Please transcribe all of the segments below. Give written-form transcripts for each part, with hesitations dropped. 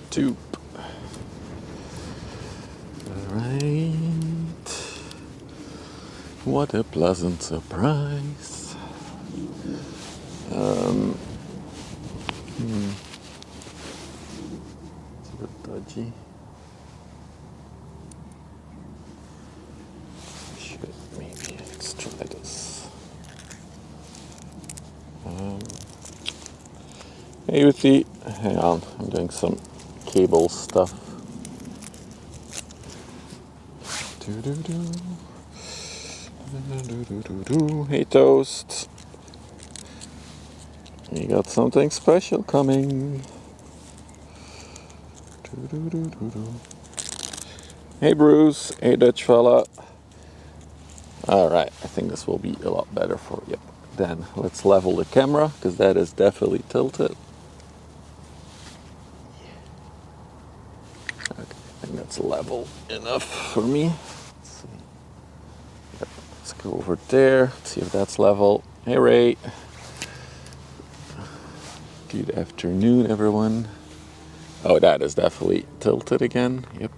YouTube. Alright. What a pleasant surprise. It's a bit dodgy. Maybe let's try this. Hey Uthi, hang on, I'm doing some cable stuff. Hey Toast, you got something special coming. Hey Bruce, hey Dutch fella. Alright, I think this will be a lot better for you. Then let's level the camera, because that is definitely tilted. Okay, I think that's level enough for me. Let's see. Yep, let's go over there, see if that's level. Hey Ray. Good afternoon, everyone. Oh, that is definitely tilted again. Yep.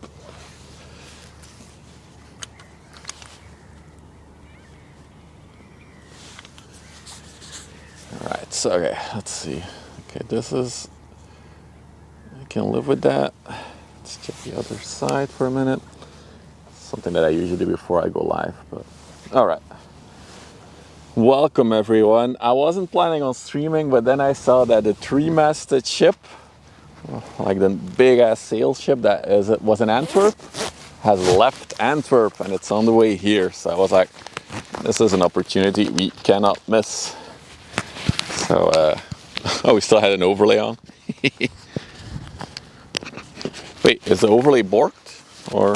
Alright, so okay, let's see. Okay, this is, I can live with that. Let's check the other side for a minute. Something that I usually do before I go live, but alright. Welcome everyone. I wasn't planning on streaming, but then I saw that the three-masted ship, like the big ass sail ship that was in Antwerp, has left Antwerp and it's on the way here. So I was like, this is an opportunity we cannot miss. So, oh, we still had an overlay on. Wait, is the overlay borked or?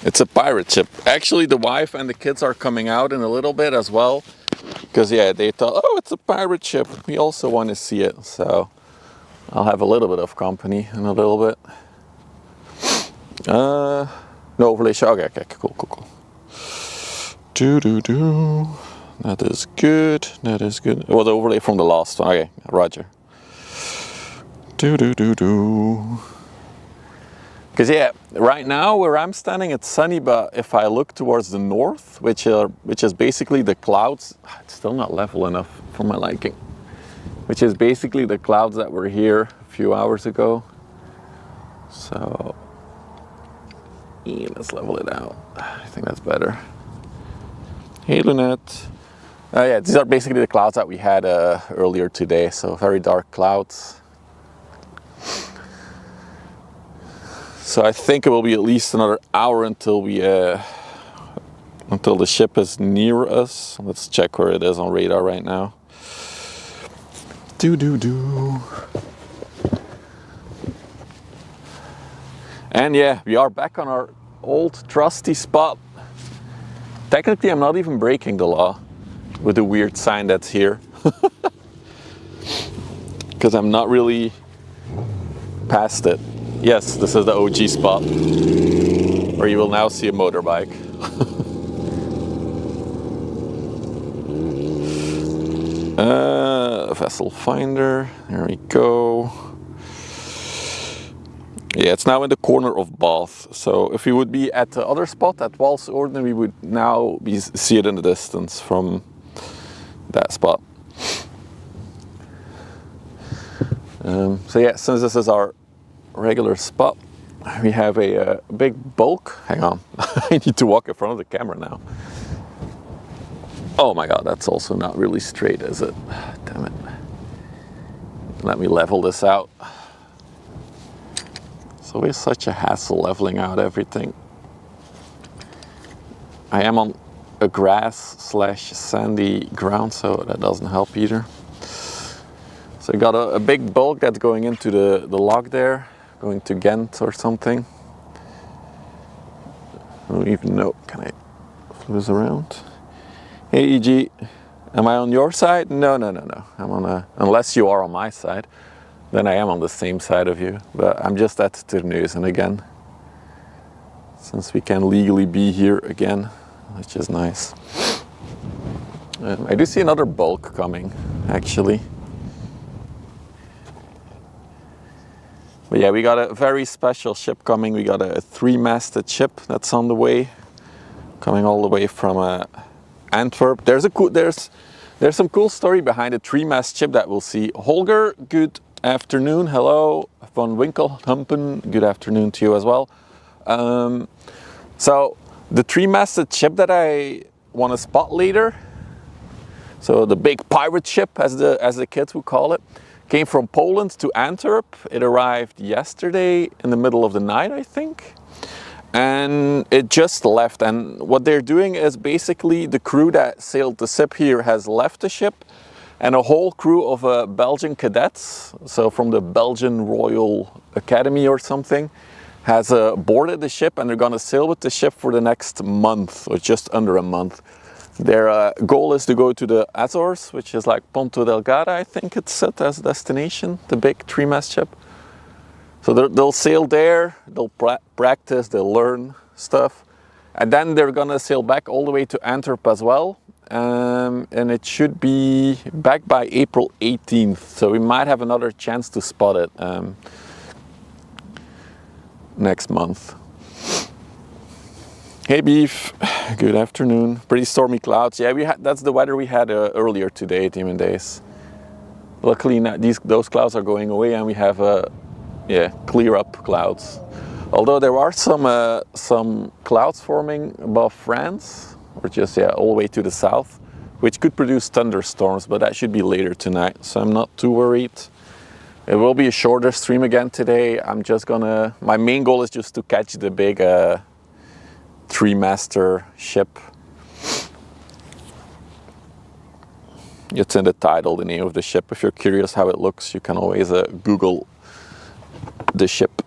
It's a pirate ship. Actually, the wife and the kids are coming out in a little bit as well. Because, yeah, they thought, oh, it's a pirate ship. We also want to see it. So, I'll have a little bit of company in a little bit. No overlay shot. Okay, cool. That is good. That is good. It was the overlay from the last one. Okay, roger. Because yeah, right now where I'm standing, it's sunny, but if I look towards the north, which is basically the clouds, it's still not level enough for my liking. Which is basically the clouds that were here a few hours ago. So, yeah, let's level it out. I think that's better. Hey, Lunette. Yeah, these are basically the clouds that we had earlier today. So very dark clouds. So I think it will be at least another hour until we until the ship is near us. Let's check where it is on radar right now. And yeah, we are back on our old trusty spot. Technically, I'm not even breaking the law with the weird sign that's here. Because I'm not really past it. Yes, this is the OG spot where you will now see a motorbike. Vessel finder, there we go. Yeah, it's now in the corner of Bath. So if we would be at the other spot at Walsorden, we would now see it in the distance from that spot. So yeah, since this is our regular spot, we have a big bulk. Hang on, I need to walk in front of the camera now. Oh my god, that's also not really straight, is it? Damn it. Let me level this out. It's always such a hassle leveling out everything. I am on a grass/sandy ground, so that doesn't help either. So I got a big bulk that's going into the lock there, going to Ghent or something. I don't even know. Can I flip this around? Hey EG, am I on your side? No. I'm on unless you are on my side, then I am on the same side of you. But I'm just at Terneuzen again, since we can legally be here again, which is nice. I do see another bulk coming, actually. But yeah, we got a very special ship coming. We got a three-masted ship that's on the way, coming all the way from Antwerp. There's some cool story behind the three-mast ship that we'll see. Holger, good afternoon. Hello, Von Winkelhampen. Good afternoon to you as well. So the three-masted ship that I want to spot later, so the big pirate ship, as the kids would call it, came from Poland to Antwerp. It arrived yesterday in the middle of the night, I think. And it just left. And what they're doing is basically the crew that sailed the ship here has left the ship, and a whole crew of Belgian cadets, so from the Belgian Royal Academy or something, has boarded the ship, and they're going to sail with the ship for the next month, or just under a month. Their goal is to go to the Azores, which is like Ponta Delgada, I think it's set as a destination, the big three-mast ship. So they'll sail there, they'll practice, they'll learn stuff, and then they're gonna sail back all the way to Antwerp as well. And it should be back by April 18th, so we might have another chance to spot it next month. Hey Beef, good afternoon. Pretty stormy clouds. Yeah, that's the weather we had earlier today, Demon Days. Luckily, those clouds are going away, and we have clear up clouds. Although there are some clouds forming above France, or just all the way to the south, which could produce thunderstorms, but that should be later tonight, so I'm not too worried. It will be a shorter stream again today. My main goal is just to catch the big three-master ship. It's in the title, the name of the ship. If you're curious how it looks, you can always Google the ship.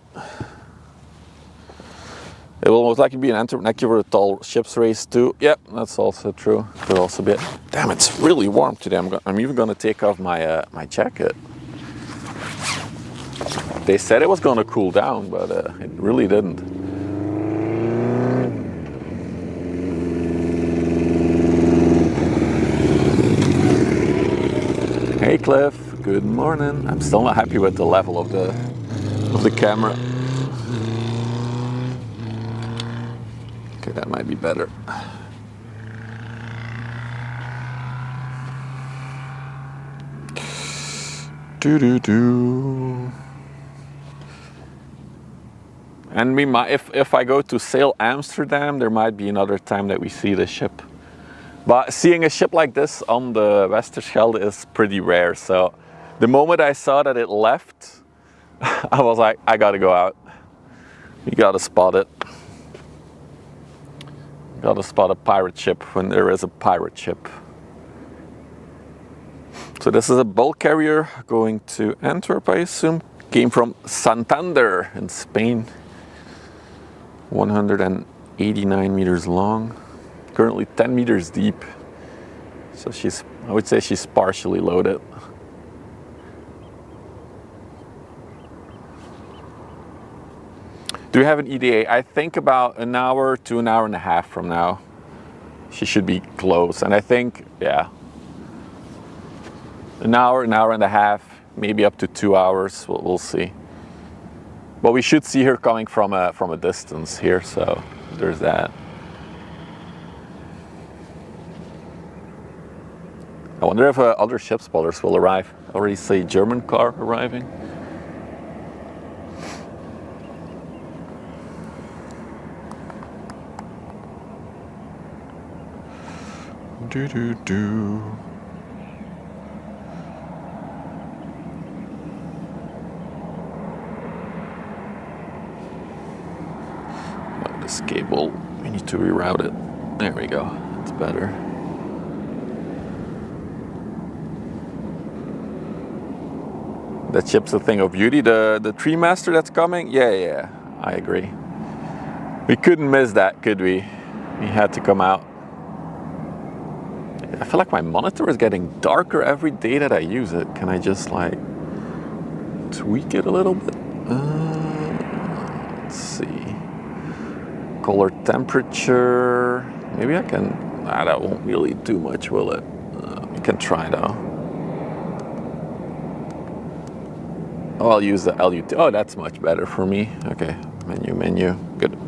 It will most likely be an Antwerp next year for the tall ships race too. Yep, that's also true. Could also be. Damn, it's really warm today. I'm even going to take off my my jacket. They said it was going to cool down, but it really didn't. Hey Cliff, good morning. I'm still not happy with the level of the camera. Okay, that might be better. And we might, if I go to sail Amsterdam, there might be another time that we see the ship. But seeing a ship like this on the Westerschelde is pretty rare. So the moment I saw that it left, I was like, I gotta go out. You gotta spot it. Gotta spot a pirate ship when there is a pirate ship. So this is a bulk carrier going to Antwerp, I assume. Came from Santander in Spain. 189 meters long. Currently 10 meters deep, so I would say she's partially loaded. Do we have an ETA? I think about an hour to an hour and a half from now, she should be close. And I think, yeah, an hour and a half, maybe up to 2 hours. We'll see. But we should see her coming from a distance here, so there's that. I wonder if other ship spotters will arrive. I already see German car arriving. This cable, we need to reroute it. There we go, that's better. That ship's a thing of beauty. The three-master that's coming, yeah, I agree. We couldn't miss that, could we? We had to come out. I feel like my monitor is getting darker every day that I use it. Can I just like tweak it a little bit? Let's see. Color temperature. Maybe I can. That won't really do much, will it? We can try though. Oh, I'll use the LUT. Oh, that's much better for me. Okay, menu, good.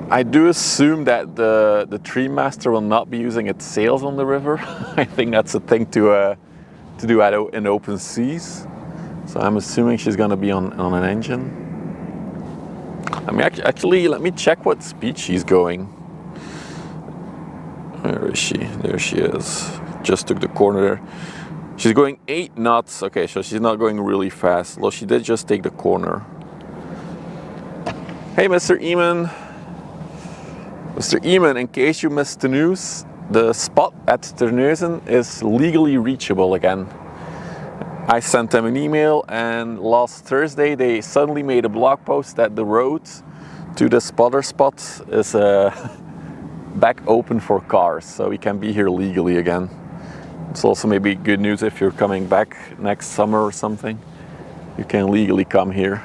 I do assume that the Three-master will not be using its sails on the river. I think that's a thing to do in open seas. So I'm assuming she's gonna be on an engine. I mean, actually, let me check what speed she's going. Where is she? There she is. Just took the corner there. She's going 8 knots. Okay, so she's not going really fast. Well, she did just take the corner. Hey, Mr. Eamon. Mr. Eamon, in case you missed the news, the spot at Terneuzen is legally reachable again. I sent them an email, and last Thursday they suddenly made a blog post that the road to the spotter spot is back open for cars, so we can be here legally again. It's also maybe good news if you're coming back next summer or something. You can legally come here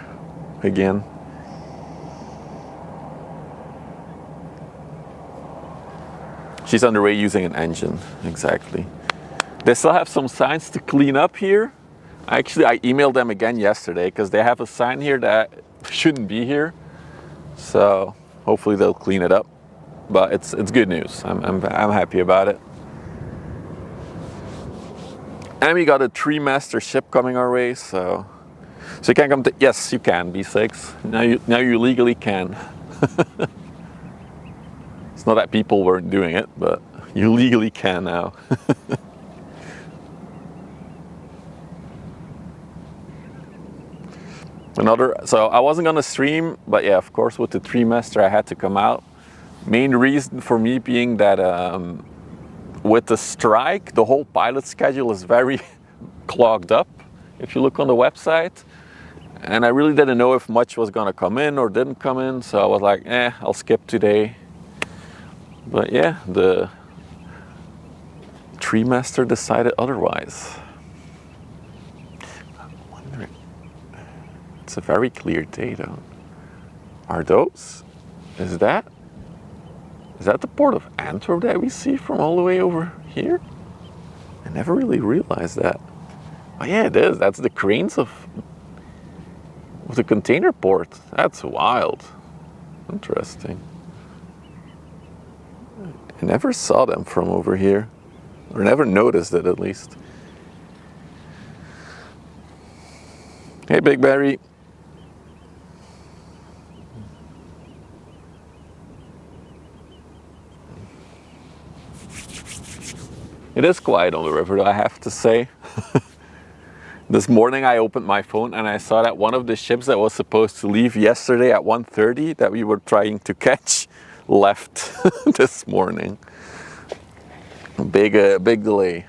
again. She's underway using an engine, exactly. They still have some signs to clean up here. Actually, I emailed them again yesterday because they have a sign here that shouldn't be here. So hopefully they'll clean it up. But it's good news. I'm happy about it. And we got a Three-master ship coming our way, so you can come to, yes, you can, B6. Now you legally can. It's not that people weren't doing it, but you legally can now. So I wasn't gonna stream, but yeah, of course with the Three-master I had to come out. Main reason for me being that with the strike, the whole pilot schedule is very clogged up, if you look on the website. And I really didn't know if much was gonna come in or didn't come in, so I was like, I'll skip today. But yeah, the Three-master decided otherwise. I'm wondering, it's a very clear day though. Are those? Is that the port of Antwerp that we see from all the way over here? I never really realized that. Oh yeah, it is. That's the cranes of the container port. That's wild. Interesting. I never saw them from over here, or never noticed it at least. Hey, Big Barry. It is quiet on the river, I have to say. This morning I opened my phone and I saw that one of the ships that was supposed to leave yesterday at 1:30 that we were trying to catch left this morning. Big delay.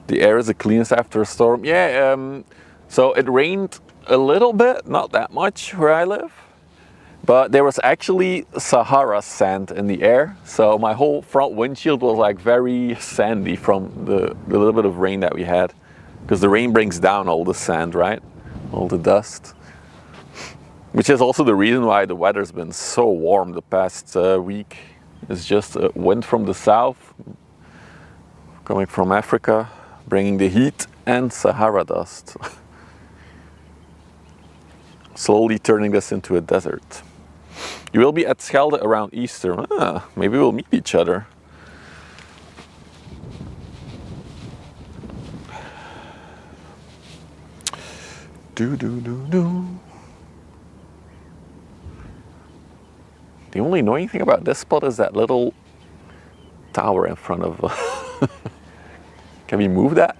The air is the cleanest after a storm. Yeah, so it rained a little bit, not that much where I live, but there was actually Sahara sand in the air. So my whole front windshield was like very sandy from the little bit of rain that we had, because the rain brings down all the sand, right? All the dust. Which is also the reason why the weather's been so warm the past week. It's just wind from the south, coming from Africa, bringing the heat and Sahara dust. Slowly turning this into a desert. You will be at Schelde around Easter. Maybe we'll meet each other. The only annoying thing about this spot is that little tower in front of... Can we move that?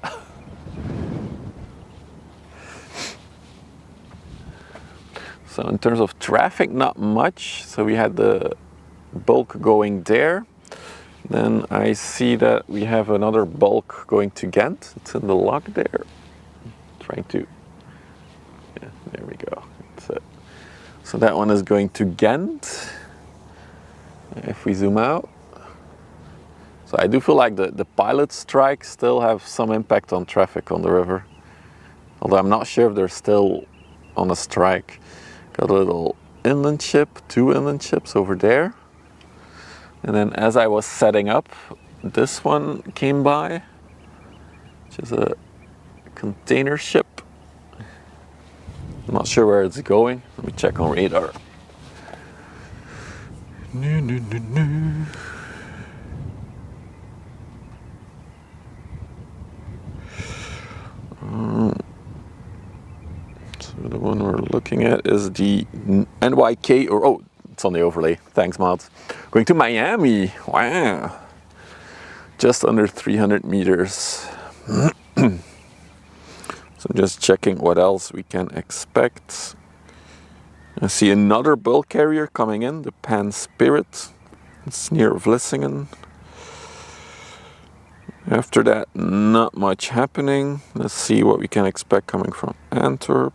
So in terms of traffic, not much. So we had the bulk going there. Then I see that we have another bulk going to Ghent. It's in the log there. Trying to, yeah, there we go. That's it. So that one is going to Ghent. If we zoom out. So I do feel like the pilot strike still have some impact on traffic on the river. Although I'm not sure if they're still on a strike. Got a little inland ship, 2 inland ships over there. And then as I was setting up, this one came by, which is a container ship. I'm not sure where it's going. Let me check on radar. So the one we're looking at is the NYK, or oh, it's on the overlay. Thanks, mods. Going to Miami. Wow. Just under 300 meters. So I'm just checking what else we can expect. I see another bulk carrier coming in, the Pan Spirit. It's near Vlissingen. After that, not much happening. Let's see what we can expect coming from Antwerp.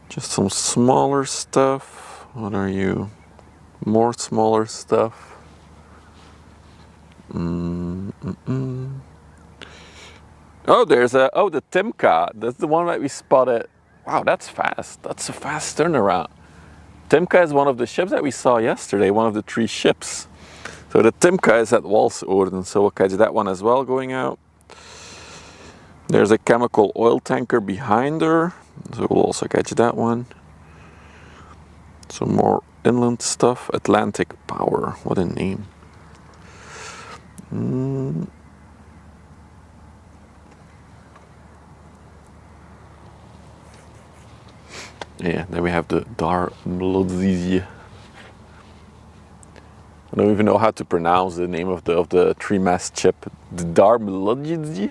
Just some smaller stuff. What are you? More smaller stuff. Oh, there's the Timka. That's the one that we spotted. Wow, that's fast. That's a fast turnaround. Timka is one of the ships that we saw yesterday, one of the 3 ships. So the Timka is at Walsoorden, so we'll catch that one as well going out. There's a chemical oil tanker behind her, so we'll also catch that one. Some more inland stuff. Atlantic Power, what a name. Yeah, then we have the DAR MLODZIEZY. I don't even know how to pronounce the name of the 3-mast ship. The DAR MLODZIEZY.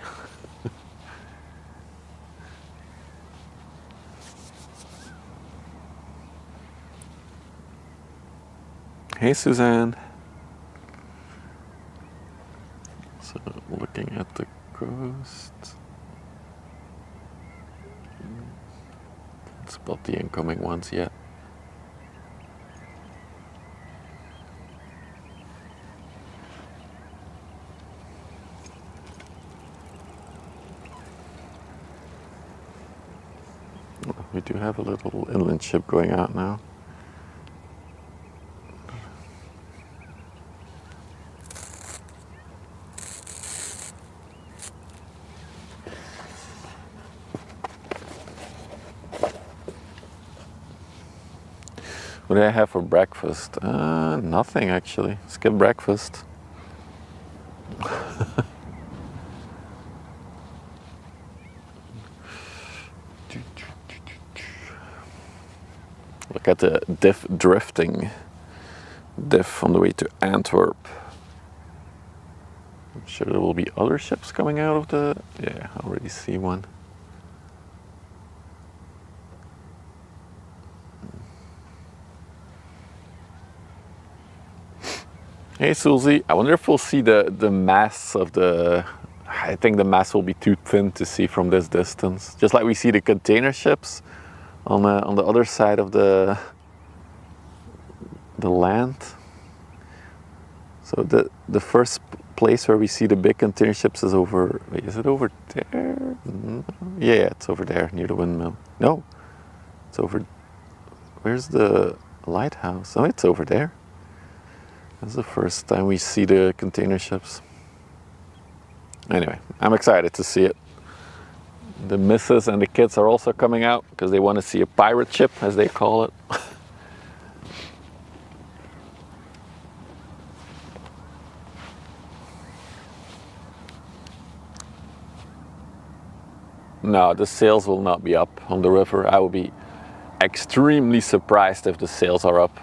Hey, Suzanne. So, looking at the coast. Can't spot the incoming ones yet. We do have a little inland ship going out now. What do I have for breakfast? Nothing actually. Skip breakfast. Look at the drifting diff on the way to Antwerp. I'm sure there will be other ships coming out of the... Yeah, I already see one. Hey Susie, I wonder if we'll see the masts of the... I think the masts will be too thin to see from this distance. Just like we see the container ships on the other side of the land. So the first place where we see the big container ships is over... Wait, is it over there? Yeah, it's over there near the windmill. No, it's over... Where's the lighthouse? Oh, it's over there. That's the first time we see the container ships. Anyway, I'm excited to see it. The missus and the kids are also coming out because they want to see a pirate ship, as they call it. No, the sails will not be up on the river. I will be extremely surprised if the sails are up.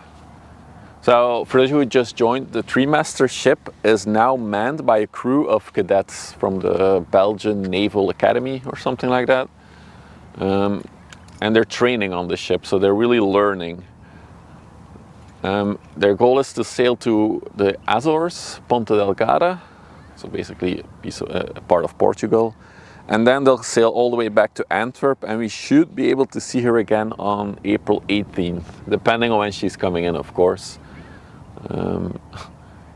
So, for those who just joined, the 3-master ship is now manned by a crew of cadets from the Belgian Naval Academy or something like that. And they're training on the ship, so they're really learning. Their goal is to sail to the Azores, Ponta Delgada, so basically a part of Portugal. And then they'll sail all the way back to Antwerp, and we should be able to see her again on April 18th, depending on when she's coming in, of course.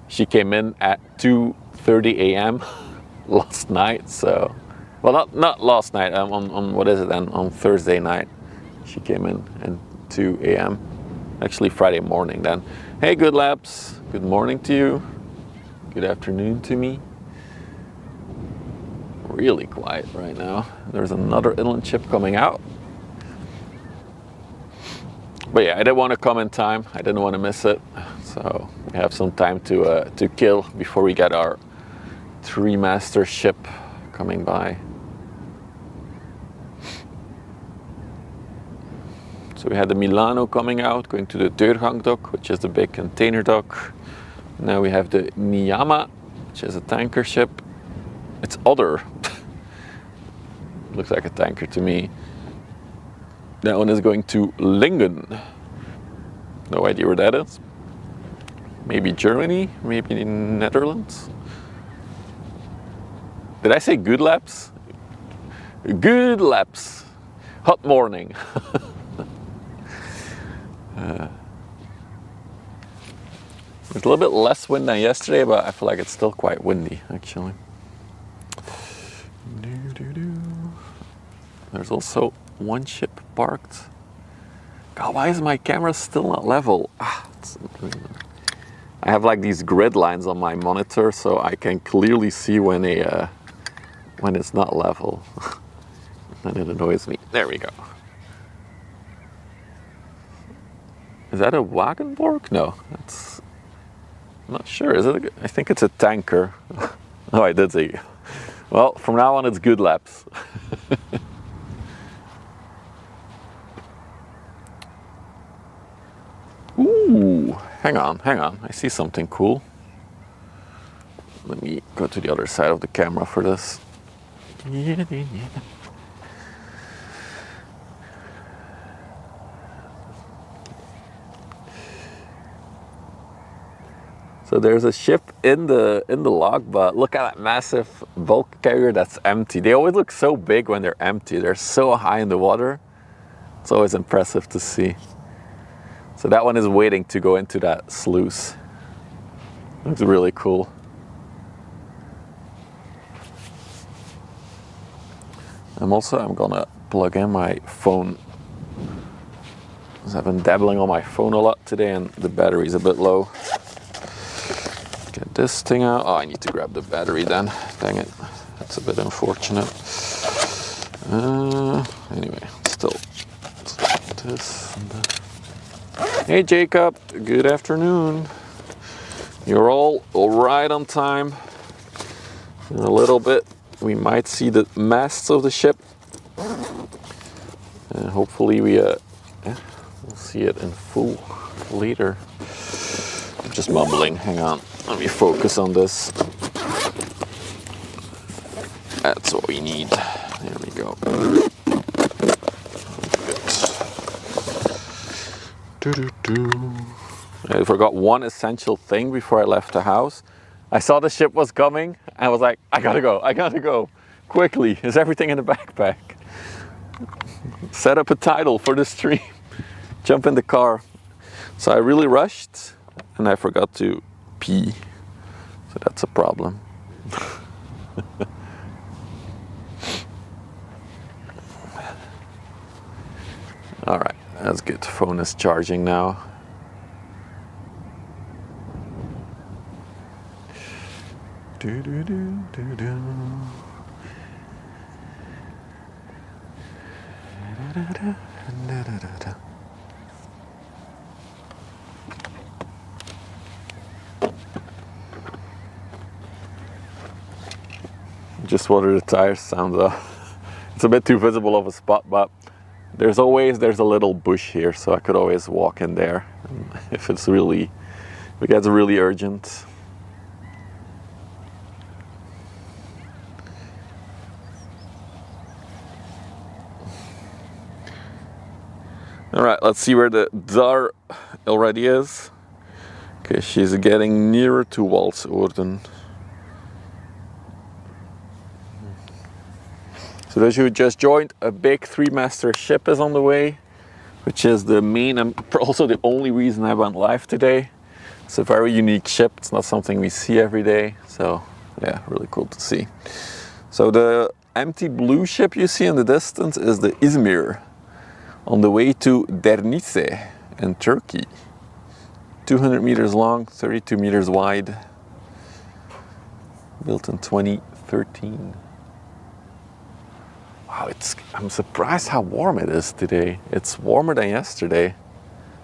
She came in at 2:30 a.m. last night, so... Well, not last night, on what is it then? On Thursday night. She came in at 2 a.m. Actually Friday morning then. Hey, good laps. Good morning to you. Good afternoon to me. Really quiet right now. There's another inland ship coming out. But yeah, I didn't want to come in time. I didn't want to miss it. So we have some time to kill before we get our three-masted ship coming by. So we had the Milano coming out, going to the Deurgang dock, which is the big container dock. Now we have the Niyama, which is a tanker ship. It's other. Looks like a tanker to me. That one is going to Lingen. No idea where that is. Maybe Germany, maybe Netherlands. Did I say good laps? Good laps. Hot morning. There's a little bit less wind than yesterday, but I feel like it's still quite windy, actually. There's also one ship parked. God, why is my camera still not level? I have like these grid lines on my monitor, so I can clearly see when it's not level. And it annoys me. There we go. Is that a Wagenborg? No, that's... I'm not sure. Is it? I think it's a tanker. Oh, I did say. Well, from now on, it's good laps. Ooh, hang on. I see something cool. Let me go to the other side of the camera for this. So there's a ship in the log, but look at that massive bulk carrier that's empty. They always look so big when they're empty. They're so high in the water. It's always impressive to see. So that one is waiting to go into that sluice. Looks really cool. I'm gonna plug in my phone. I've been dabbling on my phone a lot today and the battery's a bit low. Get this thing out. Oh, I need to grab the battery then. Dang it. That's a bit unfortunate. Anyway, still. This and that. Hey, Jacob. Good afternoon. You're all right on time. In a little bit, we might see the masts of the ship. And hopefully we'll see it in full later. I'm just mumbling. Hang on. Let me focus on this. That's what we need. There we go. I forgot one essential thing before I left the house. I saw the ship was coming. I was like, I gotta go. Quickly. Is everything in the backpack? Set up a title for the stream. Jump in the car. So I really rushed and I forgot to pee. So that's a problem. All right, that's good. Phone is charging now. Just water the tires sounds it's a bit too visible of a spot, but there's a little bush here, so I could always walk in there if it gets really urgent. All right, let's see where the DAR already is. Okay, she's getting nearer to Walsoorden. So those who just joined, a big three-masted ship is on the way, which is the main and also the only reason I went live today. It's a very unique ship. It's not something we see every day. So yeah, really cool to see. So the empty blue ship you see in the distance is the Izmir, on the way to Dernise in Turkey. 200 meters long, 32 meters wide, built in 2013. Wow, I'm surprised how warm it is today. It's warmer than yesterday,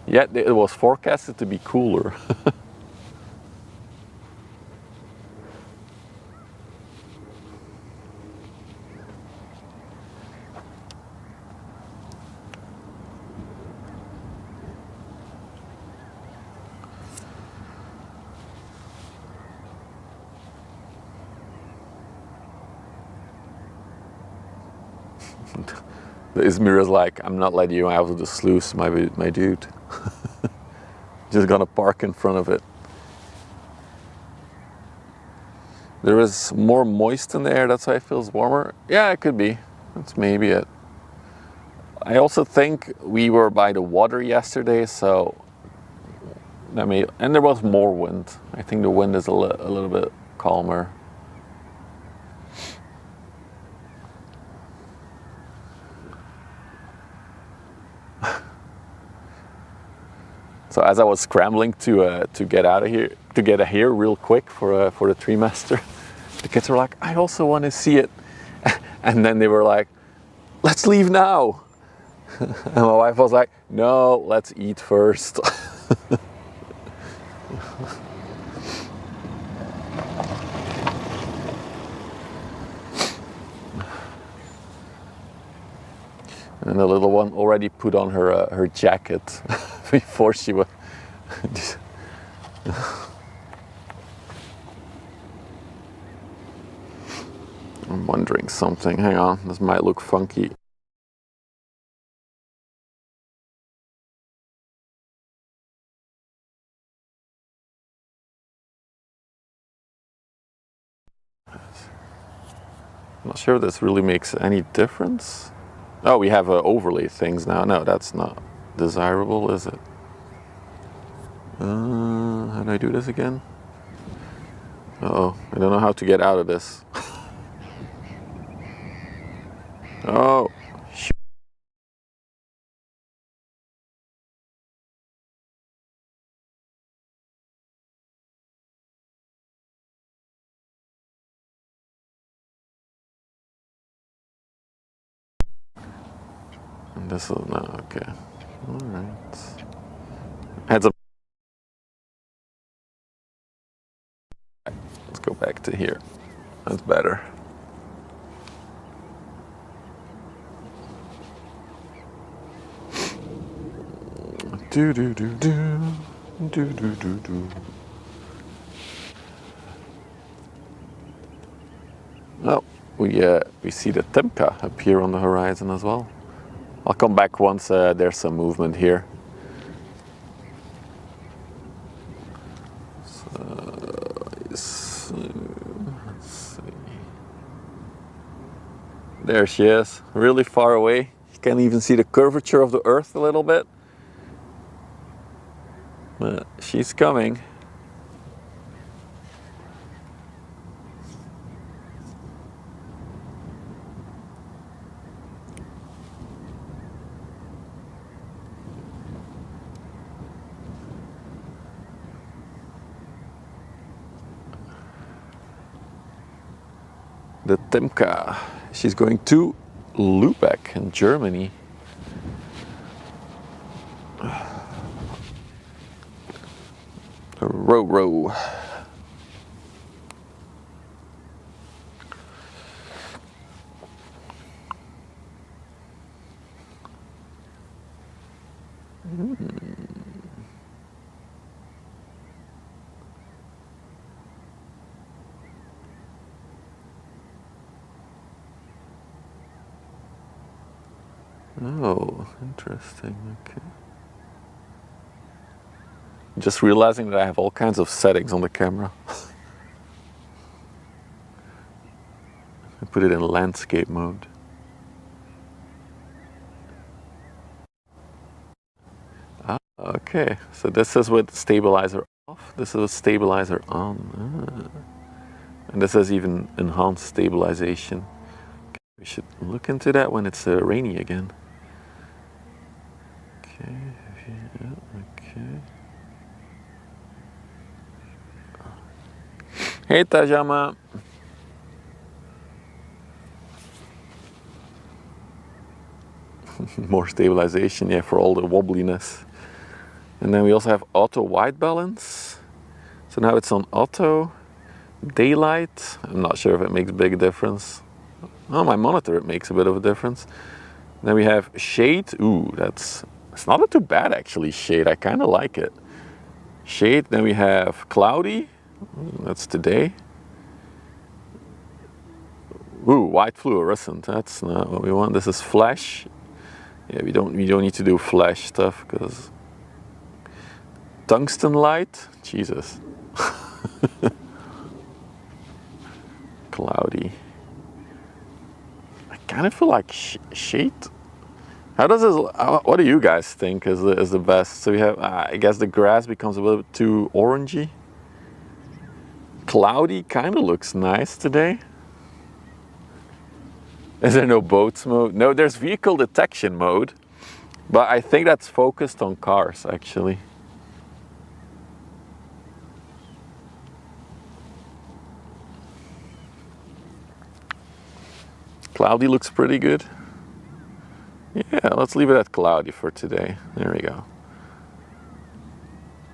yet it was forecasted to be cooler. The Izmir is like, I'm not letting you out of the sluice, my dude. Just gonna park in front of it. There is more moist in the air, that's why it feels warmer. Yeah, it could be. That's maybe it. I also think we were by the water yesterday, so that may, and there was more wind. I think the wind is a little bit calmer. So as I was scrambling to get out of here, to get here real quick for the three-master, the kids were like, I also want to see it. And then they were like, let's leave now. And my wife was like, no, let's eat first. And the little one already put on her jacket before she was. I'm wondering something. Hang on, this might look funky. I'm not sure if this really makes any difference. Oh, we have overlay things now. No, that's not desirable, is it? How do I do this again? Uh-oh, I don't know how to get out of this. Oh, shoot. And this is, no, okay. All right. Heads up. Let's go back to here. That's better. Do do do do do do do do. Oh, we see the Timka appear on the horizon as well. I'll come back once there's some movement here. So, let's see. There she is, really far away. You can even see the curvature of the Earth a little bit. But she's coming. The Timka. She's going to Lübeck in Germany. Row. Oh, interesting. Okay. Just realizing that I have all kinds of settings on the camera. I put it in landscape mode. Ah, okay. So this is with stabilizer off. This is with stabilizer on. And this is even enhanced stabilization. We should look into that when it's rainy again. Okay. Hey Tajama. More stabilization, yeah, for all the wobbliness. And then we also have auto white balance. So now it's on auto. Daylight, I'm not sure if it makes a big difference. On my monitor it makes a bit of a difference. Then we have shade. Ooh, it's not too bad actually, shade. I kind of like it. Shade, then we have cloudy. Ooh, that's today. Ooh, white fluorescent, that's not what we want. This is flash. Yeah, we don't need to do flash stuff because tungsten light, Jesus. Cloudy. I kind of feel like shade. How does this? What do you guys think is the best? So we have, I guess the grass becomes a little bit too orangey. Cloudy kind of looks nice today. Is there no boats mode? No, there's vehicle detection mode, but I think that's focused on cars actually. Cloudy looks pretty good. Yeah, let's leave it at cloudy for today. There we go.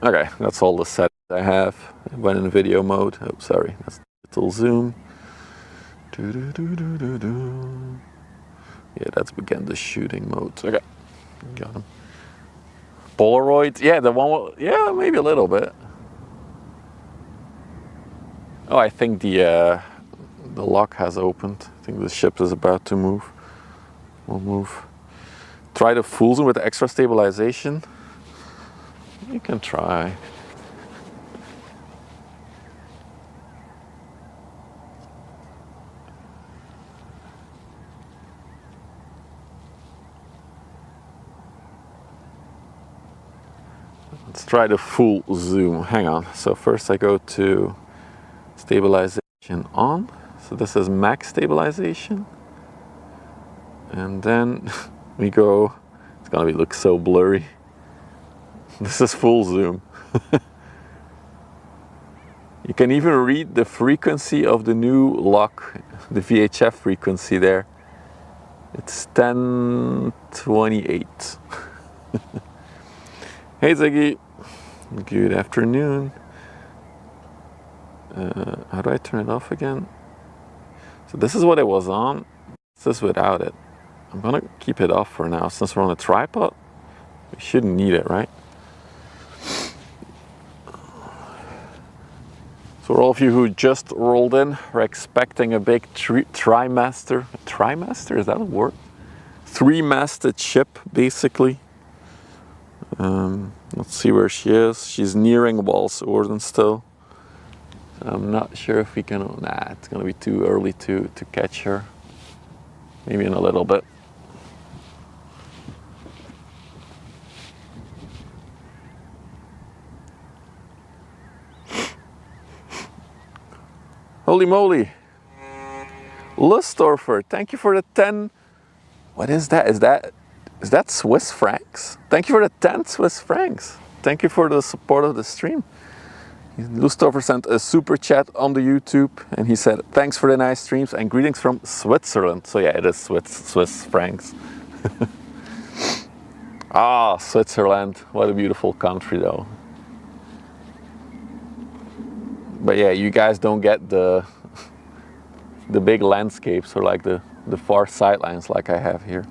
Okay, that's all the settings I have. I went in video mode. Oh, sorry, that's a little zoom. Yeah, that's began the shooting mode. Okay, got him. Polaroid, yeah, the one, yeah, maybe a little bit. Oh, I think the lock has opened. I think the ship is about to move. We'll move. Try the full zoom with the extra stabilization. You can try. Let's try the full zoom. Hang on. So first I go to stabilization on. So this is max stabilization. And then we go, it's gonna look so blurry. This is full zoom. You can even read the frequency of the new lock, the VHF frequency there. It's 1028. Hey Ziggy, good afternoon. How do I turn it off again? So this is what it was on, this is without it. I'm gonna keep it off for now since we're on a tripod. We shouldn't need it, right? So for all of you who just rolled in, we're expecting a big Three-masted, is that a word? Three-masted ship, basically. Let's see where she is. She's nearing Walsorden still. I'm not sure if we can, nah, it's gonna be too early to catch her. Maybe in a little bit. Holy moly. Lustorfer, thank you for the 10. What is that? Is that Swiss francs? Thank you for the 10 Swiss francs. Thank you for the support of the stream. Lustorfer sent a super chat on the YouTube and he said, thanks for the nice streams and greetings from Switzerland. So yeah, it is Swiss francs. Ah, Switzerland, what a beautiful country though. But yeah, you guys don't get the big landscapes or like the far sidelines like I have here.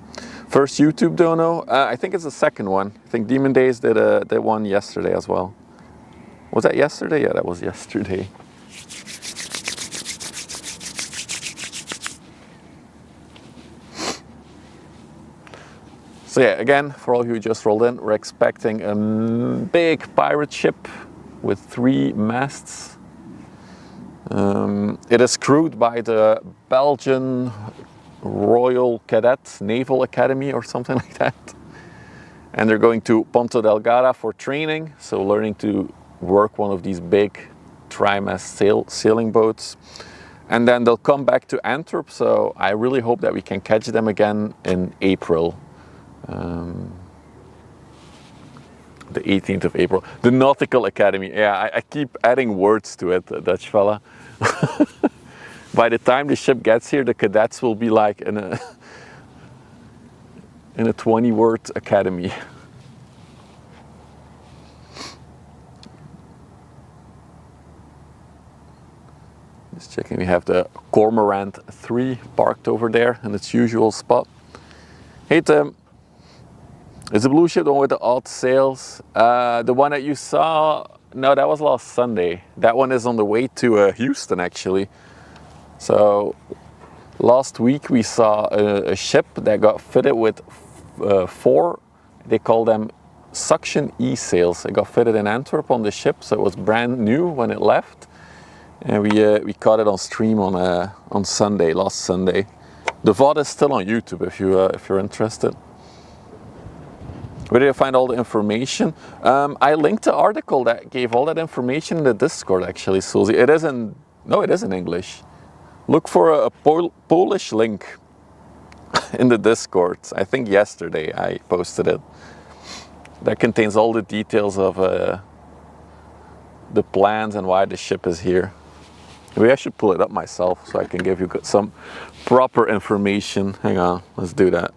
First YouTube dono, I think it's the second one. I think Demon Days did one yesterday as well. Was that yesterday? Yeah, that was yesterday. So yeah, again, for all of you who just rolled in, we're expecting a big pirate ship with 3 masts. It is crewed by the Belgian Royal Cadet Naval Academy or something like that. And they're going to Ponta Delgada for training, so learning to work one of these big trimast sailing boats. And then they'll come back to Antwerp, so I really hope that we can catch them again in April. the 18th of April. The Nautical Academy. Yeah, I keep adding words to it, Dutch fella. By the time the ship gets here, the cadets will be like in a 20-word academy. Just checking, we have the Cormorant 3 parked over there in its usual spot. Hey Tim, is the blue ship the one with the odd sails? The one that you saw, no, that was last Sunday. That one is on the way to Houston actually. So last week we saw a ship that got fitted with 4, they call them suction E-sails. It got fitted in Antwerp on the ship, so it was brand new when it left. And we caught it on stream on Sunday, last Sunday. The VOD is still on YouTube if you're interested. Where did I find all the information? I linked the article that gave all that information in the Discord actually, Susie. It is in English. Look for a Polish link in the Discord. I think yesterday I posted it. That contains all the details of the plans and why the ship is here. Maybe I should pull it up myself so I can give you some proper information. Hang on, let's do that.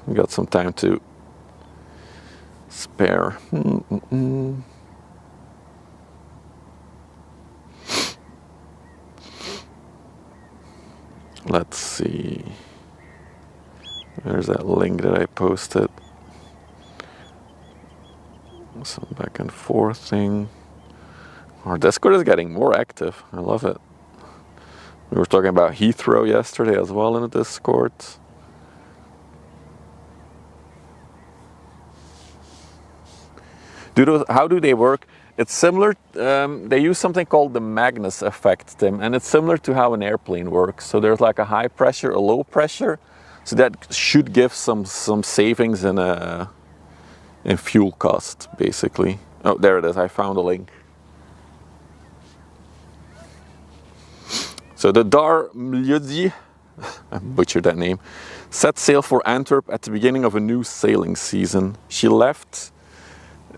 We got some time to spare. Let's see. There's that link that I posted. Some back and forth thing. Our Discord is getting more active. I love it. We were talking about Heathrow yesterday as well in the Discord. How do they work? It's similar, they use something called the Magnus effect, Tim, and it's similar to how an airplane works. So there's like a high pressure, a low pressure, so that should give some savings in fuel cost, basically. Oh, there it is, I found a link. So the DAR MLODZIEZY, I butchered that name, set sail for Antwerp at the beginning of a new sailing season. She left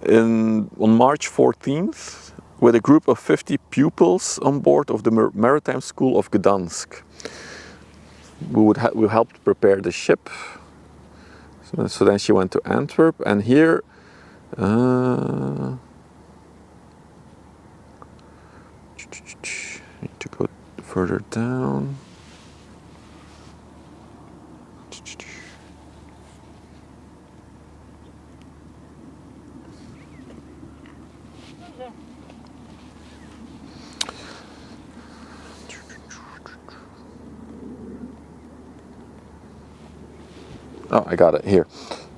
on March 14th with a group of 50 pupils on board of the Maritime School of Gdansk. We helped prepare the ship. So then she went to Antwerp, and here need to go further down. Oh, I got it here.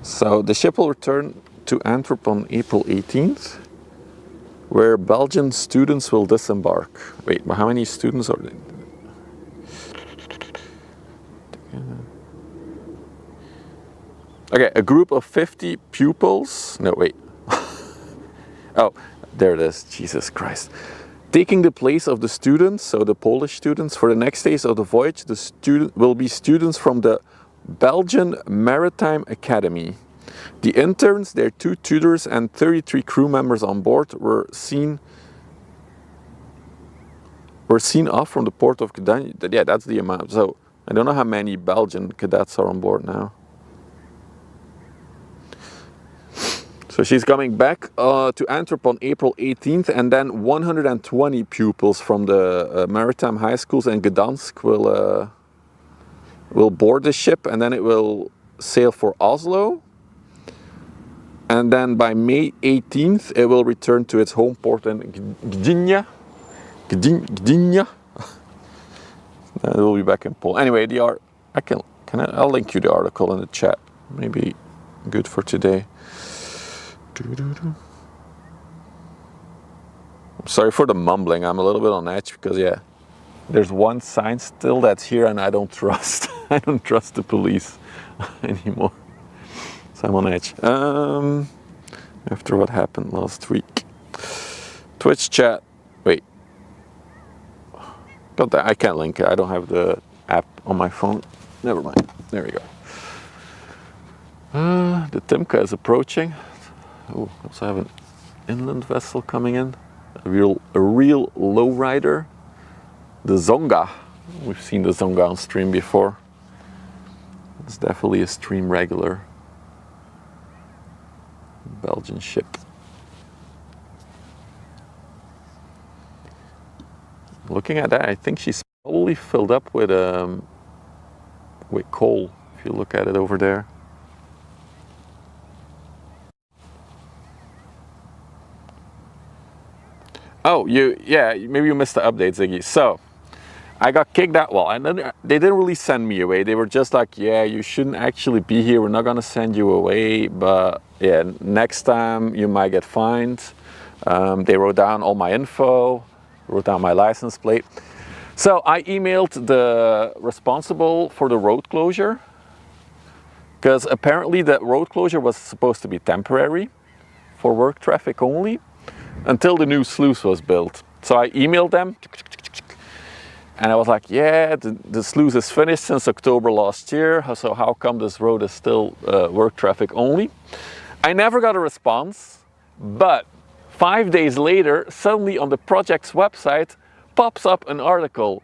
So the ship will return to Antwerp on April 18th, where Belgian students will disembark. Wait, but how many students are there? Okay, a group of 50 pupils. No, wait. Oh, there it is. Jesus Christ. Taking the place of the students, so the Polish students, for the next days of the voyage, the student will be students from the Belgian Maritime Academy. The interns, their 2 tutors and 33 crew members on board were seen off from the port of Gdansk. Yeah, that's the amount. So I don't know how many Belgian cadets are on board now. So she's coming back to Antwerp on April 18th, and then 120 pupils from the maritime high schools in Gdansk will board the ship, and then it will sail for Oslo. And then by May 18th, it will return to its home port in Gdynia. It will be back in Poland. Anyway, I'll link you the article in the chat. Maybe good for today. I'm sorry for the mumbling. I'm a little bit on edge because, yeah, there's one sign still that's here, and I don't trust. I don't trust the police anymore. So I'm on edge. After what happened last week. Twitch chat. Wait. Got that. I can't link it. I don't have the app on my phone. Never mind. There we go. The Timka is approaching. Oh, I also have an inland vessel coming in. A real lowrider. The Zonga. We've seen the Zonga on stream before. It's definitely a stream regular. Belgian ship. Looking at that, I think she's probably filled up with coal, if you look at it over there. Oh, maybe you missed the update, Ziggy. So, I got kicked out. Well, and then they didn't really send me away. They were just like, yeah, you shouldn't actually be here. We're not gonna send you away, but yeah, next time you might get fined. They wrote down all my info, wrote down my license plate. So I emailed the responsible for the road closure, because apparently the road closure was supposed to be temporary for work traffic only until the new sluice was built. So I emailed them. And I was like, yeah, the sluice is finished since October last year, so how come this road is still work traffic only? I never got a response, but 5 days later, suddenly on the project's website pops up an article.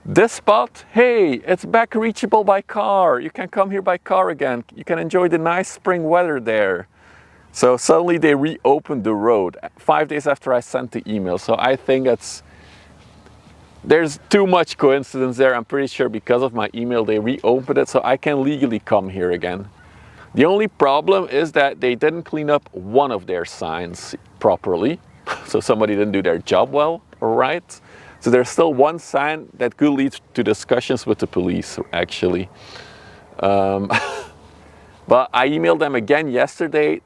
This spot, hey, it's back reachable by car. You can come here by car again. You can enjoy the nice spring weather there. So suddenly they reopened the road 5 days after I sent the email. So I think there's too much coincidence there. I'm pretty sure because of my email they reopened it so I can legally come here again. The only problem is that they didn't clean up one of their signs properly. So somebody didn't do their job well, right? So there's still one sign that could lead to discussions with the police, actually. But I emailed them again yesterday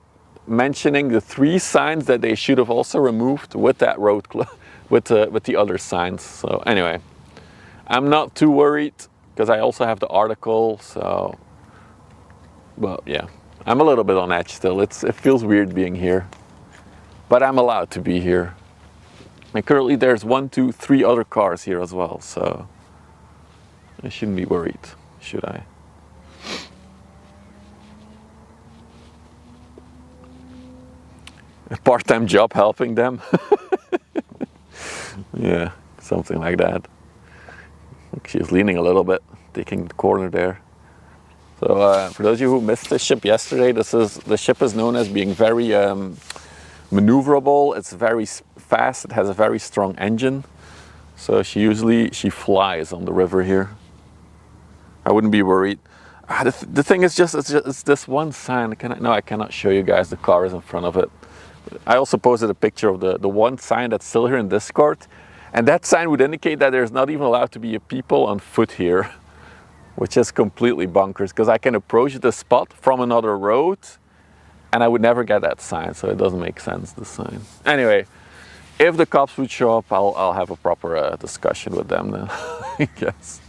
mentioning the 3 signs that they should have also removed with that road with the other signs. So anyway, I'm not too worried because I also have the article. So, well, yeah, I'm a little bit on edge still. It feels weird being here, but I'm allowed to be here. And currently there's 1, 2, 3 other cars here as well. So I shouldn't be worried, should I? A part-time job helping them. Yeah, something like that. She's leaning a little bit, taking the corner there. So for those of you who missed the ship yesterday, the ship is known as being very maneuverable. It's very fast. It has a very strong engine. So she flies on the river here. I wouldn't be worried. The thing is it's this one sign. I cannot show you guys. The car is in front of it. I also posted a picture of the one sign that's still here in Discord, and that sign would indicate that there's not even allowed to be a people on foot here, which is completely bonkers because I can approach the spot from another road and I would never get that sign, so it doesn't make sense, the sign. Anyway, if the cops would show up, I'll have a proper discussion with them then, I guess.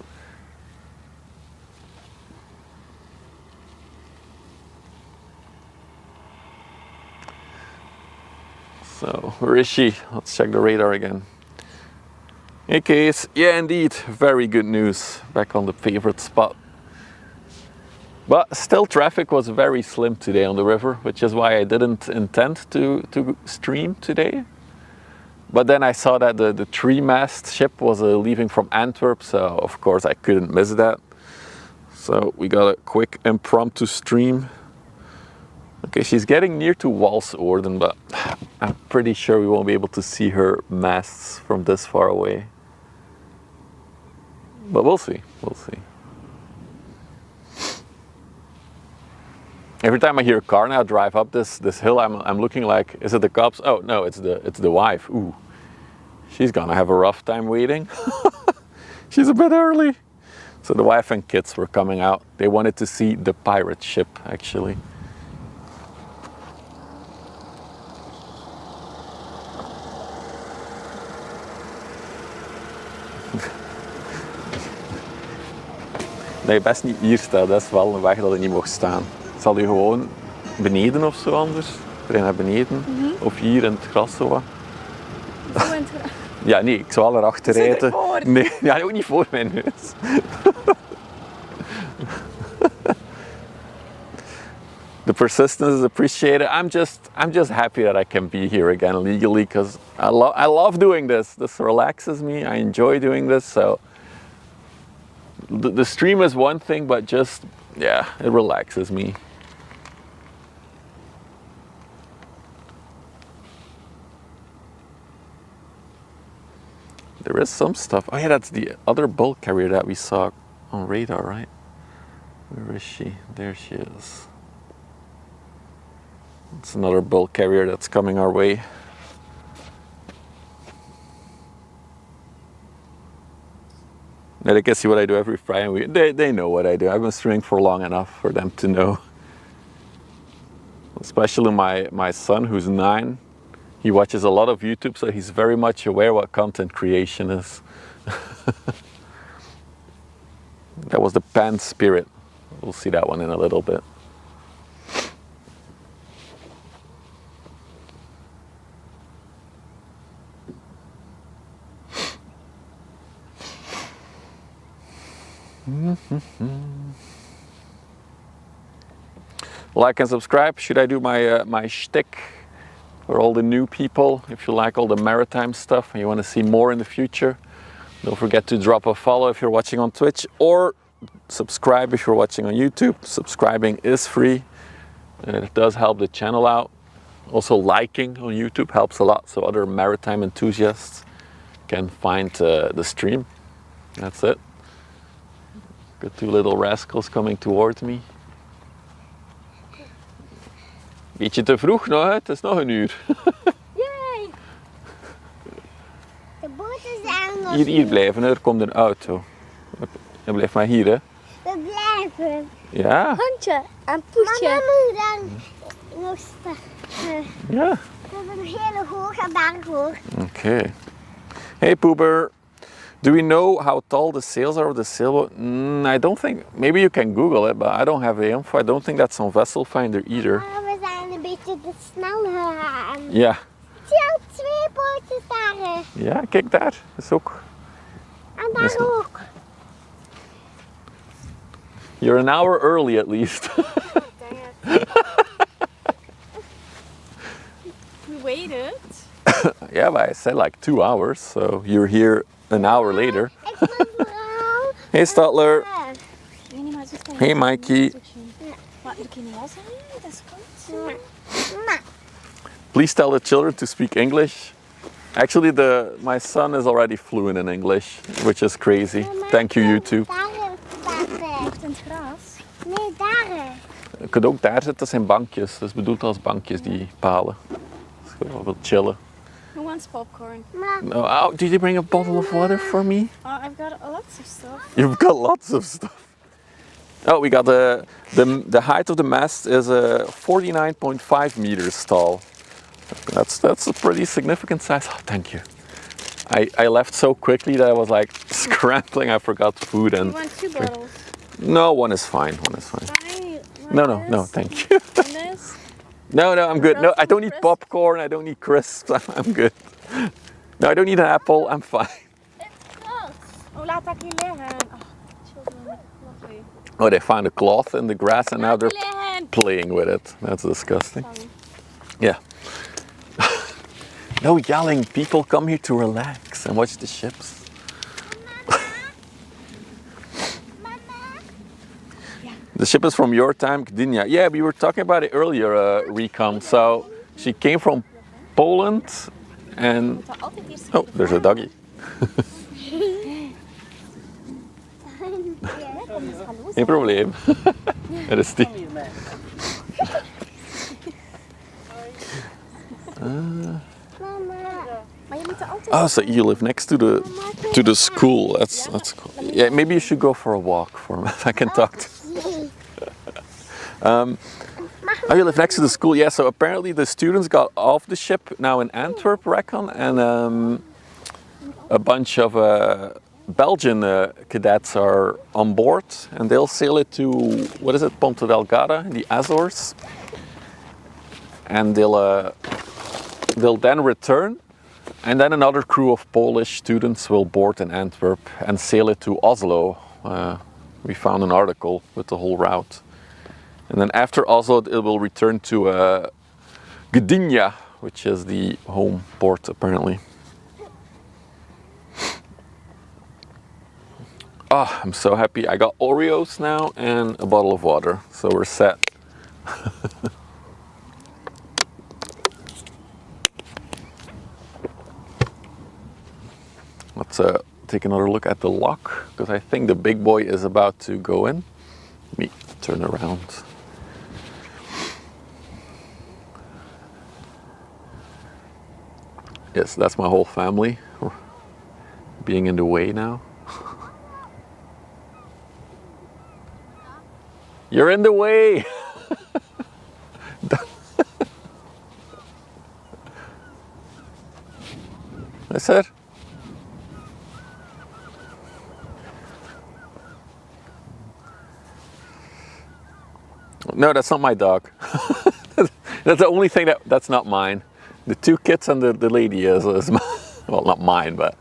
So, where is she? Let's check the radar again. Hey Case, yeah indeed, very good news. Back on the favorite spot. But still traffic was very slim today on the river, which is why I didn't intend to stream today. But then I saw that the three-mast ship was leaving from Antwerp, so of course I couldn't miss that. So we got a quick impromptu stream. Okay, she's getting near to Walsorden, but I'm pretty sure we won't be able to see her masts from this far away. But we'll see, we'll see. Every time I hear a car now drive up this hill, I'm looking like, is it the cops? Oh no, it's the wife. Ooh, she's gonna have a rough time waiting. She's a bit early. So the wife and kids were coming out. They wanted to see the pirate ship, actually. Dat je best niet hier staat, dat is wel een weg dat je niet mocht staan. Zal je gewoon beneden of zo anders? Er naar beneden? Of hier in het gras zo wat? Zo in het gras? Ja, nee, ik zal erachter rijden. Nee, ja, ook niet voor mijn neus. The persistence is appreciated. I'm just happy that I can be here again legally, because I love doing this. This relaxes me. I enjoy doing this. So the stream is one thing, but just, yeah, it relaxes me. There is some stuff. Oh yeah, that's the other bulk carrier that we saw on radar, right? Where is she? There she is. It's another bulk carrier that's coming our way. Now they can see what I do every Friday. They know what I do. I've been streaming for long enough for them to know. Especially my son, who's 9. He watches a lot of YouTube, so he's very much aware what content creation is. That was the Pan Spirit. We'll see that one in a little bit. Like and subscribe. Should I do my shtick for all the new people? If you like all the maritime stuff and you want to see more in the future, don't forget to drop a follow if you're watching on Twitch, or subscribe if you're watching on YouTube. Subscribing is free and it does help the channel out. Also, liking on YouTube helps a lot, so other maritime enthusiasts can find the stream. That's it. Got 2 little rascals coming towards me. Beetje te vroeg nog, hè? Het is nog 1 uur. Yay! De boot is aan. Hier blijven, er komt een auto. Je blijft maar hier, hè? We blijven. Ja. Hondje en poesje. Mama moet dan nog starten. Ja. We hebben een hele hoge berg hoor. Okay. Hey Pooper. Do we know how tall the sails are of the sailboat? I don't think. Maybe you can Google it, but I don't have the info. I don't think that's on Vessel Finder either. Maar we zijn een beetje te snel gegaan. Ja. Ik zie al 2 bootjes daar. Ja, kijk daar. Dat is ook. En daar ook. You're an hour early at least. We waited. Yeah, but I said like 2 hours, so you're here an hour later. Ik ben vooral. Hey Stadler. Hey Hey Mikey. Maar we kunnen wel zeggen, dat is goed. Please tell the children to speak English. Actually, my son is already fluent in English, which is crazy. Thank you, YouTube. Daar In het gras. Nee, daar. Je kunt ook daar zitten, dat zijn bankjes. Dat is bedoeld als bankjes, die palen. Dus gewoon wel chillen. Who wants popcorn? No, oh, did you bring a bottle of water for me? Oh, I've got lots of stuff. You've got lots of stuff. Oh, we got the height of the mast is 49.5 meters tall. That's a pretty significant size. Oh, thank you. I left so quickly that I was like scrambling. I forgot food and. You want 2 bottles? No, one is fine. One is fine. No, thank you. And this? No, I'm good. No, I don't need popcorn. I don't need crisps. I'm good. No, I don't need an apple. I'm fine. It's close. Oh, laat dat hier liggen. Oh, children, lovely. Oh, they found a cloth in the grass and now they're Liggen. playing with it. That's disgusting. Yeah. No yelling. People come here to relax and watch the ships. The ship is from your time, Gdynia. Yeah, we were talking about it earlier, Recom. So she came from Poland and... Oh, there's a doggy. Geen probleem. Er is die. Oh, so you live next to the school. That's cool. Yeah, maybe you should go for a walk for a minute. I can talk to you. Oh, you live next to the school. Yeah, so apparently the students got off the ship now in Antwerp, reckon, and a bunch of Belgian cadets are on board, and they'll sail it to, what is it, Ponta Delgada in the Azores, and they'll then return, and then another crew of Polish students will board in Antwerp and sail it to Oslo. We found an article with the whole route. And then after Oslo, it will return to Gdynia, which is the home port apparently. Oh, I'm so happy. I got Oreos now and a bottle of water, so we're set. Let's take another look at the lock, because I think the big boy is about to go in. Let me turn around. Yes, that's my whole family being in the way now. You're in the way! I said. No, that's not my dog. That's the only thing that's not mine. The two kids and the lady is well, not mine, but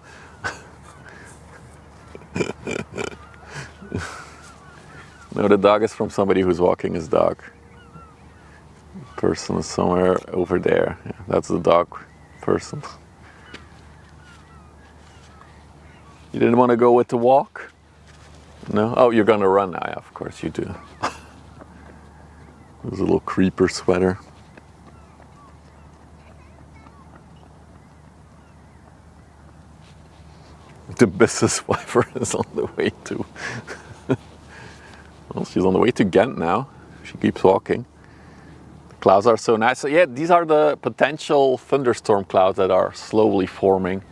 no, the dog is from somebody who's walking his dog. Person is somewhere over there. Yeah, that's the dog person. You didn't want to go with the walk? No? Oh, you're gonna run now. Yeah, of course you do. There's a little creeper sweater. The business wiper is on the way to... Well, she's on the way to Ghent now. She keeps walking. The clouds are so nice. So yeah, these are the potential thunderstorm clouds that are slowly forming.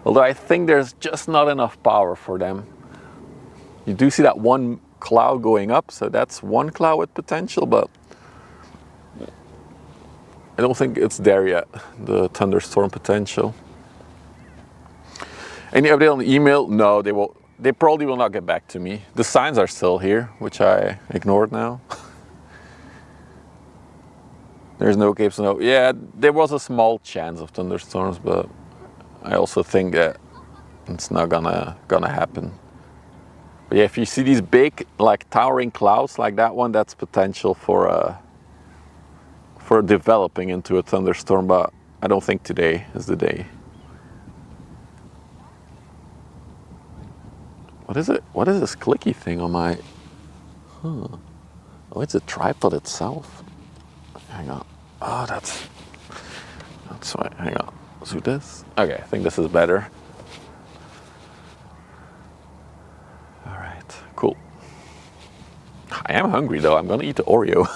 Although I think there's just not enough power for them. You do see that one cloud going up, so that's one cloud with potential, but I don't think it's there yet, the thunderstorm potential. Any update on the email? No, they probably will not get back to me. The signs are still here, which I ignored now. There's no Cape Snow. Yeah, there was a small chance of thunderstorms, but I also think that it's not gonna happen. But yeah, if you see these big, like towering clouds like that one, that's potential for developing into a thunderstorm, but I don't think today is the day. What is it? What is this clicky thing on my... Oh, it's a tripod itself. Hang on. Oh, that's why. Hang on. Let's do this. Okay, I think this is better. All right, cool. I am hungry though. I'm gonna eat the Oreo.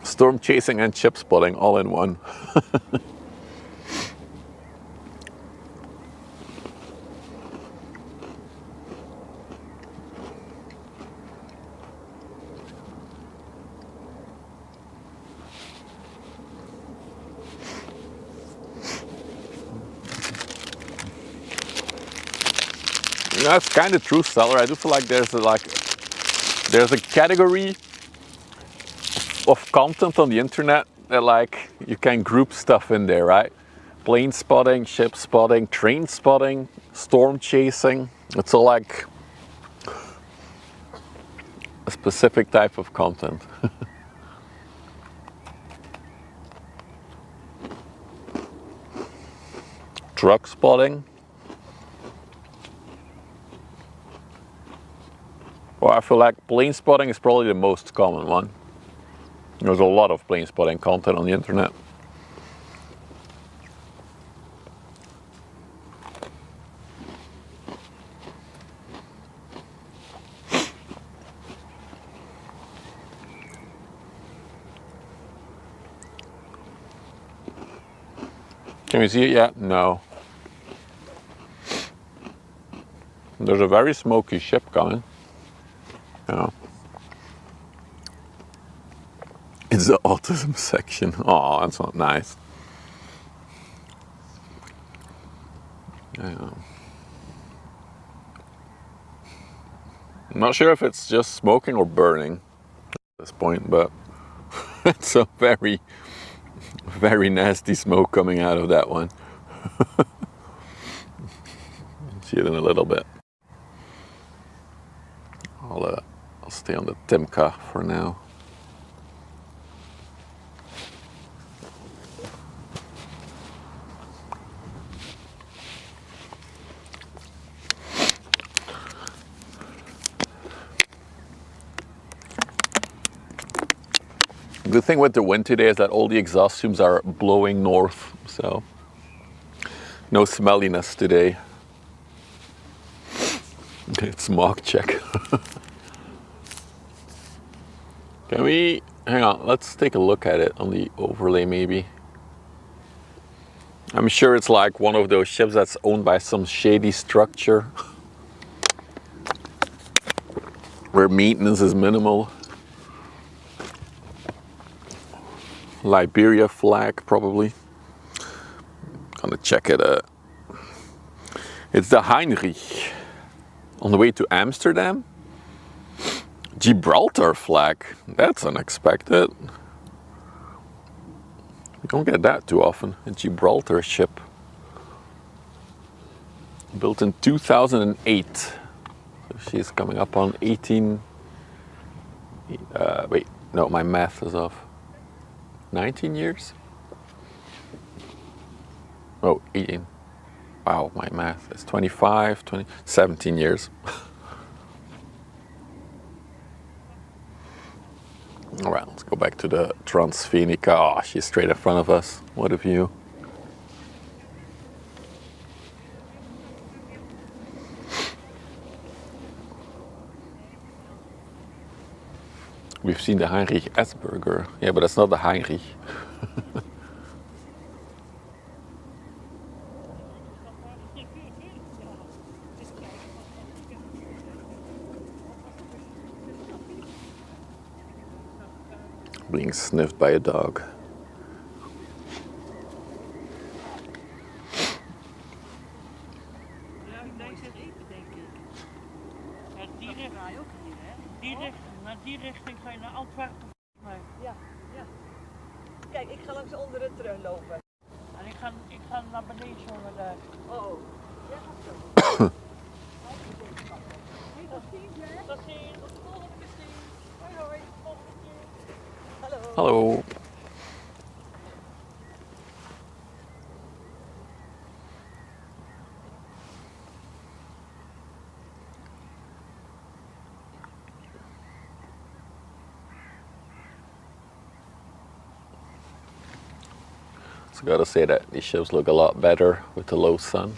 Storm chasing and ship spotting all in one. That's kind of true, Stellar. I do feel like there's a category of content on the internet that like you can group stuff in there, right? Plane spotting, ship spotting, train spotting, storm chasing. It's all like a specific type of content. Truck spotting. Well, I feel like plane spotting is probably the most common one. There's a lot of plane spotting content on the internet. Can we see it yet? No. There's a very smoky ship coming. Yeah. It's the autism section. Oh, that's not nice. Yeah. I'm not sure if it's just smoking or burning at this point, but it's a very, very nasty smoke coming out of that one. See it in a little bit. I'll stay on the Timka for now. The good thing with the wind today is that all the exhaust fumes are blowing north, so no smelliness today. It's smog check. Can we, hang on, let's take a look at it on the overlay maybe. I'm sure it's like one of those ships that's owned by some shady structure where maintenance is minimal. Liberia flag, probably. Gonna check it out. It's the Heinrich. On the way to Amsterdam. Gibraltar flag. That's unexpected. You don't get that too often. A Gibraltar ship. Built in 2008. So she's coming up on 18... wait, no, my math is off. 19 years? Oh, 18. Wow, my math is 25, 20, 17 years. All right, let's go back to the Transfenica. Oh, she's straight in front of us. What a view. We've seen the Heinrich Esberger. Yeah, but that's not the Heinrich. Being sniffed by a dog. Die richting ga je naar Antwerp. Ja, ja. Kijk, ik ga langs onder het terrein lopen. En ik ga naar beneden jongen daar. Oh, jij gaat zo. Tot ziens, hè? Tot ziens, tot de volgende keer. Hoi hoi, tot de volgende keer. Hallo. Hallo. So I gotta say that these ships look a lot better with the low sun.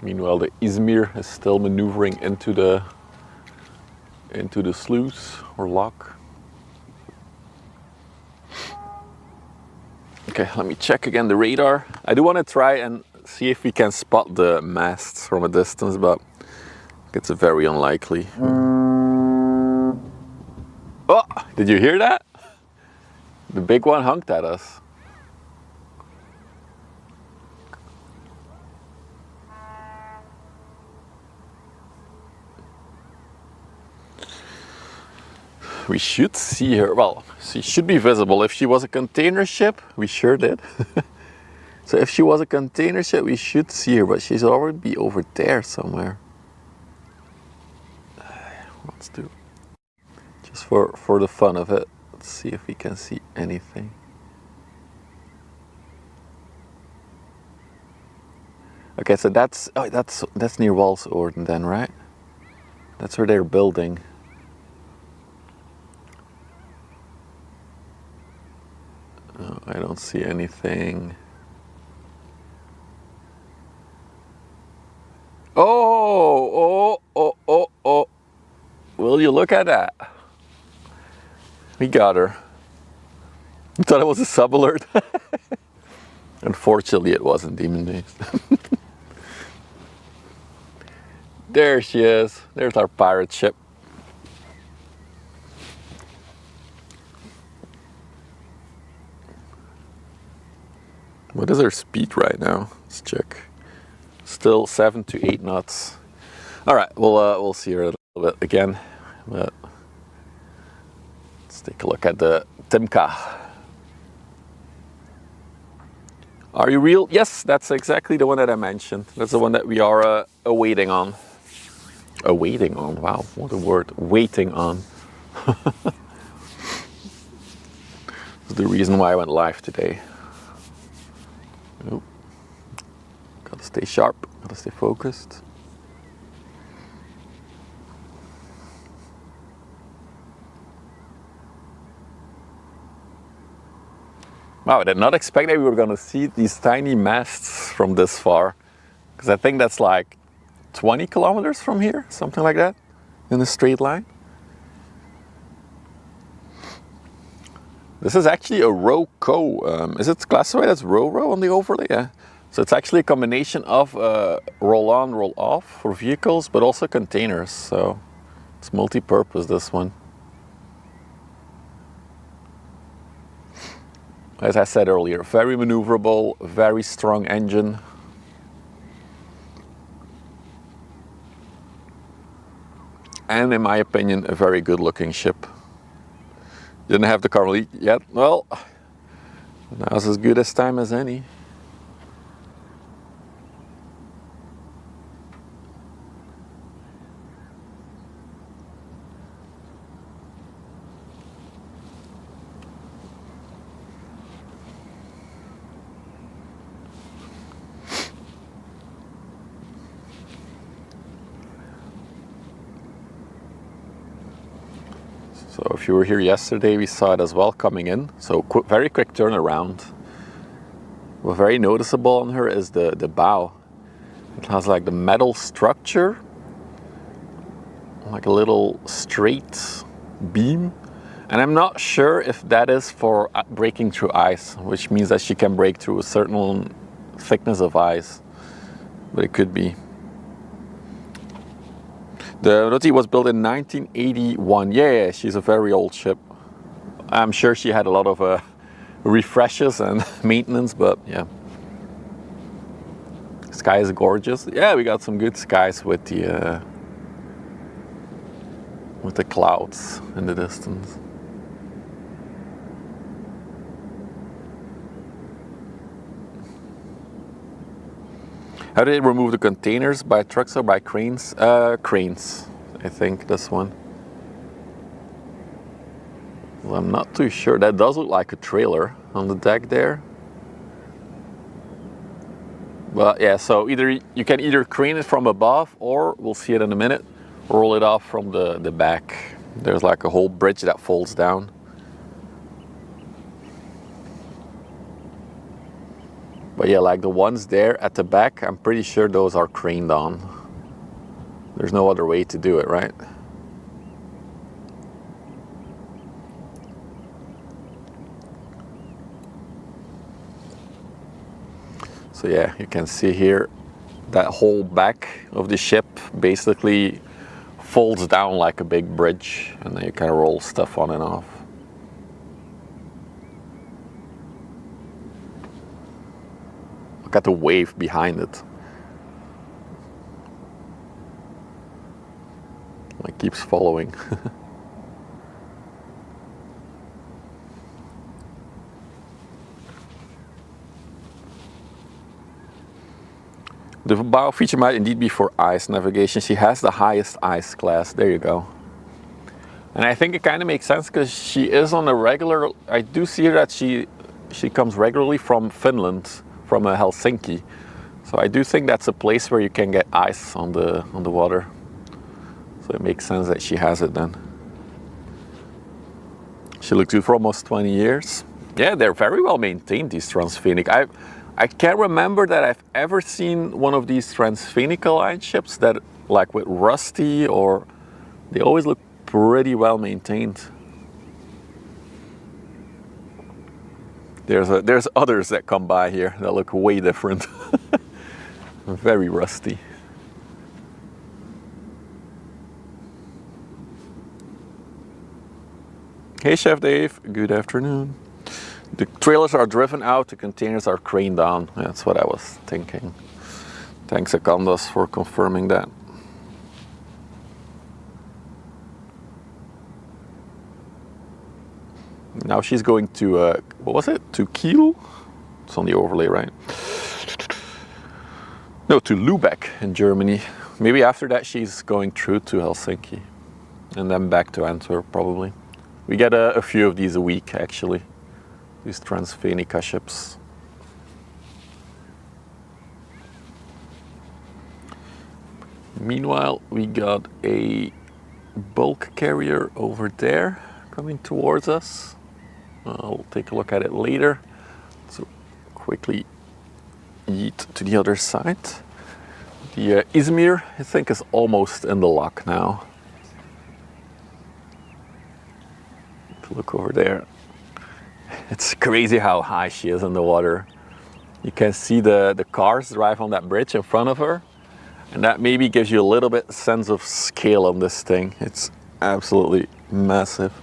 Meanwhile, the Izmir is still maneuvering into the sluice or lock. Okay, let me check again the radar. I do want to try and see if we can spot the masts from a distance, but it's very unlikely. Oh, did you hear that? The big one honked at us. We should see her. Well, she should be visible. If she was a container ship, we sure did. So if she was a container ship, we should see her, but she's already over there somewhere. Let's do, just for the fun of it, let's see if we can see anything. Okay, so that's near Walsorden then, right? That's where they're building. No, I don't see anything. Oh. Will you look at that? We got her. You thought it was a sub alert? Unfortunately, it wasn't Demon Days. There she is. There's our pirate ship. What is her speed right now? Let's check. Still 7 to 8 knots. All right, we'll see her a little bit again. But let's take a look at the Timka. Are you real? Yes, that's exactly the one that I mentioned. That's the one that we are awaiting on. Awaiting on, wow, what a word. Waiting on. That's the reason why I went live today. Oh. Gotta stay sharp, gotta stay focused. Wow, I did not expect that we were gonna see these tiny masts from this far. Because I think that's like 20 kilometers from here, something like that, in a straight line. This is actually a row-co. Is it classified as row-row on the overlay? Yeah. So it's actually a combination of roll-on, roll-off for vehicles, but also containers. So it's multi-purpose, this one. As I said earlier, very maneuverable, very strong engine. And in my opinion, a very good looking ship. Didn't have the Carmelit yet. Well, now's as good as time as any. So if you were here yesterday, we saw it as well coming in. So very quick turnaround. What's very noticeable on her is the bow. It has like the metal structure, like a little straight beam. And I'm not sure if that is for breaking through ice, which means that she can break through a certain thickness of ice, but it could be. The Roti was built in 1981. Yeah, she's a very old ship. I'm sure she had a lot of refreshes and maintenance, but yeah. Sky is gorgeous. Yeah, we got some good skies with the clouds in the distance. How do they remove the containers? By trucks or by cranes? Cranes, I think, this one. Well, I'm not too sure. That does look like a trailer on the deck there. Well, yeah, so either you can either crane it from above, or we'll see it in a minute, roll it off from the back. There's like a whole bridge that folds down. But yeah, like the ones there at the back, I'm pretty sure those are craned on. There's no other way to do it, right? So yeah, you can see here that whole back of the ship basically folds down like a big bridge, and then you can roll stuff on and off. Look at the wave behind it. It keeps following. The bow feature might indeed be for ice navigation. She has the highest ice class. There you go. And I think it kind of makes sense because she is on a regular. I do see that she comes regularly from Finland, from Helsinki. So I do think that's a place where you can get ice on the water. So it makes sense that she has it then. She looked good for almost 20 years. Yeah, they're very well maintained, these Transfenic. I can't remember that I've ever seen one of these Transfenica line ships that like with rusty, or they always look pretty well maintained. There's others that come by here that look way different. Very rusty. Hey Chef Dave, good afternoon. The trailers are driven out, the containers are craned down. That's what I was thinking. Thanks Akandas for confirming that. Now she's going to, what was it? To Kiel? It's on the overlay, right? No, to Lübeck in Germany. Maybe after that she's going through to Helsinki. And then back to Antwerp, probably. We get a few of these a week, actually. These Transvenica ships. Meanwhile, we got a bulk carrier over there coming towards us. I'll take a look at it later. So quickly yeet to the other side. The Izmir, I think, is almost in the lock now. Look over there. It's crazy how high she is in the water. You can see the cars drive on that bridge in front of her. And that maybe gives you a little bit sense of scale on this thing. It's absolutely massive.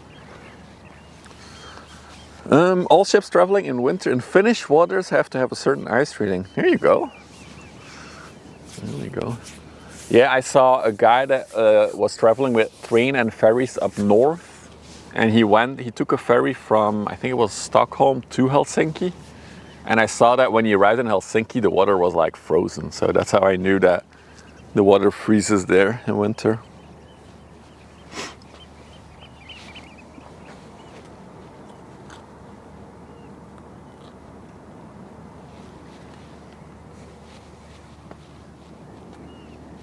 All ships traveling in winter in Finnish waters have to have a certain ice rating. Here you go. There we go. Yeah, I saw a guy that was traveling with train and ferries up north. And he took a ferry from, I think it was Stockholm to Helsinki. And I saw that when he arrived in Helsinki, the water was like frozen. So that's how I knew that the water freezes there in winter.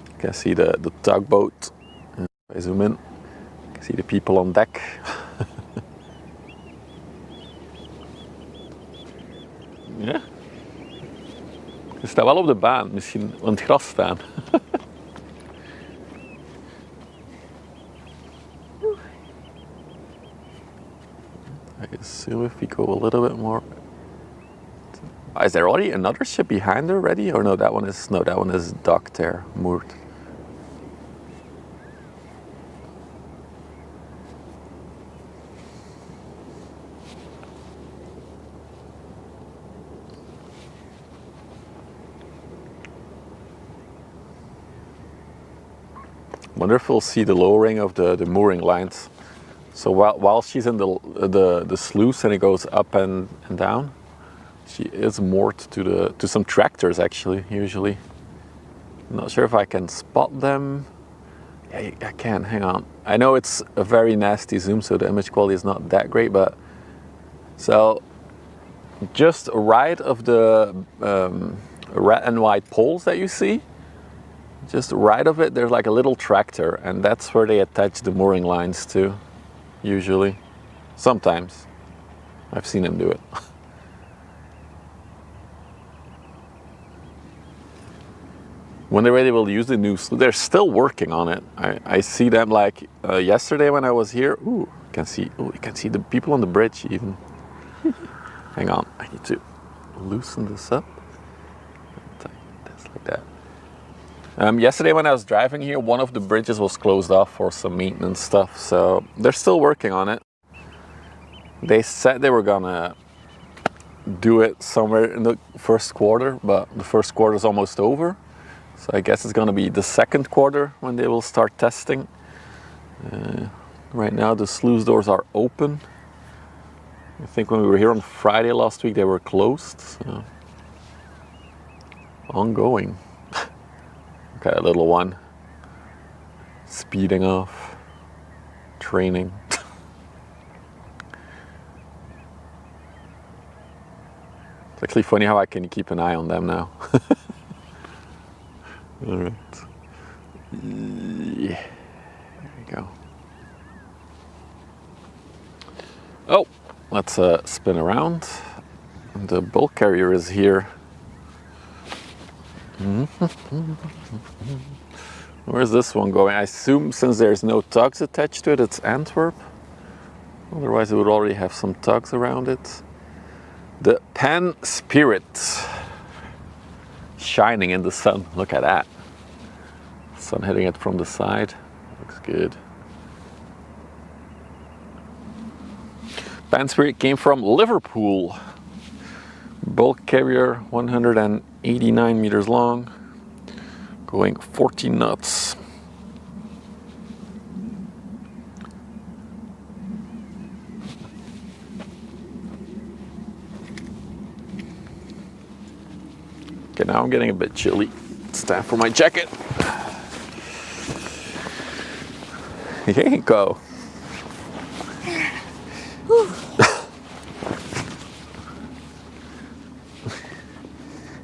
You can see the tugboat. If I zoom in, you can see the people on deck. Ja. Je staat wel op de baan, misschien aan het gras staan. I assume if we go a little bit more. Is there already another ship behind her ready? Or no, that one is docked there, moored. Wonder if we'll see the lowering of the mooring lines. So while she's in the sluice and it goes up and down, she is moored to some tractors actually, usually. I'm not sure if I can spot them. Yeah, I can, hang on. I know it's a very nasty zoom, so the image quality is not that great, but so just right of the red and white poles that you see, just right of it, there's like a little tractor, and that's where they attach the mooring lines to, usually. Sometimes. I've seen them do it. When they're ready, we'll use the new sluice. They're still working on it. I see them like yesterday when I was here. Ooh, you can see the people on the bridge even. Hang on, I need to loosen this up. That's like that. Yesterday when I was driving here, one of the bridges was closed off for some maintenance stuff, so they're still working on it. They said they were gonna do it somewhere in the first quarter, but the first quarter is almost over. So I guess it's gonna be the second quarter when they will start testing. Right now the sluice doors are open. I think when we were here on Friday last week they were closed, so ongoing. Okay, a little one speeding off, training. It's actually funny how I can keep an eye on them now. All right. Yeah. There we go. Oh, let's spin around. The bulk carrier is here. Where's this one going? I assume since there's no tugs attached to it, it's Antwerp. Otherwise it would already have some tugs around it. The Pan Spirit, shining in the sun. Look at that. Sun hitting it from the side. Looks good. Pan Spirit came from Liverpool. Bulk carrier, 189 meters long, going 14 knots. Okay, now I'm getting a bit chilly. It's time for my jacket. Here you go.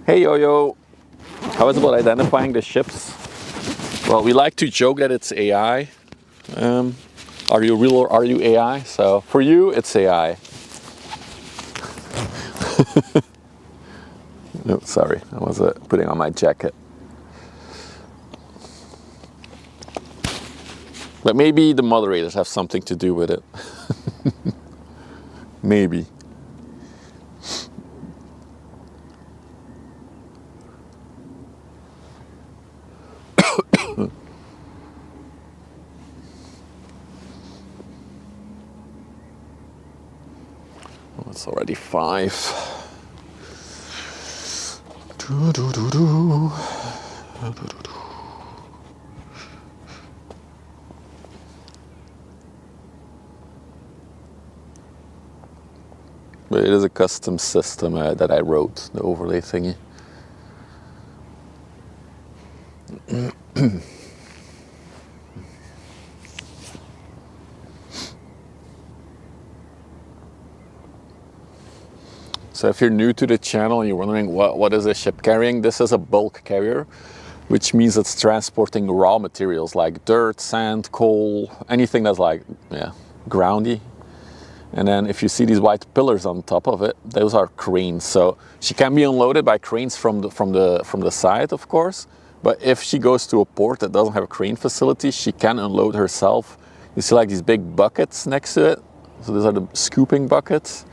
Hey Yo-Yo, how is it about identifying the ships? Well, we like to joke that it's AI. Are you real or are you AI? So for you, it's AI. No, sorry, I was putting on my jacket. But maybe the moderators have something to do with it. Maybe. Oh, it's already 5. But it is a custom system that I wrote, the overlay thingy. So if you're new to the channel and you're wondering what is a ship carrying, this is a bulk carrier, which means it's transporting raw materials like dirt, sand, coal, anything that's like, yeah, groundy. And then if you see these white pillars on top of it, those are cranes. So she can be unloaded by cranes from the side, of course. But if she goes to a port that doesn't have a crane facility, she can unload herself. You see like these big buckets next to it. So these are the scooping buckets.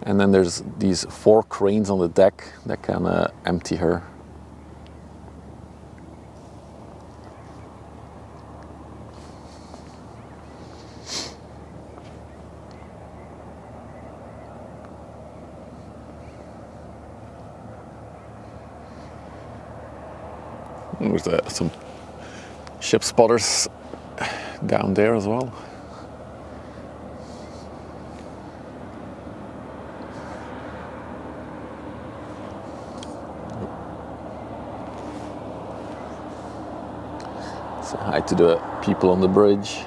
And then there's these 4 cranes on the deck that can empty her. There's some ship spotters down there as well. Say hi to the people on the bridge.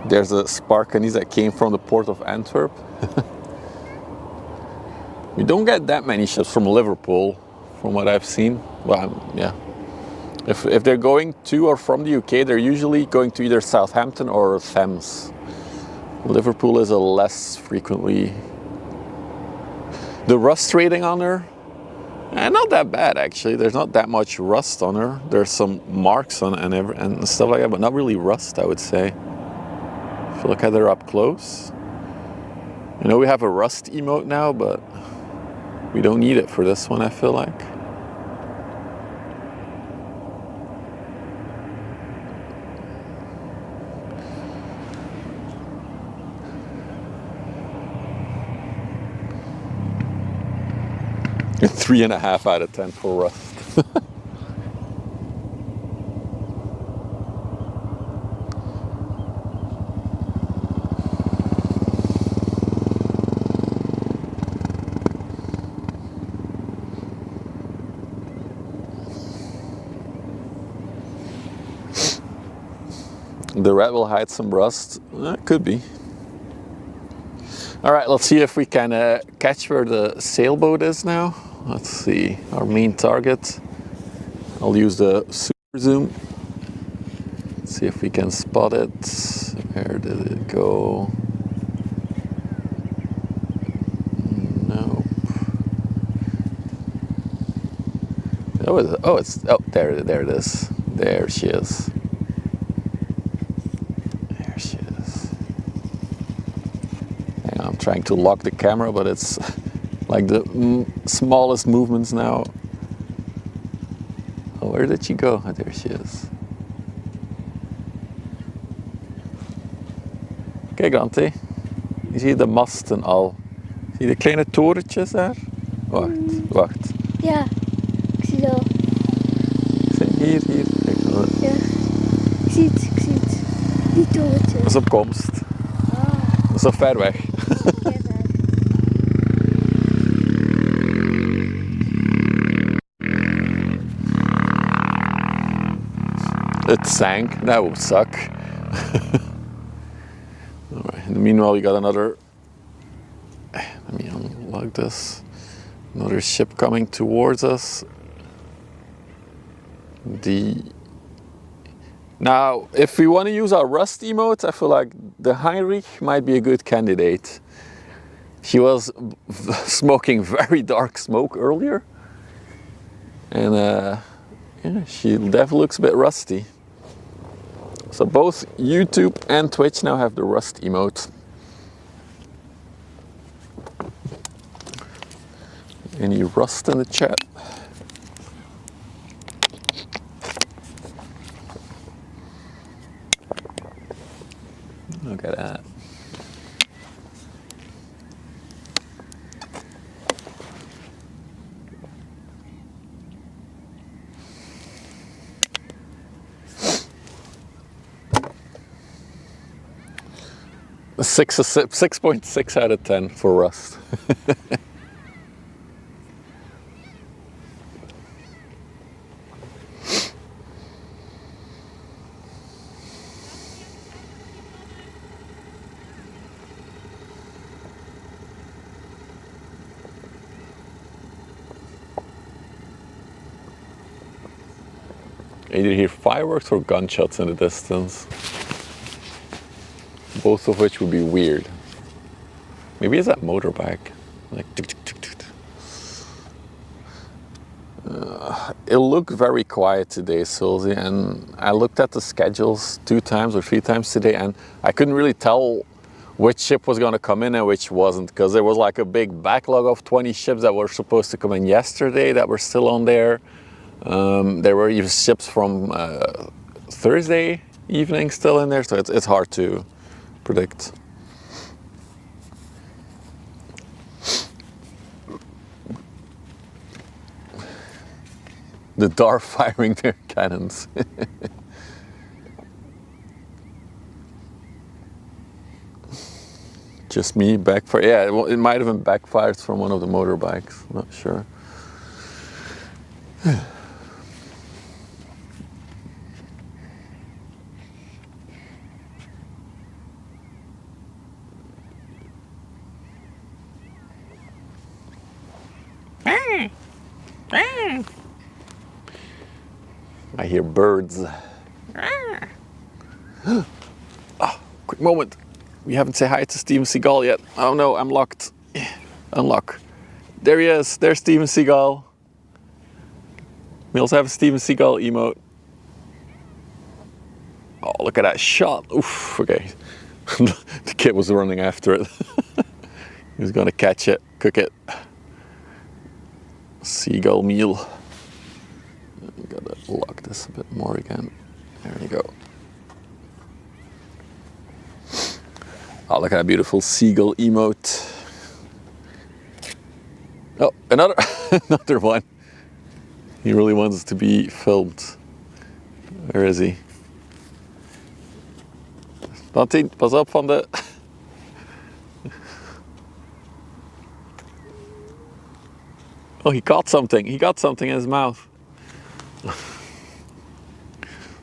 There's a Sparkanis that came from the port of Antwerp. We don't get that many ships from Liverpool, from what I've seen. Well, yeah. If they're going to or from the UK, they're usually going to either Southampton or Thames. Liverpool is a less frequently. The rust rating on her, not that bad actually. There's not that much rust on her. There's some marks on it and stuff like that, but not really rust, I would say. If you look at her up close. I know we have a rust emote now, but we don't need it for this one, I feel like. A 3.5 out of 10 for rust. The red will hide some rust. Could be. All right, let's see if we can catch where the sailboat is now. Let's see, our main target. I'll use the super zoom. Let's see if we can spot it. Where did it go? Nope. Oh, there it is. There she is. There she is. Hang on, I'm trying to lock the camera, but it's like the smallest movements now. Oh, where did she go? Oh, there she is. Kijk, Ante. Je ziet de masten al. Zie je de kleine torentjes daar? Wacht. Ja, ik zie het al. Hier. Kijk, Ja, ik zie het. Die torentje. dat is op komst. Dat is nog ver weg. It sank. That would suck. Alright, in the meanwhile, you got another. Let me unlock this. Another ship coming towards us. Now, if we want to use our Rust emote, I feel like the Heinrich might be a good candidate. She was smoking very dark smoke earlier. And yeah, she definitely looks a bit rusty. So both YouTube and Twitch now have the Rust emote. Any Rust in the chat? Look at that. A 6.6 out of 10 for Rust. Either hear fireworks or gunshots in the distance. Both of which would be weird. Maybe it's that motorbike. Like tuk, tuk, tuk, tuk. It looked very quiet today, Susie, and I looked at the schedules 2 times or 3 times today, and I couldn't really tell which ship was going to come in and which wasn't, because there was like a big backlog of 20 ships that were supposed to come in yesterday that were still on there. There were even ships from Thursday evening still in there, so it's hard to predict. The DAR firing their cannons. Just me backfire. Yeah, well, it might have been backfired from one of the motorbikes. I'm not sure. I hear birds. Oh, quick moment. We haven't said hi to Steven Seagal yet. Oh no, I'm locked. Unlock. There he is. There's Steven Seagal. We also have a Steven Seagal emote. Oh, look at that shot. Oof, okay. The kid was running after it. He was gonna catch it, cook it. Seagull meal. Gotta lock this a bit more again. There you go. Oh, look at that beautiful seagull emote. Oh, another another one. He really wants to be filmed. Where is he? Dante, pas op van de... Oh, he caught something. He got something in his mouth.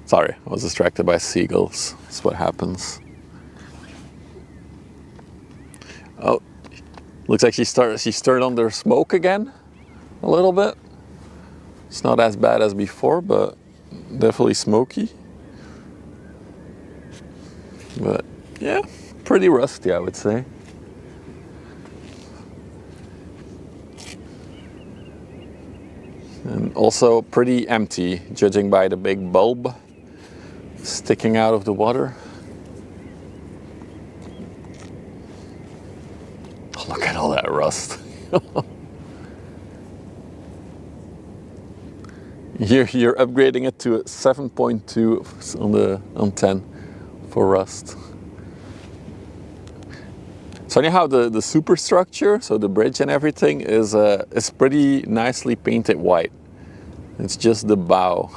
Sorry, I was distracted by seagulls. That's what happens. Oh, Looks like she stirred under smoke again a little bit. It's not as bad as before, but definitely smoky. But yeah, pretty rusty, I would say. And also pretty empty, judging by the big bulb sticking out of the water. Oh, look at all that rust. You're upgrading it to a 7.2 on 10 for rust. So anyhow, the superstructure, so the bridge and everything, is pretty nicely painted white. It's just the bow.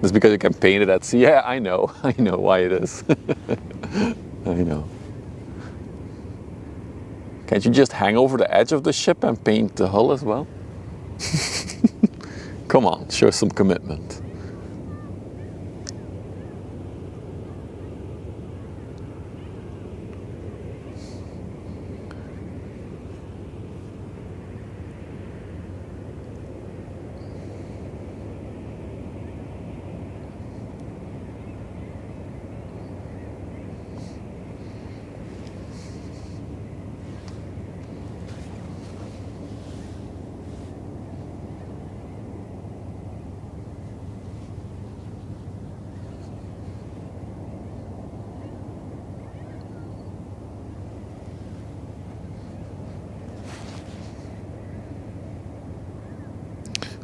Just because you can paint it at sea. Yeah, I know why it is. I know. Can't you just hang over the edge of the ship and paint the hull as well? Come on, show some commitment.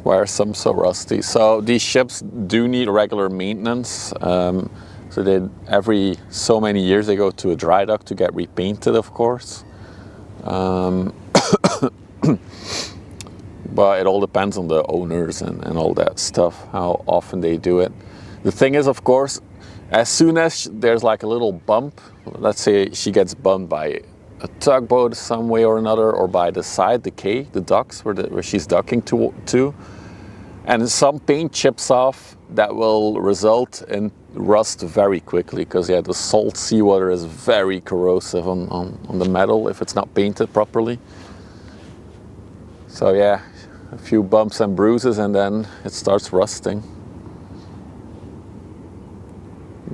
Why are some so rusty? So these ships do need regular maintenance. So they every so many years they go to a dry dock to get repainted, of course. But it all depends on the owners and all that stuff, how often they do it. The thing is, of course, as soon as there's like a little bump, let's say she gets bumped by a tugboat some way or another, or by the side, the quay, the docks where she's docking to, and some paint chips off, that will result in rust very quickly, because yeah, the salt seawater is very corrosive on the metal if it's not painted properly. So yeah, a few bumps and bruises and then it starts rusting.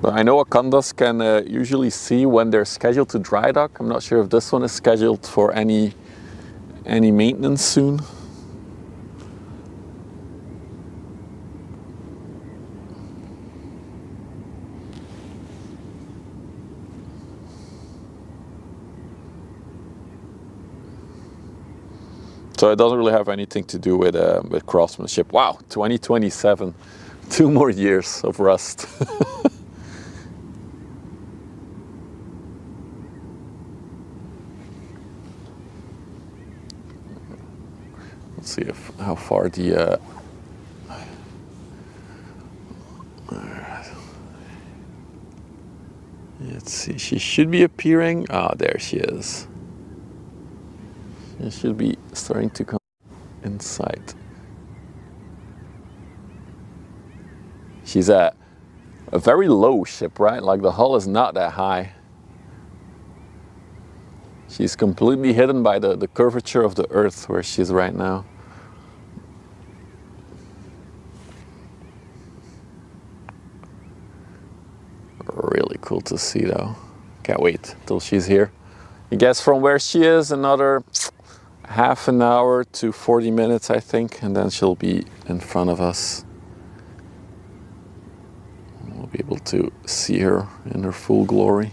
But I know Akandas can usually see when they're scheduled to dry dock. I'm not sure if this one is scheduled for any maintenance soon. So it doesn't really have anything to do with craftsmanship. Wow, 2027, 2 more years of rust. Let's see how far the let's see, she should be appearing. Ah, there she is. She should be starting to come in sight. She's a very low ship, right? Like the hull is not that high. She's completely hidden by the curvature of the earth where she's right now. Really cool to see though. Can't wait till she's here. I guess from where she is, another half an hour to 40 minutes, I think, and then she'll be in front of us. We'll be able to see her in her full glory.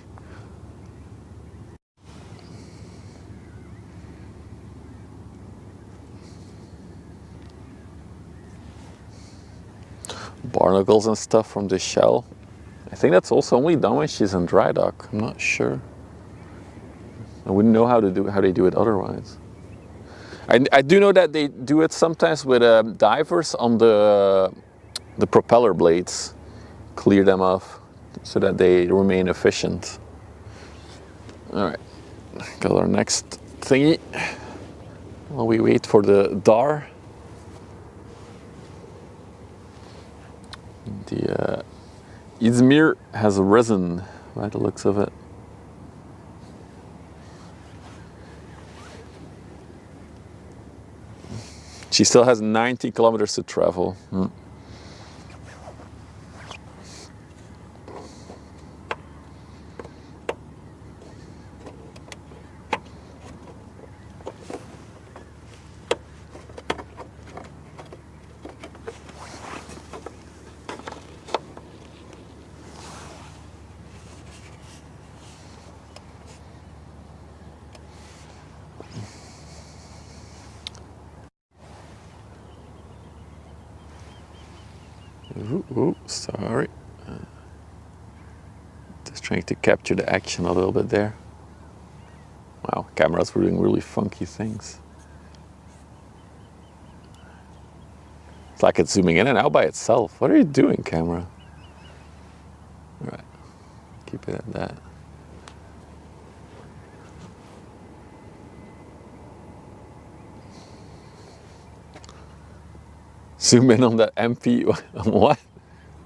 Barnacles and stuff from the shell. I think that's also only done when she's in dry dock. I'm not sure. I wouldn't know how they do it otherwise. I do know that they do it sometimes with divers on the propeller blades. Clear them off so that they remain efficient. All right, got our next thingy. While we wait for the DAR. The Izmir has risen by the looks of it. She still has 90 kilometers to travel. Ooh, sorry. Just trying to capture the action a little bit there. Wow, cameras were doing really funky things. It's like it's zooming in and out by itself. What are you doing, camera? All right, keep it at that. Zoom in on that MP. What?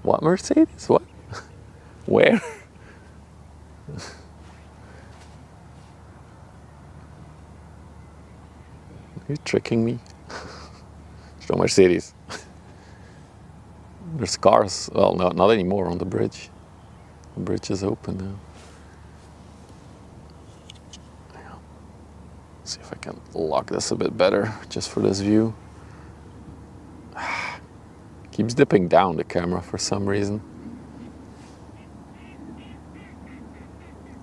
What Mercedes? What? Where? Are you tricking me? It's no Mercedes. There's cars. Well, no, not anymore on the bridge. The bridge is open now. Hang on. See if I can lock this a bit better, just for this view. Keeps dipping down the camera for some reason.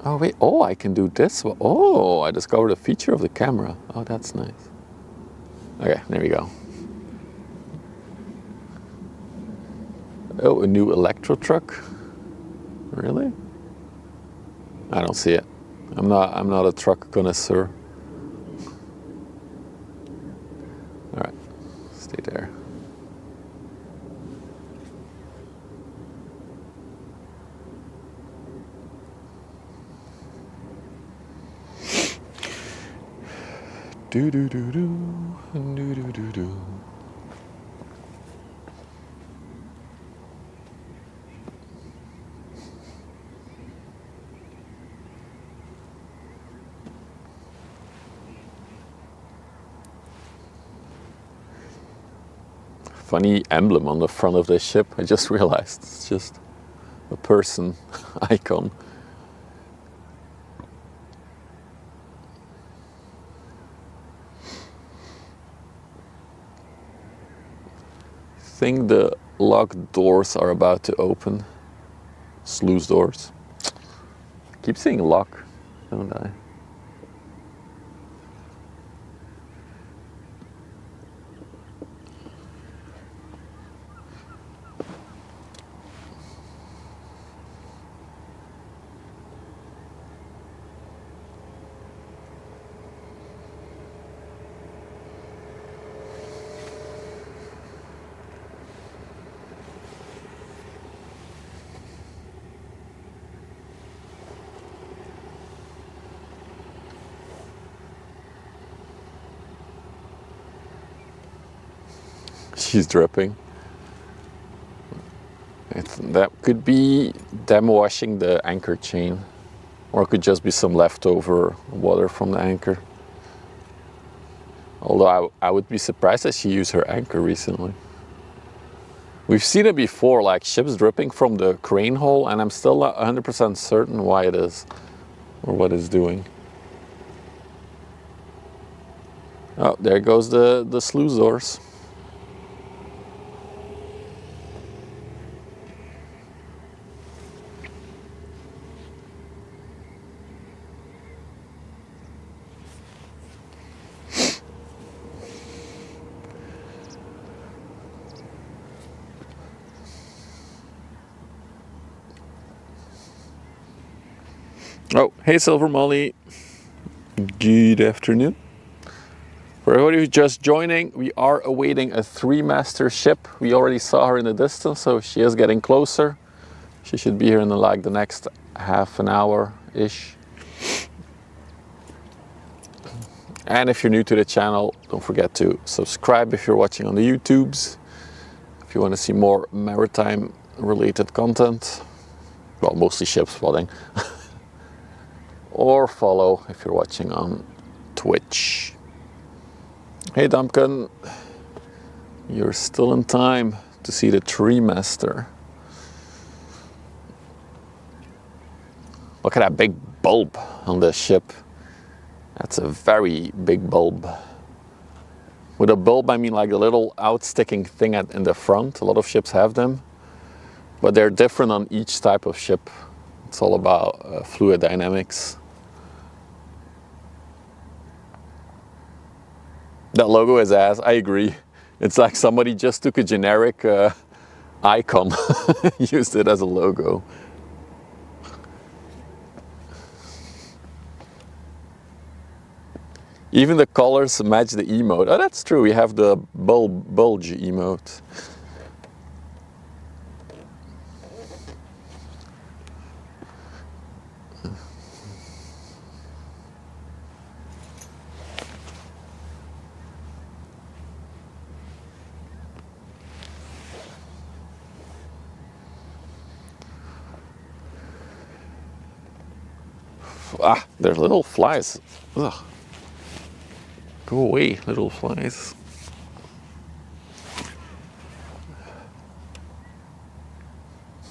Oh wait, oh, I can do this. Oh, I discovered a feature of the camera. Oh, that's nice. Okay, there we go. Oh, a new electro truck. Really? I don't see it. I'm not a truck connoisseur. All right, stay there. Do do do do do do do do. Funny emblem on the front of the ship. I just realized it's just a person icon. I think the locked doors are about to open. Sluice doors. I keep saying lock, don't I? She's dripping. That could be them washing the anchor chain, or it could just be some leftover water from the anchor. Although I would be surprised that she used her anchor recently. We've seen it before, like ships dripping from the crane hole, and I'm still not 100% certain why it is, or what it's doing. Oh, there goes the sluice doors. Oh, hey Silver Molly. Good afternoon. For everybody who's just joining, we are awaiting a three-master ship. We already saw her in the distance, so she is getting closer. She should be here in the next half an hour-ish. And if you're new to the channel, don't forget to subscribe if you're watching on the YouTubes. If you want to see more maritime-related content, well, mostly ship spotting. Or follow if you're watching on Twitch. Hey Dumpkin, you're still in time to see the three-master. Look at that big bulb on this ship. That's a very big bulb. With a bulb, I mean like a little out-sticking thing in the front. A lot of ships have them, but they're different on each type of ship. It's all about fluid dynamics. That logo is ass, I agree. It's like somebody just took a generic icon, used it as a logo. Even the colors match the emote. Oh, that's true, we have the bulge emote. Ah, there's little flies. Ugh. Go away, little flies.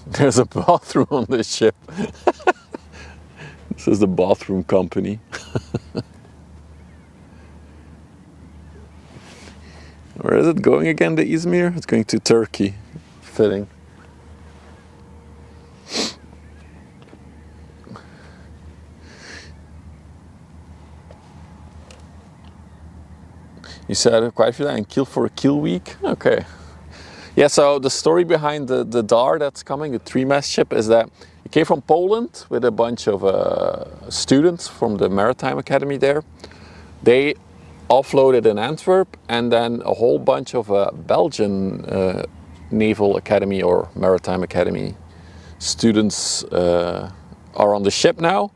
There's a bathroom on this ship. This is the bathroom company. Where is it going again, the Izmir? It's going to Turkey. Fitting. You said quite a few and kill for a kill week? Okay. Yeah, so the story behind the DAR that's coming, the three-mast ship, is that it came from Poland with a bunch of students from the Maritime Academy there. They offloaded in Antwerp, and then a whole bunch of Belgian Naval Academy or Maritime Academy students are on the ship now.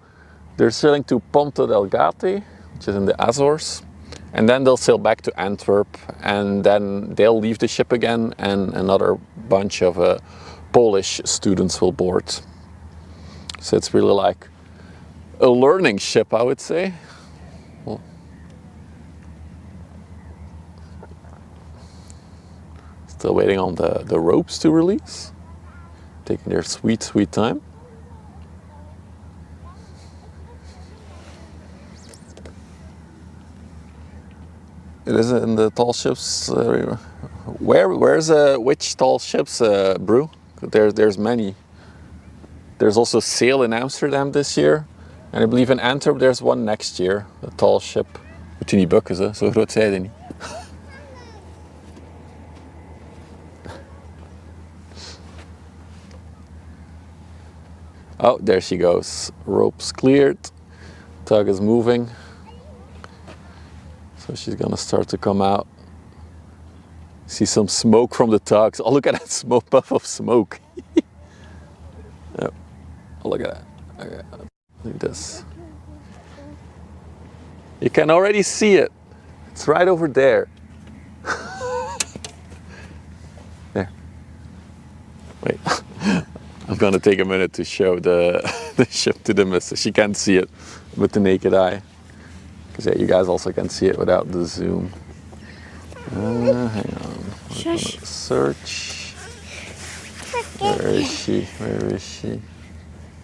They're sailing to Ponte Delgate, which is in the Azores. And then they'll sail back to Antwerp, and then they'll leave the ship again, and another bunch of Polish students will board. So it's really like a learning ship, I would say. Well, still waiting on the ropes to release. Taking their sweet, sweet time. It is in the tall ships. Where's which tall ships, Brew? There's many. There's also Sail in Amsterdam this year, and I believe in Antwerp there's one next year. A tall ship. Moet je niet bukken, zo groot zijn die niet. Oh, there she goes. Ropes cleared. Tug is moving. So she's gonna start to come out. See some smoke from the tugs. Oh, look at that smoke, puff of smoke. Oh, look at that. Okay. Look at this. You can already see it. It's right over there. There. Wait. I'm gonna take a minute to show the ship to the missus. She can't see it with the naked eye. Yeah, you guys also can see it without the zoom. Hang on. Shush. Search. Where is she? Where is she?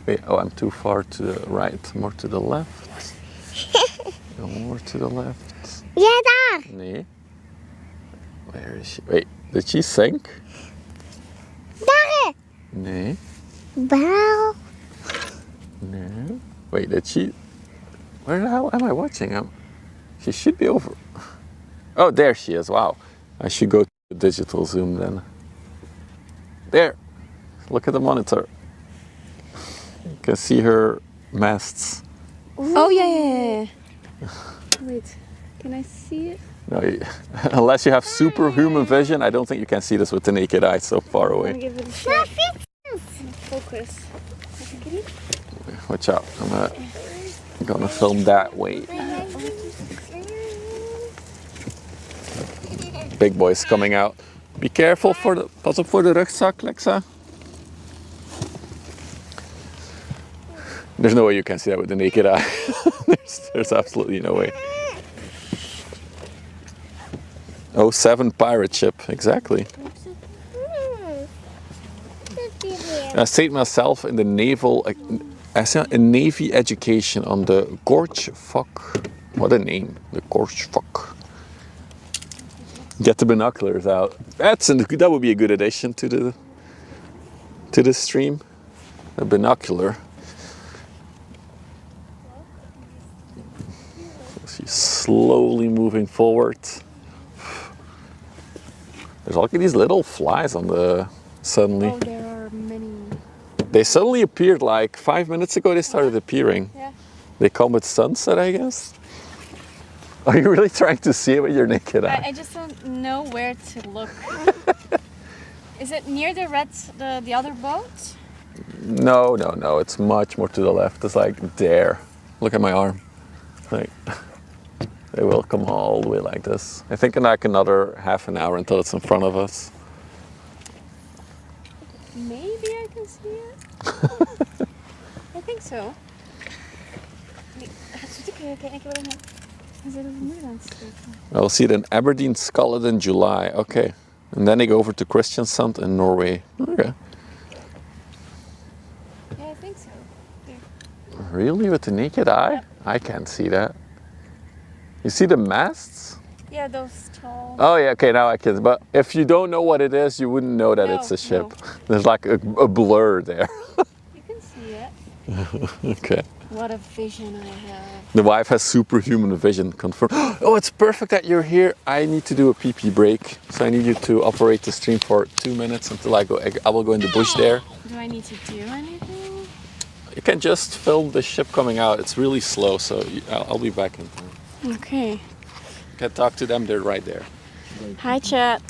Wait, oh, I'm too far to the right. More to the left. Go more to the left. Ja, daar. Nee. Where is she? Wait, did she sink? Daar. Nee. Wel. No. Wait, did she? Where the hell am I watching? She should be over. Oh, there she is. Wow. I should go to the digital zoom then. There. Look at the monitor. You can see her masts. Oh yeah. Wait, can I see it? No, unless you have superhuman vision, I don't think you can see this with the naked eye so far I'm away. gonna give it a shot. Focus. Watch out, I'm gonna film that way. Big boy's coming out. Be careful for the, pas op voor de rugzak, Lexa. There's no way you can see that with the naked eye. there's absolutely no way. 07 pirate ship, exactly. I stayed myself in the naval, in Navy education on the Gorge Fock. What a name, the Gorge Fock. Get the binoculars out. That would be a good addition to the stream. A binocular. She's slowly moving forward. There's all these little flies on the suddenly. Oh, there are many. They suddenly appeared like 5 minutes ago. They started appearing. Yeah. They come with sunset, I guess. Are you really trying to see it with your naked eye? I just don't know where to look. Is it near the other boat? No. It's much more to the left. It's like there. Look at my arm. Like, they will come all the way like this. I think in like another half an hour until it's in front of us. Maybe I can see it. I think so. I'll see it in Aberdeen, Scotland in July. Okay. And then they go over to Kristiansand in Norway. Okay. Yeah, I think so. Here. Really? With the naked eye? Yep. I can't see that. You see the masts? Yeah, those tall. Oh yeah, okay, now I can. But if you don't know what it is, you wouldn't know that No, it's a ship. no. There's like a blur there. You can see it. Okay. What a vision I have. The wife has superhuman vision, confirmed. Oh, it's perfect that you're here. I need to do a pee-pee break. So I need you to operate the stream for 2 minutes until I go. I will go in the bush there. Do I need to do anything? You can just film the ship coming out. It's really slow, so I'll be back in time. Okay. You can talk to them, they're right there. Hi, chat.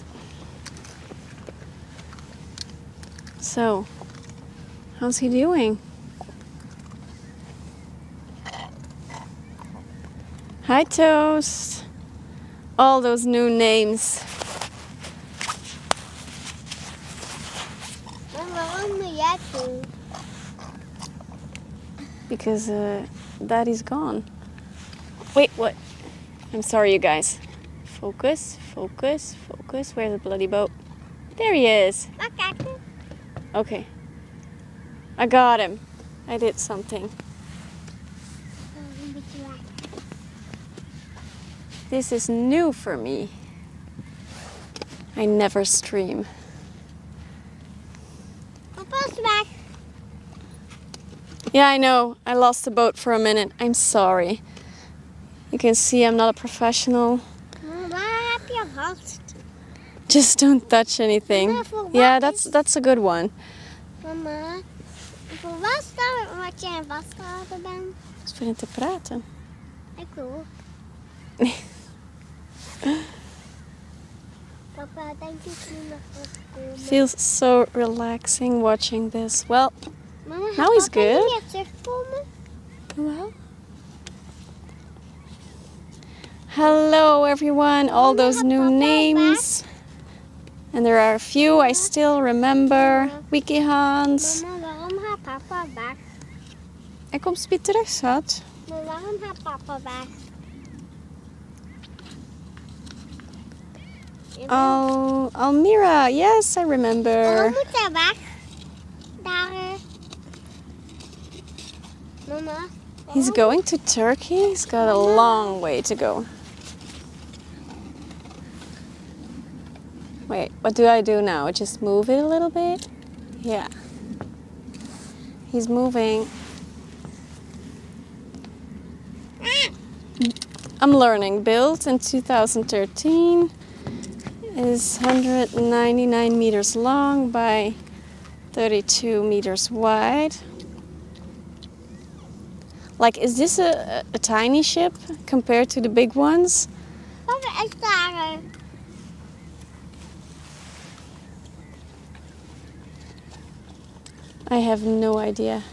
So, how's he doing? Hi, Toast. All those new names. Because Daddy's gone. Wait, what? I'm sorry, you guys. Focus, focus, focus. Where's the bloody boat? There he is. Okay. I got him. I did something. This is new for me. I never stream. Papa's back. Yeah, I know. I lost the boat for a minute. I'm sorry. You can see I'm not a professional. Waar heb je vast? Just don't touch anything. Mama, voor Yeah, wat that's a good one. Mama, voor wat staat wat jij vastgehouden bent? Ik ben te praten. Ik ook. Papa, denk je nu nog terugkomen? Feels so relaxing watching this. Well, Mama, Now he's papa good. niet meer terugkomen? well. Hello everyone, all those new names. And there are a few I still remember. Wiki Hans. Mama, waarom gaat papa weg? Hij komt speed terug, schat. Maar waarom gaat papa weg? Almira, yes, I remember. Waarom moet hij weg? Daar. Mama. He's going to Turkey. He's got a long way to go. Wait, what do I do now? Just move it a little bit? Yeah. He's moving. I'm learning. Built in 2013. Is 199 meters long by 32 meters wide. Like, is this a tiny ship compared to the big ones? Papa is daar. I have no idea.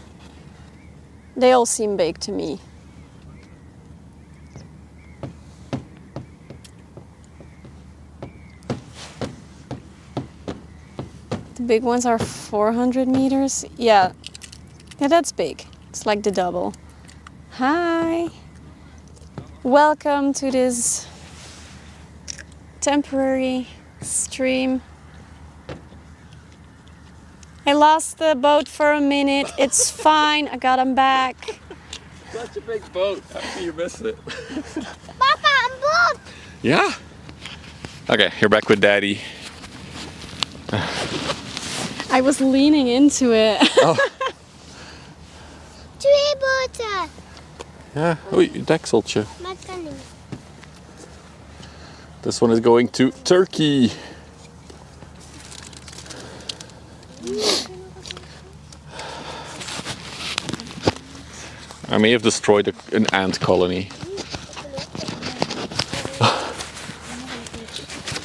They all seem big to me. The big ones are 400 meters. Yeah, that's big. It's like the double. Hi. Welcome to this temporary stream. I lost the boat for a minute. It's fine. I got him back. Such a big boat. How can you miss it? Papa, een boot. Yeah. Okay, you're back with Daddy. I was leaning into it. Oh. 2 boten. Ja, oei, je dekseltje. Maar kan niet. This one is going to Turkey. I may have destroyed an ant colony.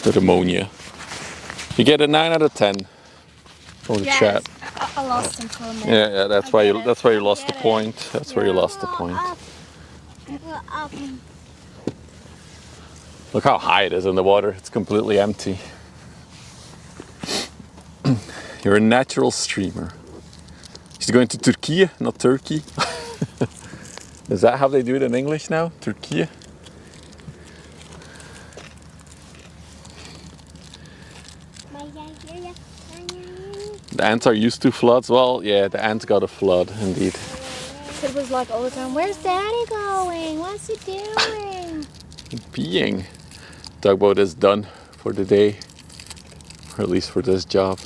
With ammonia. You get a 9 out of 10 from the chat. I lost him for a minute. Yeah, that's why you lost the point. That's where you lost the point. Look how high it is in the water. It's completely empty. You're a natural streamer. She's going to Turkey, not Turkey. Is that how they do it in English now? Turkey? The ants are used to floods. Well, yeah, the ants got a flood, indeed. It was like all the time, where's Daddy going? What's he doing? Peeing. Tugboat is done for the day, or at least for this job.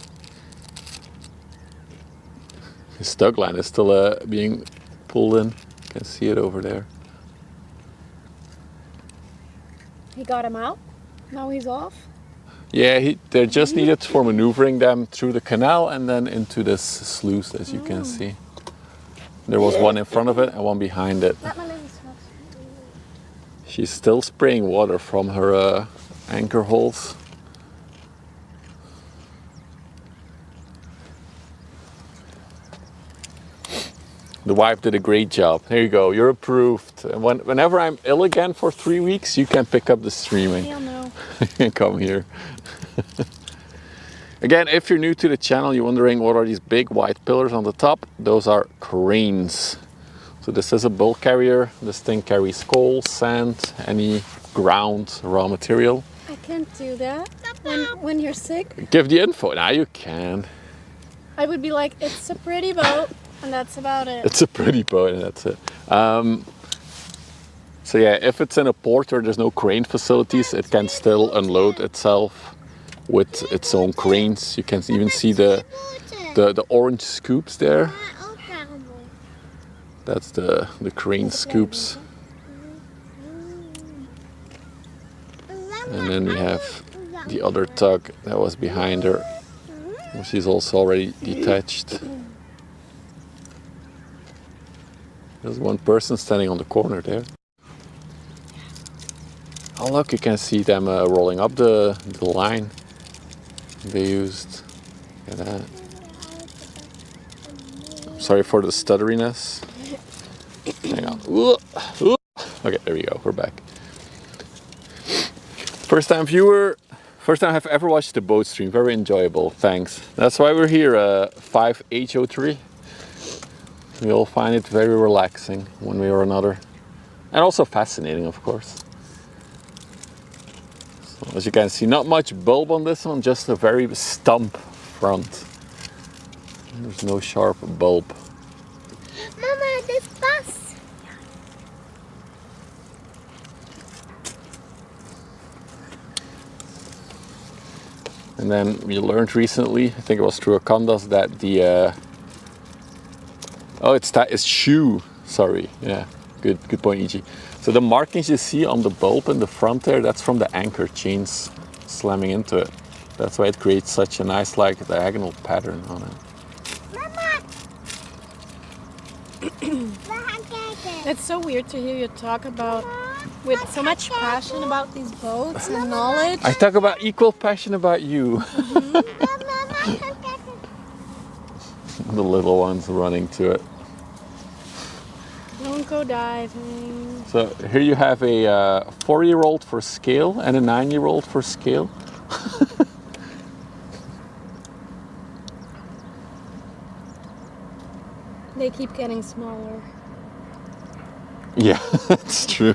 His tug line is still being pulled in. You can see it over there. He got him out? Now he's off? Yeah, they're just needed for maneuvering them through the canal and then into this sluice, as you can see. There was one in front of it and one behind it. She's still spraying water from her anchor holes. The wife did a great job. There you go, you're approved. And whenever I'm ill again for 3 weeks, you can pick up the streaming. Hell no. You can come here. Again, if you're new to the channel, you're wondering what are these big white pillars on the top? Those are cranes. So this is a bulk carrier. This thing carries coal, sand, any ground raw material. I can't do that when you're sick. Give the info. Now you can. I would be like, it's a pretty boat, and that's about it. It's a pretty boat and that's it. So yeah, if it's in a port where there's no crane facilities, it can still unload itself with its own cranes. You can even see the orange scoops there. That's the crane scoops. And then we have the other tug that was behind her. She's also already detached. There's one person standing on the corner there. Oh look, you can see them rolling up the line they used. Look at that. Sorry for the stutteriness. Hang on. Okay, there we go, we're back. First time viewer, first time I've ever watched the boat stream, very enjoyable, thanks. That's why we're here, 5H03. We all find it very relaxing one way or another. And also fascinating, of course. So, as you can see, not much bulb on this one, just a very stump front. There's no sharp bulb. Mama, this bus. And then we learned recently, I think it was through Akandas, that the it's shoe. Sorry, yeah, good point, E.G. So the markings you see on the bulb in the front there, that's from the anchor chains slamming into it. That's why it creates such a nice, like, diagonal pattern on it. Mama. gaan kijken. It's so weird to hear you talk about with so much passion about these boats and knowledge. I talk about equal passion about you. Mama, gaan kijken. The little ones running to it. Don't go diving. So here you have a 4-year-old for scale and a 9-year-old for scale. They keep getting smaller. Yeah, that's true.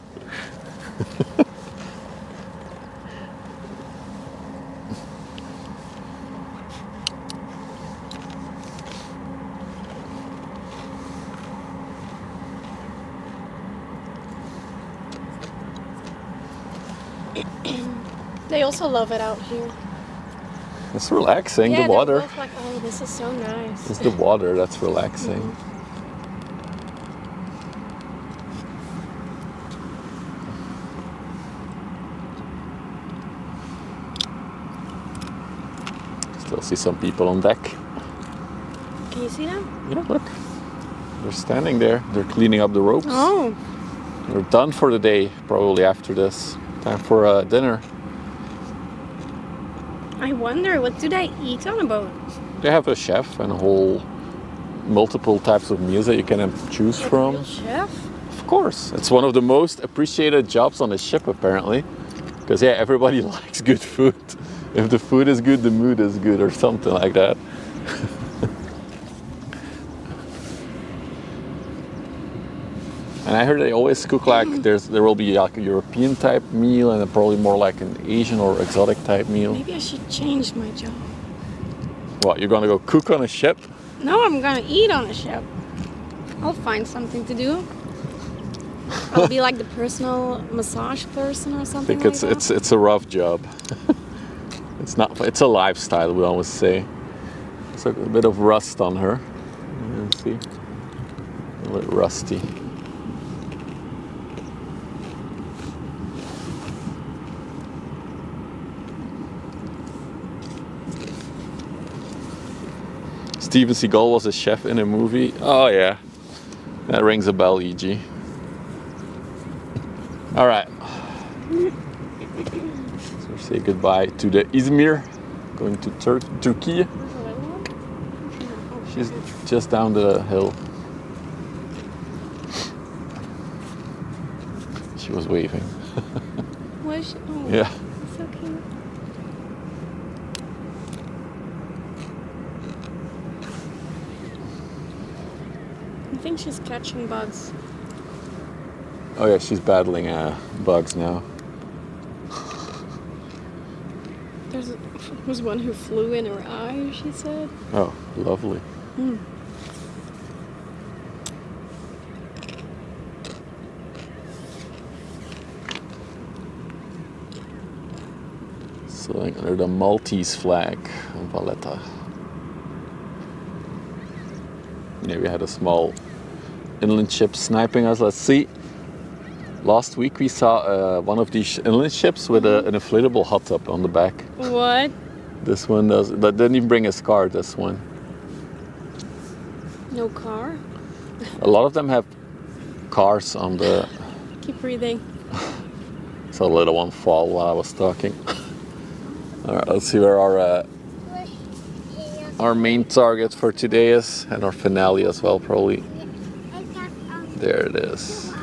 They also love it out here. It's relaxing, Yeah, the water. they're both like, oh, this is so nice. It's the water that's relaxing. Still see some people on deck. Can you see them? Yeah, look. They're standing there. They're cleaning up the ropes. Oh. They're done for the day, probably after this. Time for dinner. I wonder, what do they eat on a boat? They have a chef and a whole multiple types of meals that you can choose Like a from. real chef? Of course, it's one of the most appreciated jobs on a ship apparently. Because yeah, everybody likes good food. If the food is good, the mood is good or something like that. And I heard they always cook like there will be like a European type meal and then probably more like an Asian or exotic type meal. Maybe I should change my job. What, you're gonna go cook on a ship? No, I'm gonna eat on a ship. I'll find something to do. I'll be like the personal massage person or I something think like that. it's a rough job. It's a lifestyle, we always say. It's a bit of rust on her. You can see, a little rusty. Steven Seagal was a chef in a movie. Oh yeah, that rings a bell, E.G. All right. So we say goodbye to the Izmir, going to Turkey. She's just down the hill. She was waving. Was she? Oh, Yeah. so cute. I think she's catching bugs. Oh yeah, she's battling bugs now. There was one who flew in her eye, she said. Oh, lovely. So under the Maltese flag on Valletta. Yeah, we had a small inland ship sniping us. Let's see. Last week we saw one of these inland ships with an inflatable hot tub on the back. What? This one does. That didn't even bring a car. This one. No car? A lot of them have cars on the. Keep breathing. Saw a little one fall while I was talking. All right, let's see where our main target for today is, and our finale as well, probably. There it is.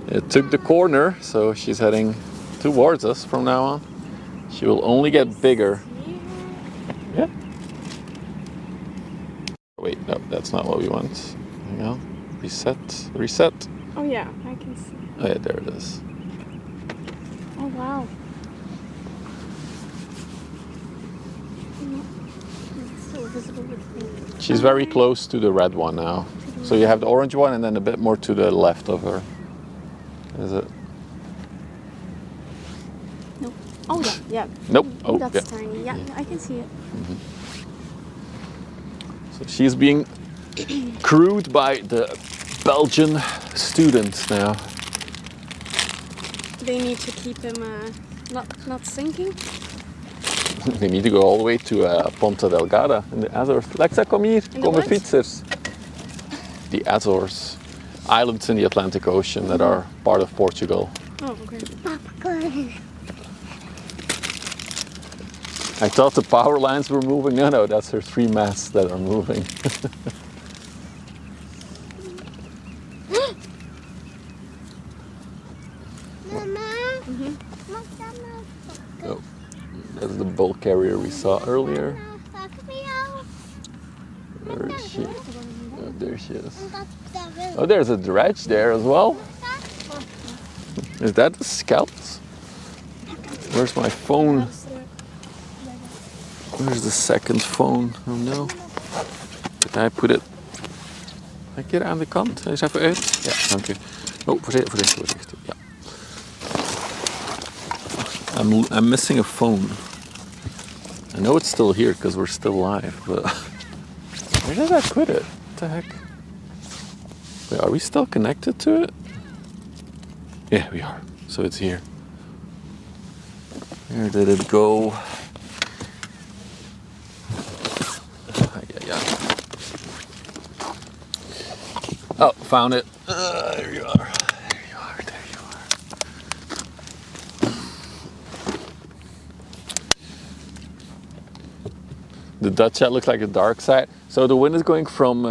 It took the corner, so she's heading towards us from now on. She will only get bigger. Yeah. Wait, no, that's not what we want. Hang on. Reset. Reset. Oh yeah, I can see. Oh yeah, there it is. Oh wow. It's so visible with me. She's very close to the red one now. So you have the orange one and then a bit more to the left of her. Is it? No. Oh yeah, yeah. Nope. Oh, That's yeah. tiny. Yeah, I can see it. So she's being crewed by the Belgian students now. They need to keep him not sinking. We need to go all the way to Ponta Delgada in the Azores. Lexa, kom hier. the Komen what? fietsers. the Azores, islands in the Atlantic Ocean that are part of Portugal. Oh, okay. Popcorn. I thought the power lines were moving. No, no, that's her 3 masts that are moving. Mama. Oh, that's the bulk carrier we saw earlier. Where is she? Oh, there she is. Oh, there's a dredge there as well. Is that the Scouts? Where's my phone? Where's the second phone? Oh no. Did I put it? Een keer aan de kant. Hij is even uit. Ja, dank u. Oh, voorzichtig. Ja. I'm missing a phone. I know it's still here because we're still live, but where did I put it? What the heck? Wait, are we still connected to it? Yeah, we are. So it's here. Where did it go? Yeah. Oh, found it. There you are. There you are. The Dutch hat looks like a dark side. So the wind is going from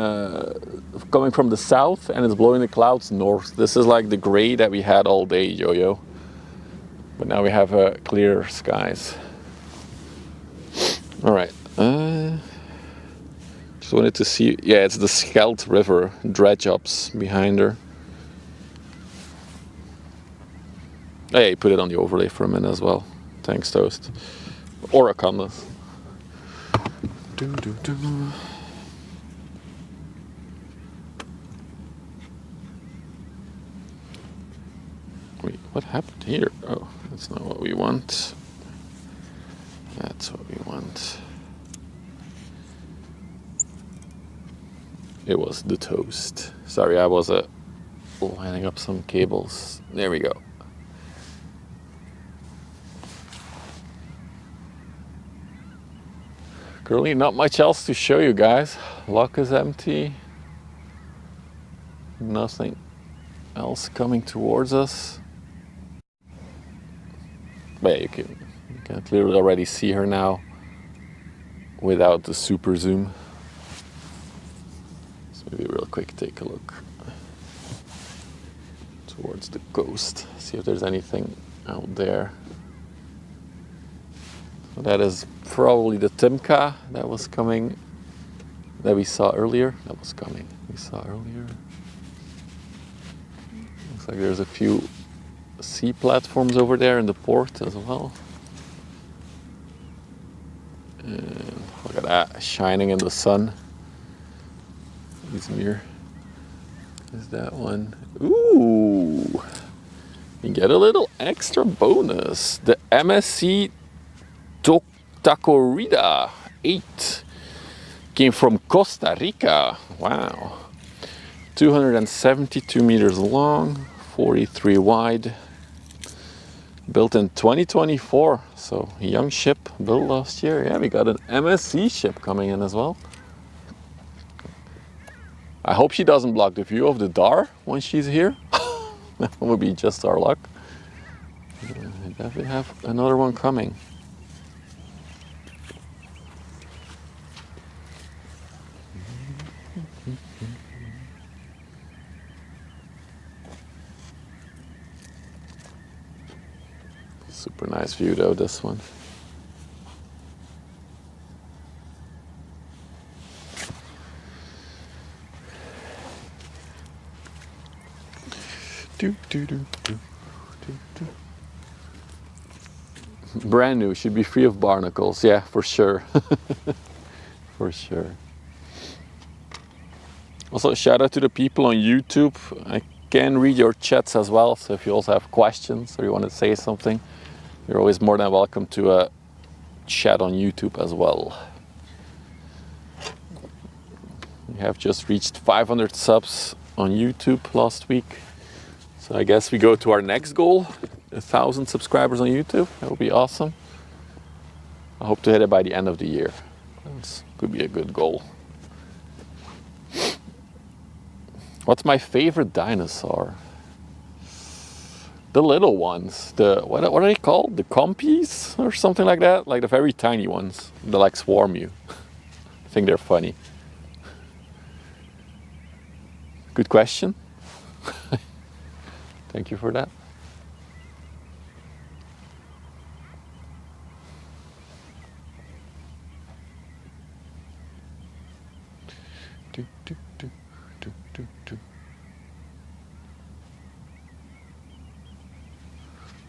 coming from the south and it's blowing the clouds north. This is like the gray that we had all day, Yo-Yo. But now we have clear skies. All right. Just wanted to see. Yeah, it's the Scheldt River dredge ups behind her. Oh, yeah, you put it on the overlay for a minute as well. Thanks, Toast. Or a canvas. Wait, what happened here? Oh, that's not what we want. That's what we want. It was the Toast. Sorry, I was lining up some cables. There we go. Currently not much else to show you guys. Lock is empty. Nothing else coming towards us. But yeah, you can clearly already see her now without the super zoom. So maybe real quick take a look towards the coast. See if there's anything out there. So that is probably the Timka that was coming, that we saw earlier. Looks like there's a few sea platforms over there in the port as well. And look at that, shining in the sun. Izmir is that one. Ooh, you get a little extra bonus. The MSC Tacorida 8 came from Costa Rica. Wow. 272 meters long, 43 wide. Built in 2024, so a young ship built last year. Yeah, we got an MSC ship coming in as well. I hope she doesn't block the view of the DAR when she's here. That would be just our luck. I definitely have another one coming. Super nice view though, this one. Brand new, should be free of barnacles. Yeah, for sure. For sure. Also, shout out to the people on YouTube. I can read your chats as well, so if you also have questions or you want to say something, you're always more than welcome to chat on YouTube as well. We have just reached 500 subs on YouTube last week. So I guess we go to our next goal, 1,000 subscribers on YouTube. That would be awesome. I hope to hit it by the end of the year. That could be a good goal. What's my favorite dinosaur? The little ones. The what are they called? The compies or something like that? Like the very tiny ones that like swarm you. I think they're funny. Good question. Thank you for that. Do, do, do, do, do, do.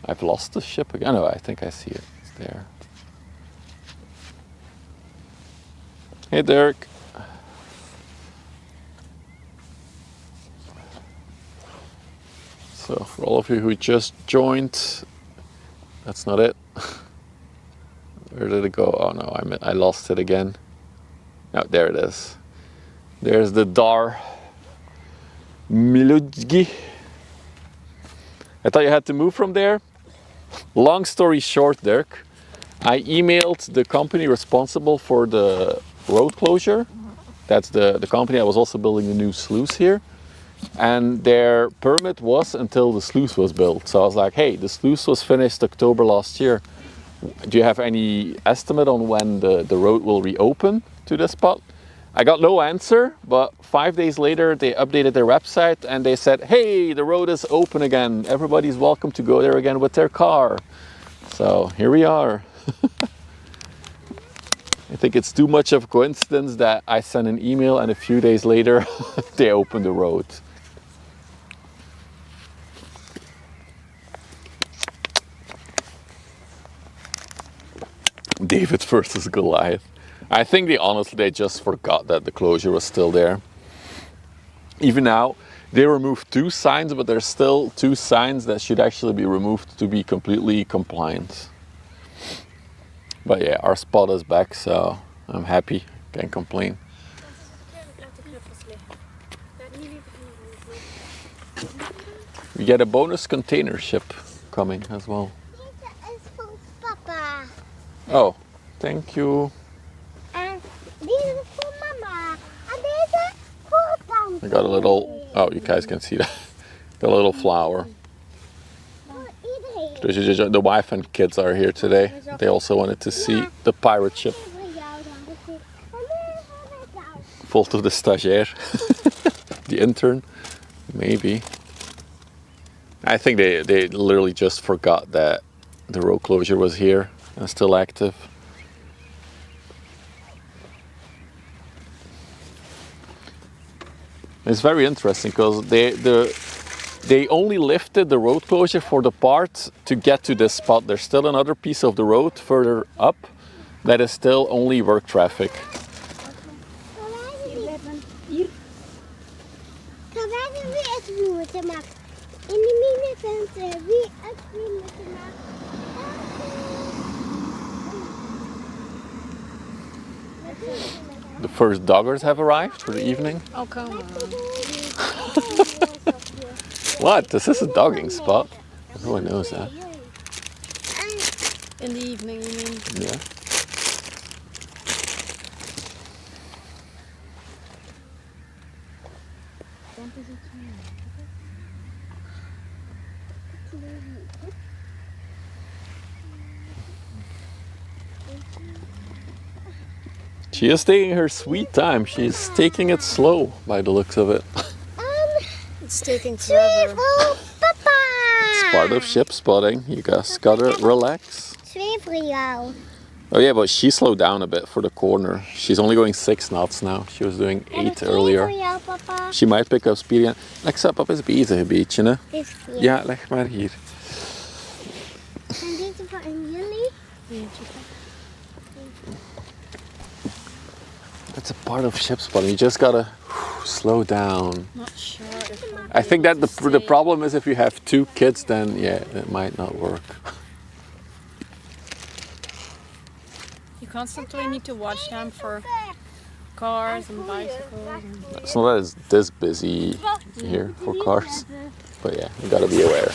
I've lost the ship again. No, I think I see it. It's there. Hey, Dirk. So, for all of you who just joined, that's not it. Where did it go? Oh no, I lost it again. No, there it is. There's the DAR MLODZIEZY. I thought you had to move from there. Long story short, Dirk, I emailed the company responsible for the road closure. That's the company that was also building the new sluice here. And their permit was until the sluice was built. So I was like, hey, the sluice was finished October last year. Do you have any estimate on when the road will reopen to this spot? I got no answer, but 5 days later they updated their website and they said, hey, the road is open again. Everybody's welcome to go there again with their car. So here we are. I think it's too much of a coincidence that I sent an email and a few days later they opened the road. David versus Goliath. I think they just forgot that the closure was still there. Even now, they removed 2 signs, but there's still 2 signs that should actually be removed to be completely compliant. But yeah, our spot is back, so I'm happy. Can't complain. We get a bonus container ship coming as well. Deze is voor papa. Oh, thank you. En deze is voor mama. En deze voor tante. I got a little, oh, you guys can see that. Got a little flower. Voor iedereen. The wife and kids are here today. They also wanted to see the pirate ship. Voor jou dan. Dus voor jou. Fault of the stagiaire. The intern. Maybe. I think they literally just forgot that the road closure was here and still active. It's very interesting because they only lifted the road closure for the part to get to this spot. There's still another piece of the road further up that is still only work traffic. Kan wij nu weer het bloemen moeten maken? In de minuten wie het bloemen moeten maken? The first doggers have arrived for the evening. Oh, come on. What? This is a dogging spot. Everyone knows that. In the evening, you mean? Yeah. She is taking her sweet time. She's taking it slow by the looks of it. It's taking Twee forever. voor papa. It's part of ship spotting. You guys gotta relax. Twee voor jou. Oh yeah, but she slowed down a bit for the corner. She's only going 6 knots now. She was doing 8 earlier. Voor jou, papa. She might pick up speed again. Lexa, papa is bezig een beetje, hè? Dit hier. Ja, leg maar hier. En deze voor jullie. That's a part of ship spotting. You just gotta slow down. Not sure if I think that the problem is if you have 2 kids, then yeah, it might not work. you constantly need to watch them for cars and bicycles. It's not that it's this busy here for cars, but yeah, you gotta be aware.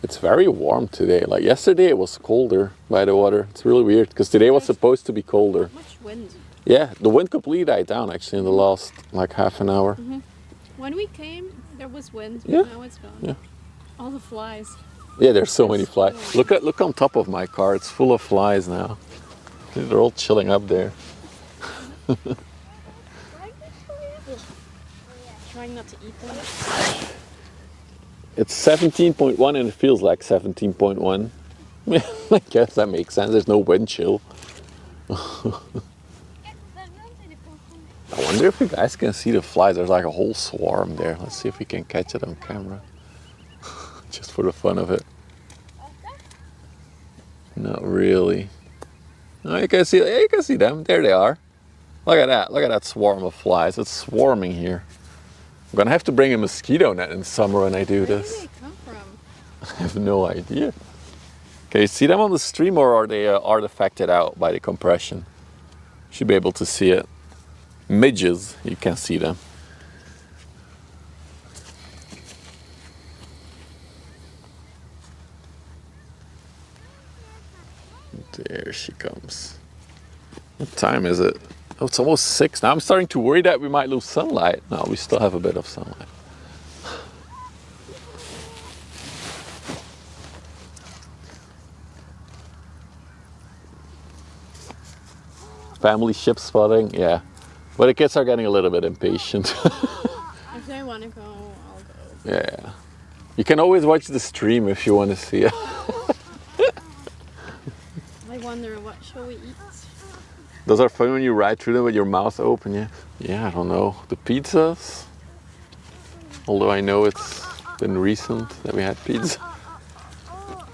It's very warm today. Like yesterday it was colder by the water. It's really weird because today was supposed to be colder. Much wind. Yeah, the wind completely died down actually in the last like half an hour. When we came, there was wind, but Yeah. now it's gone. Yeah. All the flies. Yeah, there's so many flies. Look on top of my car. It's full of flies now. They're all chilling up there. Trying not to eat them. It's 17.1 and it feels like 17.1. I guess that makes sense. There's no wind chill. I wonder if you guys can see the flies. There's like a whole swarm there. Let's see if we can catch it on camera. Just for the fun of it. Not really. Oh, you can see them. There they are. Look at that. Look at that swarm of flies. It's swarming here. I'm gonna have to bring a mosquito net in summer when I do Where this. do they come from? I have no idea. Can you see them on the stream or are they artifacted out by the compression? Should be able to see it. Midges, you can see them. There she comes. What time is it? Oh, it's almost 6 now. I'm starting to worry that we might lose sunlight. No, we still have a bit of sunlight. Family ship spotting, yeah. But the kids are getting a little bit impatient. If they want to go, I'll go. Yeah. You can always watch the stream if you want to see it. I wonder what shall we eat? Those are fun when you ride through them with your mouth open, yeah. Yeah, I don't know. The pizzas. Although I know it's been recent that we had pizza.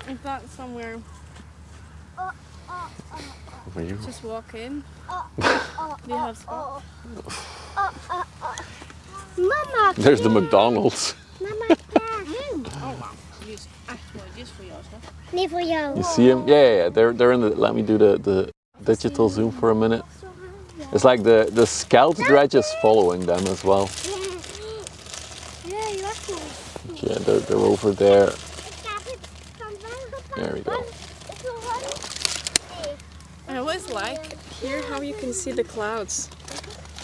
I thought somewhere. Were you? Just walk in. Do you have spot? Mama, There's the McDonald's. mama, kijk. Oh wow. Die is echt mooi. Die is voor jou, hè? Nee, voor jou. You see them? Yeah. They're in the. Let me do the digital zoom for a minute. It's like the scout dredge is following them as well. Ja, je wacht maar. Yeah, they're over there. Ik heb het van wel gepakt. There we go. Ik wil gewoon. I always like here how you can see the clouds.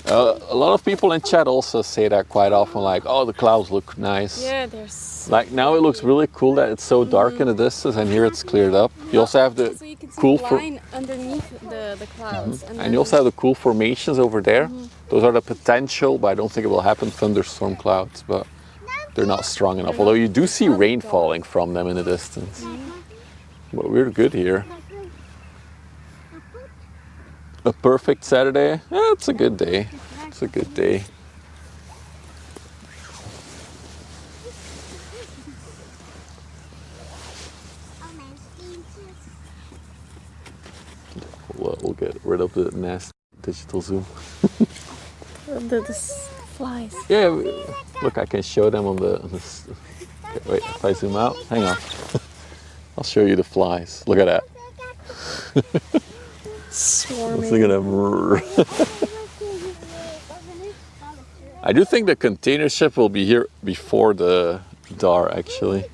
A lot of people in chat also say that quite often, like, oh, the clouds look nice. Yeah, there's. Like now it looks really cool that it's so dark in the distance, and here it's cleared up. You also have the So you can see cool the line underneath the clouds. and you also have the cool formations over there. Those are the potential, but I don't think it will happen, thunderstorm clouds, but they're not strong enough. Although you do see rain falling from them in the distance. But we're good here. A perfect Saturday? Yeah, it's a good day. It's a good day. Oh, mijn steentjes. We'll get rid of the nasty digital zoom. The flies. Yeah, look, I can show them on the okay, wait, if I zoom out, hang on. I'll show you the flies. Look at that. Swarming. Look at them. I do think the container ship will be here before the DAR actually.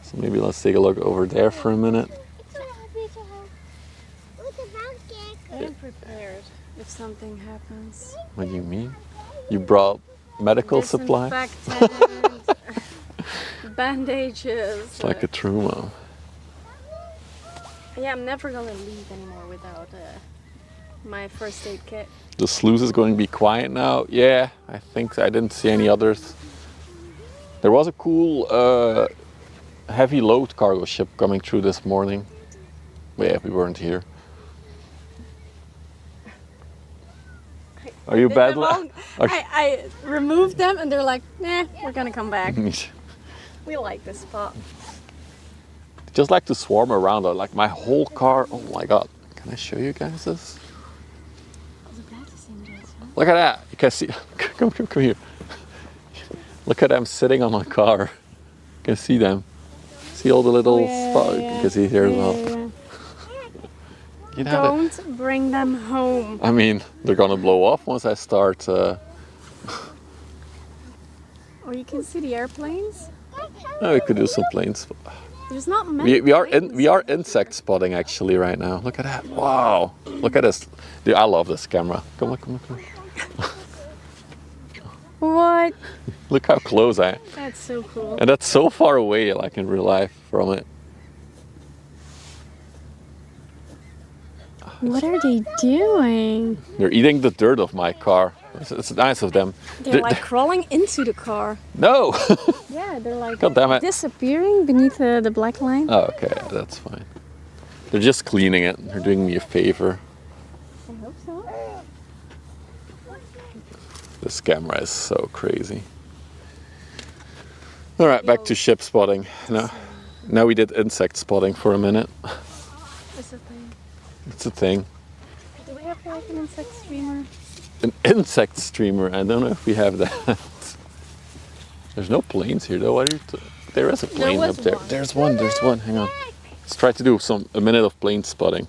So maybe let's take a look over there for a minute. I'm prepared if something happens. What do you mean? You brought medical supplies? Disinfectant, bandages. It's like a trauma. Yeah, I'm never gonna leave anymore without my first aid kit. The sluice is going to be quiet now. Yeah, I think so. I didn't see any others. There was a cool heavy load cargo ship coming through this morning. But yeah, we weren't here. Are you bad? I removed them and they're like, nah, we're gonna come back. We like this spot. Just like to swarm around. Like my whole car. Oh my god! Can I show you guys this? Look at that! You can see. Come here. Look at them sitting on my car. You can see them. See all the little spots. You can see here as well. You know, Don't bring them home. I mean, they're gonna blow off once I start. Or you can see the airplanes. Oh, we could do some planes. There's not many. We are insect spotting actually right now. Look at that! Wow! Look at this. Dude, I love this camera. Come on, come on, come on. What? Look how close I am. That's so cool. And that's so far away, like in real life, from it. What are they doing? They're eating the dirt of my car. It's nice of them. They're like crawling into the car. No! Yeah, they're like God damn it. disappearing beneath the black line. Oh, okay, that's fine. They're just cleaning it. They're doing me a favor. I hope so. This camera is so crazy. All right, back to ship spotting. Now we did insect spotting for a minute. It's a thing. It's a thing. Do we have like an insect streamer? An insect streamer. I don't know if we have that. There's no planes here though. There is a plane up there. one. There's one. There's one. Hang on. Let's try to do a minute of plane spotting.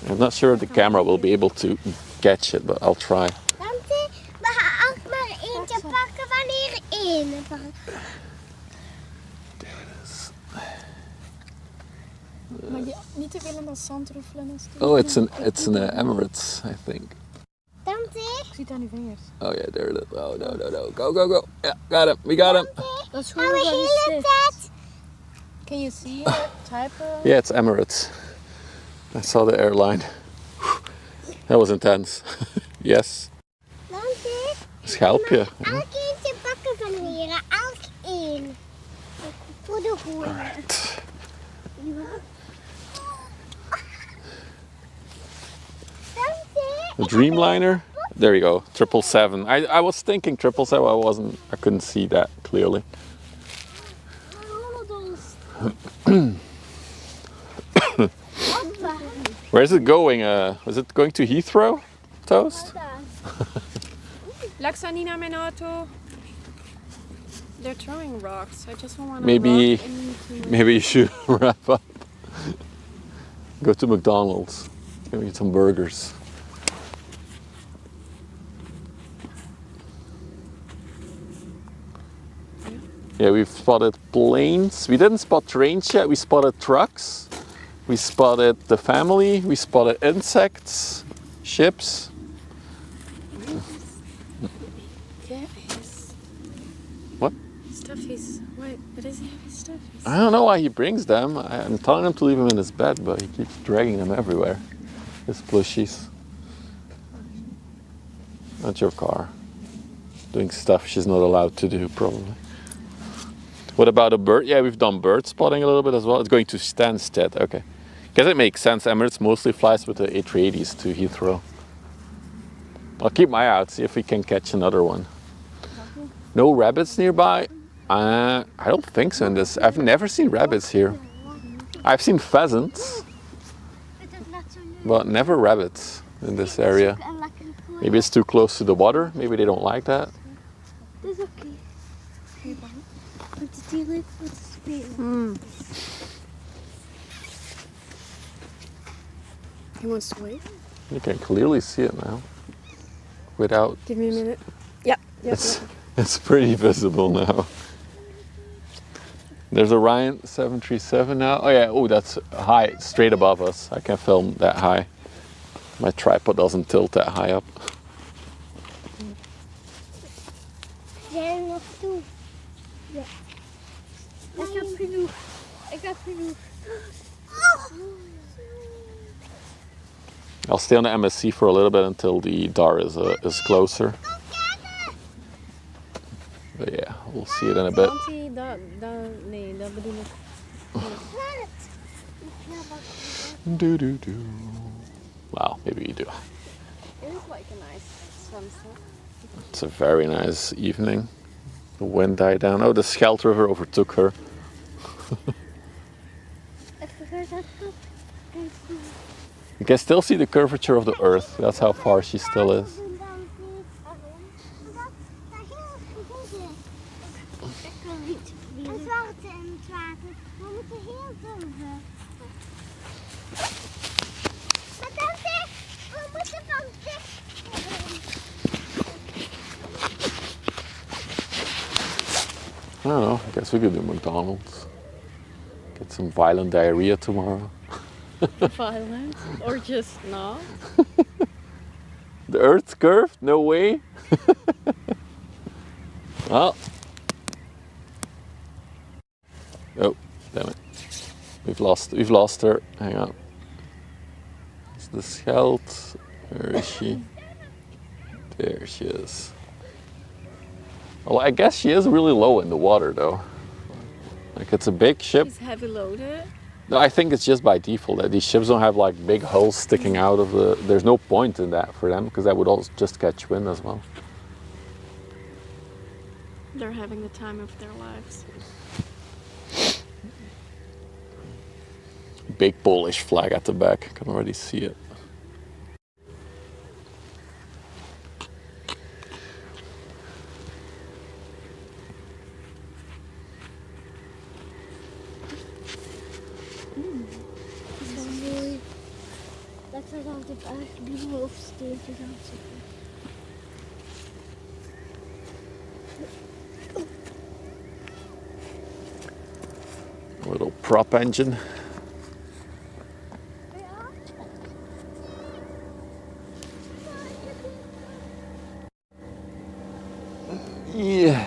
I'm not sure if the camera will be able to catch it, but I'll try. Tante, we gaan ook maar eentje pakken wanneer één. There it is. Maar niet te veel in dat zand roefelen. Oh, it's an Emirates, I think. Tante, Ik zie het aan uw vingers. Oh yeah, there it is. Oh no. Go, go, go. Yeah, got him. We got him. Dat is gaan we de hele tijd. Can you see it? Type of... Yeah, it's Emirates. I saw the airline. That was intense. Yes. Tante, Schelpje. elk eentje pakken van hier, elk één. Voor de goeie. Alright. The Dreamliner. There you go. 777. I was thinking 777. I couldn't see that clearly. Where is it going? Is it going to Heathrow? Toast? Laksa niet naar mijn auto. They're throwing rocks. I just want to Maybe you should wrap up. Go to McDonald's. Maybe get some burgers. Yeah, we've spotted planes. We didn't spot trains yet. We spotted trucks. We spotted the family. We spotted insects, ships. There is What? stuffies. What does he have his stuffies? I don't know why he brings them. I'm telling him to leave them in his bed, but he keeps dragging them everywhere. His plushies. Not your car. Doing stuff she's not allowed to do, probably. What about a bird? Yeah, we've done bird spotting a little bit as well. It's going to Stansted. Okay. Guess it makes sense. Emirates mostly flies with the A380s to Heathrow. I'll keep my eye out, see if we can catch another one. No rabbits nearby? I don't think so in this. I've never seen rabbits here. I've seen pheasants, but never rabbits in this area. Maybe it's too close to the water. Maybe they don't like that. Dat is oké. Het is hier leuk voor te spelen. He wants to wait. You can clearly see it now. Without, Give me a minute. Yeah. it's pretty visible now. There's a Ryan 737 now. Oh yeah, oh that's high, straight above us. I can film that high. My tripod doesn't tilt that high up. Zijn er nog toe? Ja. Ik heb genoeg. Ik heb genoeg. I'll stay on the MSC for a little bit until the DAR is closer. But yeah, we'll see it in a bit. Nee, dat bedoel ik. Do. Well, maybe you do. It is like a nice sunset. It's a very nice evening. The wind died down. Oh, the Scheldt River overtook her. You can still see the curvature of the earth. That's how far she still is. I don't know. I guess we could do McDonald's. get some violent diarrhea tomorrow. Violent or just not? The Earth's curved? No way. Well. Oh, damn it. We've lost her. Hang on. It's the Schelde. Where is she? There she is. Well, I guess she is really low in the water though. Like it's a big ship. She's heavy loaded. No, I think it's just by default that these ships don't have like big hulls sticking out of the... There's no point in that for them because that would also just catch wind as well. They're having the time of their lives. Big Polish flag at the back, I can already see it. Dat er altijd eigenlijk die hoofdsteentjes aan zitten. A little prop engine. Yeah,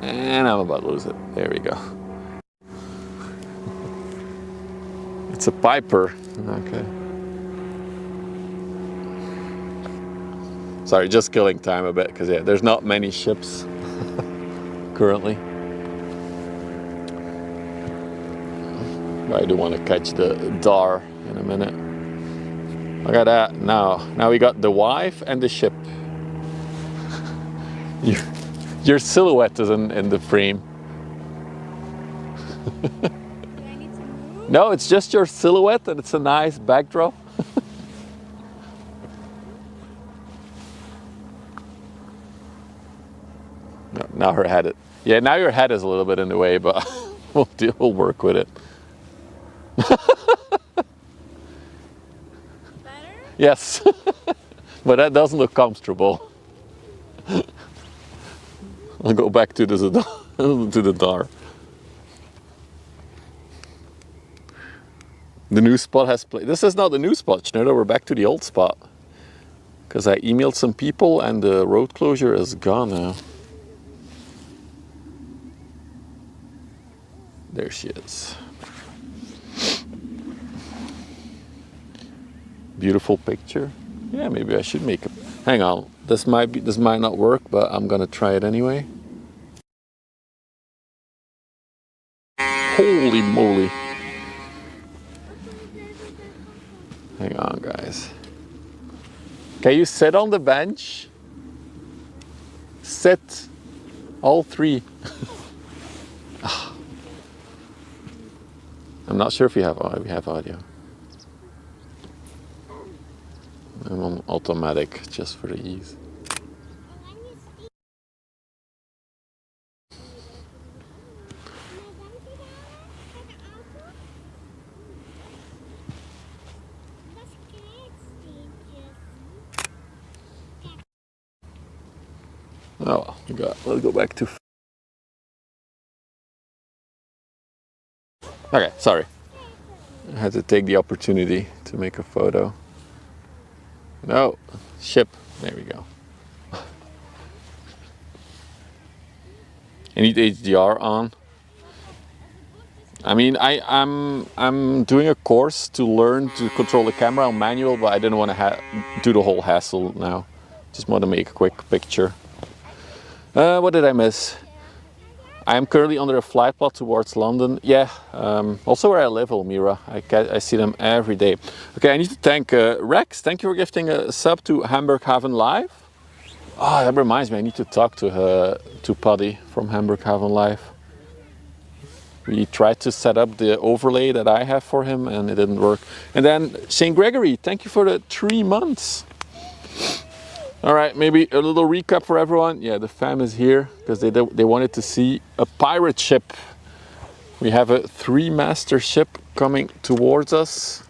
and I'm about to lose it. There we go. It's a Piper. Okay. Sorry, just killing time a bit because yeah, there's not many ships currently. But I do want to catch the DAR in a minute. Look at that. Now we got the wife and the ship. Your silhouette is in the frame. Do I need to move? No, it's just your silhouette and it's a nice backdrop. No, now her head. Yeah, now your head is a little bit in the way, but we'll work with it. Better? Yes, but that doesn't look comfortable. I'll go back to the DAR. The new spot has played. This is not the new spot, Schneider. We're back to the old spot. Because I emailed some people and the road closure is gone now. There she is. Beautiful picture. Yeah, maybe I should make it. Hang on. This might not work, but I'm gonna try it anyway. Holy moly. Hang on, guys. Can you sit on the bench? Sit. All three. I'm not sure if we have audio. I'm on automatic just for the ease. Oh well, let's go back to... Okay, sorry. I had to take the opportunity to make a photo. No, ship, there we go. I need HDR on. I mean, I'm doing a course to learn to control the camera on manual, but I didn't want to do the whole hassle now. Just want to make a quick picture. What did I miss? I am currently under a flight plot towards London. Yeah, also where I live, Elmira. I see them every day. Okay, I need to thank Rex. Thank you for gifting a sub to Hamburg Haven Live. Oh, that reminds me, I need to talk to Paddy from Hamburg Haven Live. We tried to set up the overlay that I have for him and it didn't work. And then St. Gregory, thank you for the 3 months. All right, maybe a little recap for everyone. Yeah, the fam is here because they wanted to see a pirate ship. We have a 3-master ship coming towards us.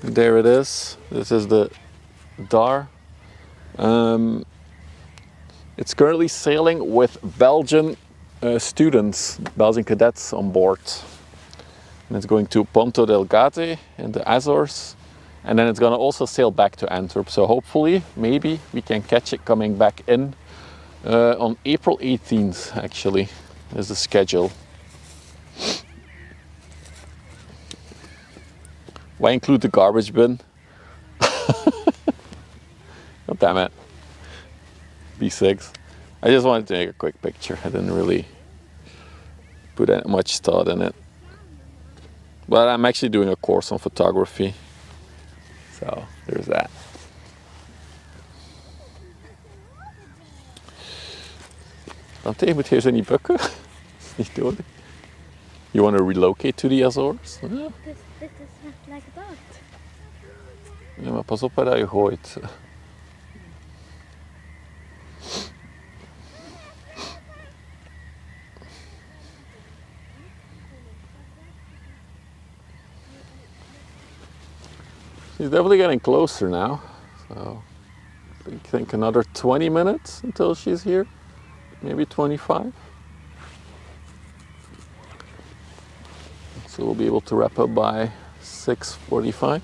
And there it is. This is the DAR. It's currently sailing with Belgian students, Belgian cadets on board. And it's going to Ponto Delgate in the Azores. And then it's going to also sail back to Antwerp. So hopefully, maybe we can catch it coming back in on April 18th, actually, is the schedule. Why include the garbage bin? Oh, damn it. B6. I just wanted to make a quick picture. I didn't really put that much thought in it. But I'm actually doing a course on photography. So there's that. Dante, je moet hier zo niet bukken. Dat is niet nodig. You want to relocate to the Azores? Ja. This is not like a boat. Ja, maar pas op waar dat je gooit. She's definitely getting closer now. So I think another 20 minutes until she's here. Maybe 25. So we'll be able to wrap up by 6:45.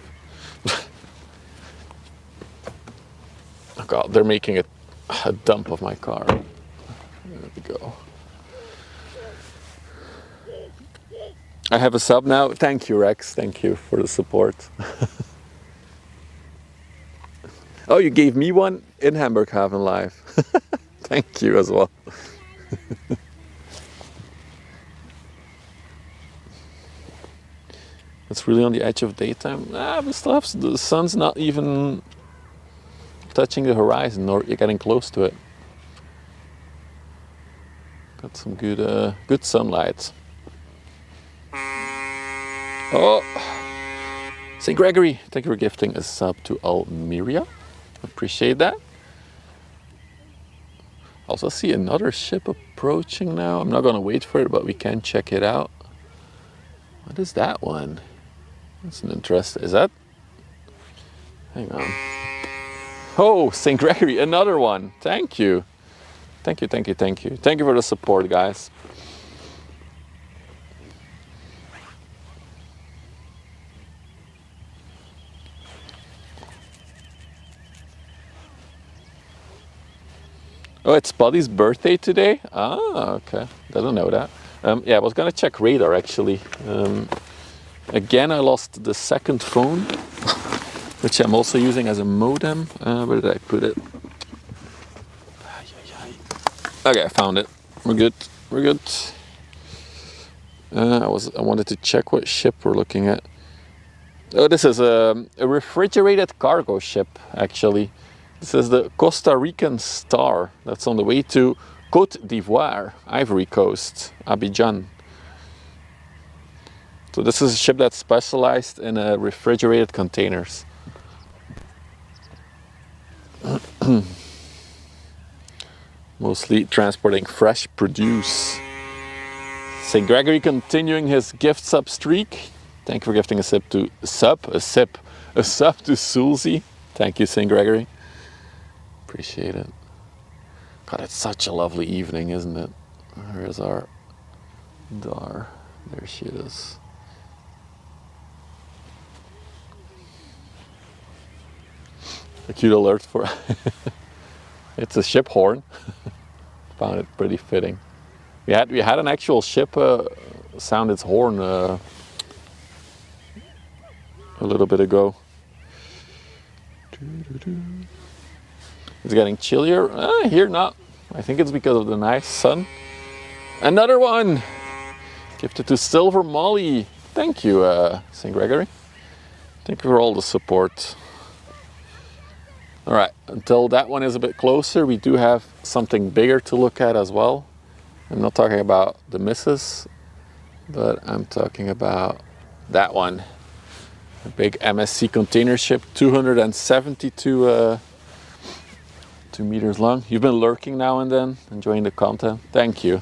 Oh God, they're making a dump of my car. There we go. I have a sub now. Thank you, Rex. Thank you for the support. Oh, you gave me one in Hamburghaven live. Thank you as well. It's really on the edge of daytime. We still have, the sun's not even touching the horizon, or you're getting close to it. Got some good sunlight. Oh, St. Gregory, thank you for gifting a sub to Almeria. Appreciate that. Also see another ship approaching now. I'm not gonna wait for it, but we can check it out. What is that one? That's an interest. Is that? Hang on. Oh, St. Gregory, another one. Thank you. Thank you, thank you, thank you. Thank you for the support, guys. Oh, it's Buddy's birthday today? Ah, okay. Didn't know that. Yeah, I was gonna check radar actually. Again, I lost the second phone, which I'm also using as a modem. Where did I put it? Okay, I found it. We're good. We're good. I wanted to check what ship we're looking at. Oh, this is a refrigerated cargo ship, actually. This is the Costa Rican Star. That's on the way to Côte d'Ivoire, Ivory Coast, Abidjan. So this is a ship that's specialized in refrigerated containers. Mostly transporting fresh produce. St. Gregory continuing his gift sub streak. Thank you for gifting a sub to Sulzy. Thank you, St. Gregory. Appreciate it. God, it's such a lovely evening, isn't it? Here's our DAR. There she is. A cute alert for it's a ship horn. Found it pretty fitting. We had an actual ship sound its horn a little bit ago. It's getting chillier. Here not. I think it's because of the nice sun. Another one! Gifted to Silver Molly. Thank you, St. Gregory. Thank you for all the support. Alright, until that one is a bit closer, we do have something bigger to look at as well. I'm not talking about the missus, but I'm talking about that one. A big MSC container ship, 272 2 meters long. You've been lurking now and then, enjoying the content. Thank you.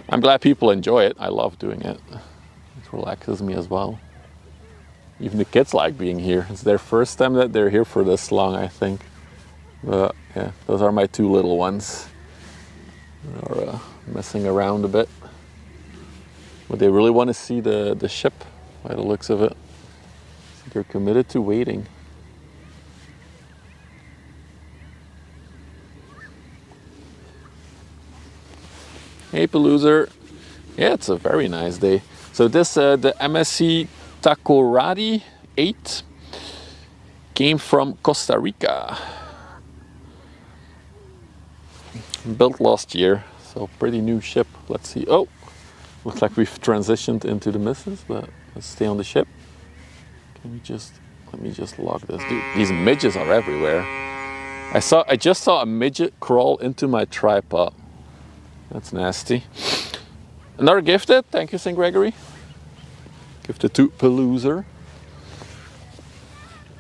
I'm glad people enjoy it. I love doing it. It relaxes me as well. Even the kids like being here. It's their first time that they're here for this long, I think. But yeah, those are my two little ones. They're messing around a bit. But they really want to see the ship by the looks of it. So they're committed to waiting. Hey Peluser. Yeah, it's a very nice day. So this, the MSC Takoradi 8 came from Costa Rica. Built last year, so pretty new ship. Let's see. Oh, looks like we've transitioned into the misses, but let's stay on the ship. Can we just, let me just log this. Dude, these midges are everywhere. I just saw a midget crawl into my tripod. That's nasty. Another gifted, thank you St. Gregory. Gifted to Peluser.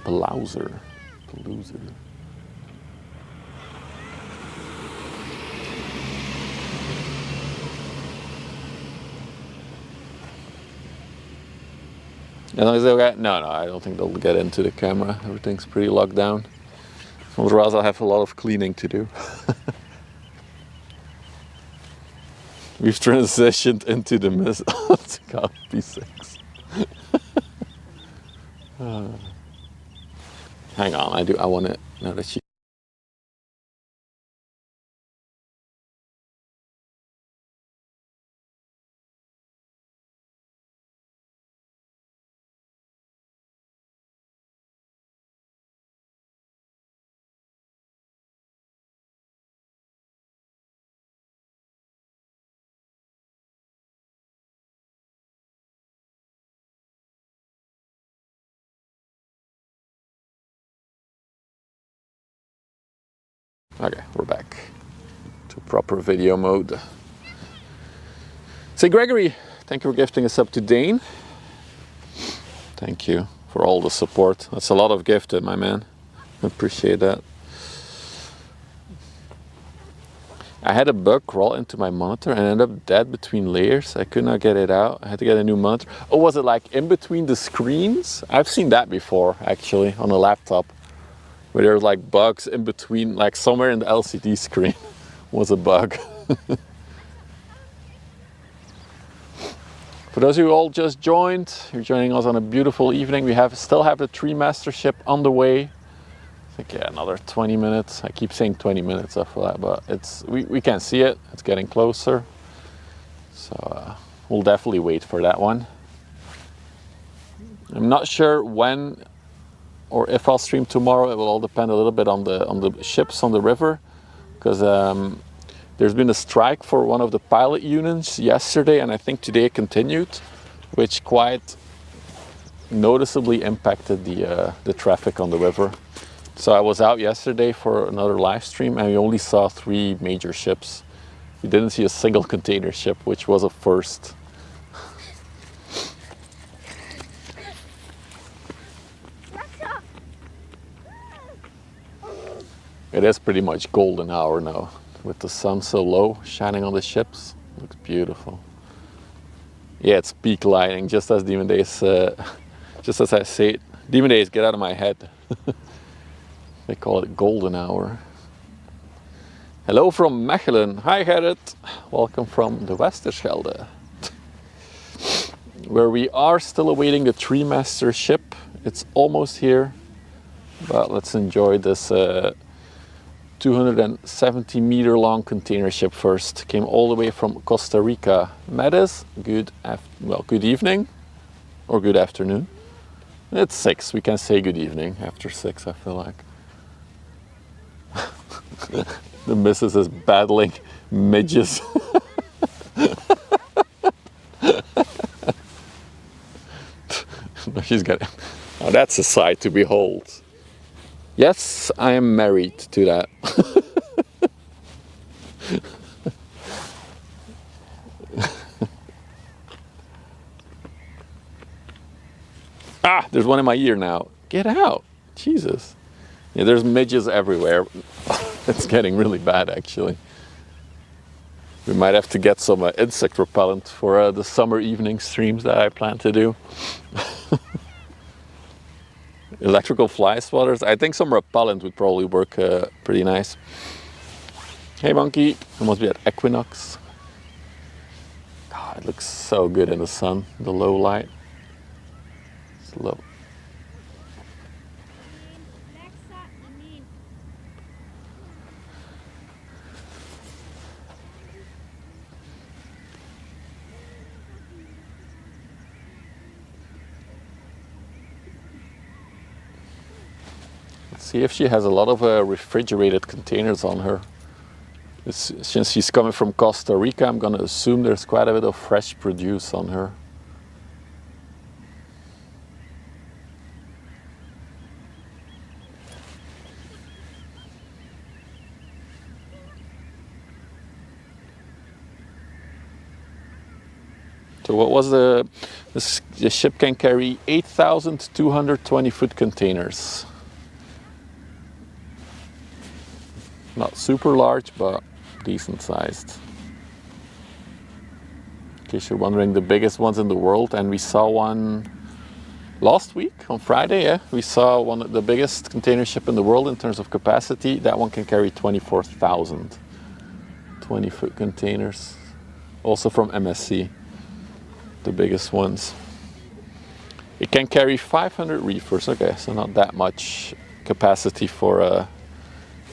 Pelouser. Peluser. And no, I don't think they'll get into the camera. Everything's pretty locked down. Otherwise I'll have a lot of cleaning to do. We've transitioned into the mist. It's got P6. Hang on, I want it now that she. Okay, we're back to proper video mode. St. Gregory, thank you for gifting us up to Dane. Thank you for all the support. That's a lot of gifted, my man. Appreciate that. I had a bug crawl into my monitor and ended up dead between layers. I could not get it out. I had to get a new monitor. Oh, was it like in between the screens? I've seen that before, actually, on a laptop. Where there's like bugs in between, like somewhere in the LCD screen was a bug. For those of you who all just joined, you're joining us on a beautiful evening. We still have the Three-masted ship on the way. I think, yeah, another 20 minutes. I keep saying 20 minutes after that, but we can see it. It's getting closer. So we'll definitely wait for that one. I'm not sure when or if I'll stream tomorrow. It will all depend a little bit on the ships on the river, because there's been a strike for one of the pilot unions yesterday, and I think today it continued, which quite noticeably impacted the traffic on the river. So I was out yesterday for another live stream, and we only saw 3 major ships. We didn't see a single container ship, which was a first. It is pretty much golden hour now, with the sun so low, shining on the ships. Looks beautiful. Yeah, it's peak lighting, just as Demon Days, just as I say it. Demon Days, get out of my head. They call it golden hour. Hello from Mechelen. Hi Gerrit. Welcome from the Westerschelde, where we are still awaiting the Three-masted ship. It's almost here, but let's enjoy this 270 meter long container ship first. Came all the way from Costa Rica. Medes, good evening or good afternoon. It's 6. We can say good evening after 6, I feel like. The missus is battling midges. She's got it. Oh, that's a sight to behold. Yes, I am married to that. Ah, there's one in my ear now. Get out. Jesus. Yeah, there's midges everywhere. It's getting really bad, actually. We might have to get some insect repellent for the summer evening streams that I plan to do. Electrical fly swatters. I think some repellent would probably work pretty nice. Hey monkey, I must be at Equinox. God, it looks so good in the sun, the low light. It's low. Let's see if she has a lot of refrigerated containers on her. Since she's coming from Costa Rica, I'm going to assume there's quite a bit of fresh produce on her. So what was the ship can carry 8,220 foot containers. Not super large, but decent sized. In case you're wondering, the biggest ones in the world, and we saw one last week on Friday. Yeah, we saw one of the biggest container ship in the world in terms of capacity. That one can carry 24,000 20-foot containers, also from MSC, the biggest ones. It can carry 500 reefers. Okay, so not that much capacity for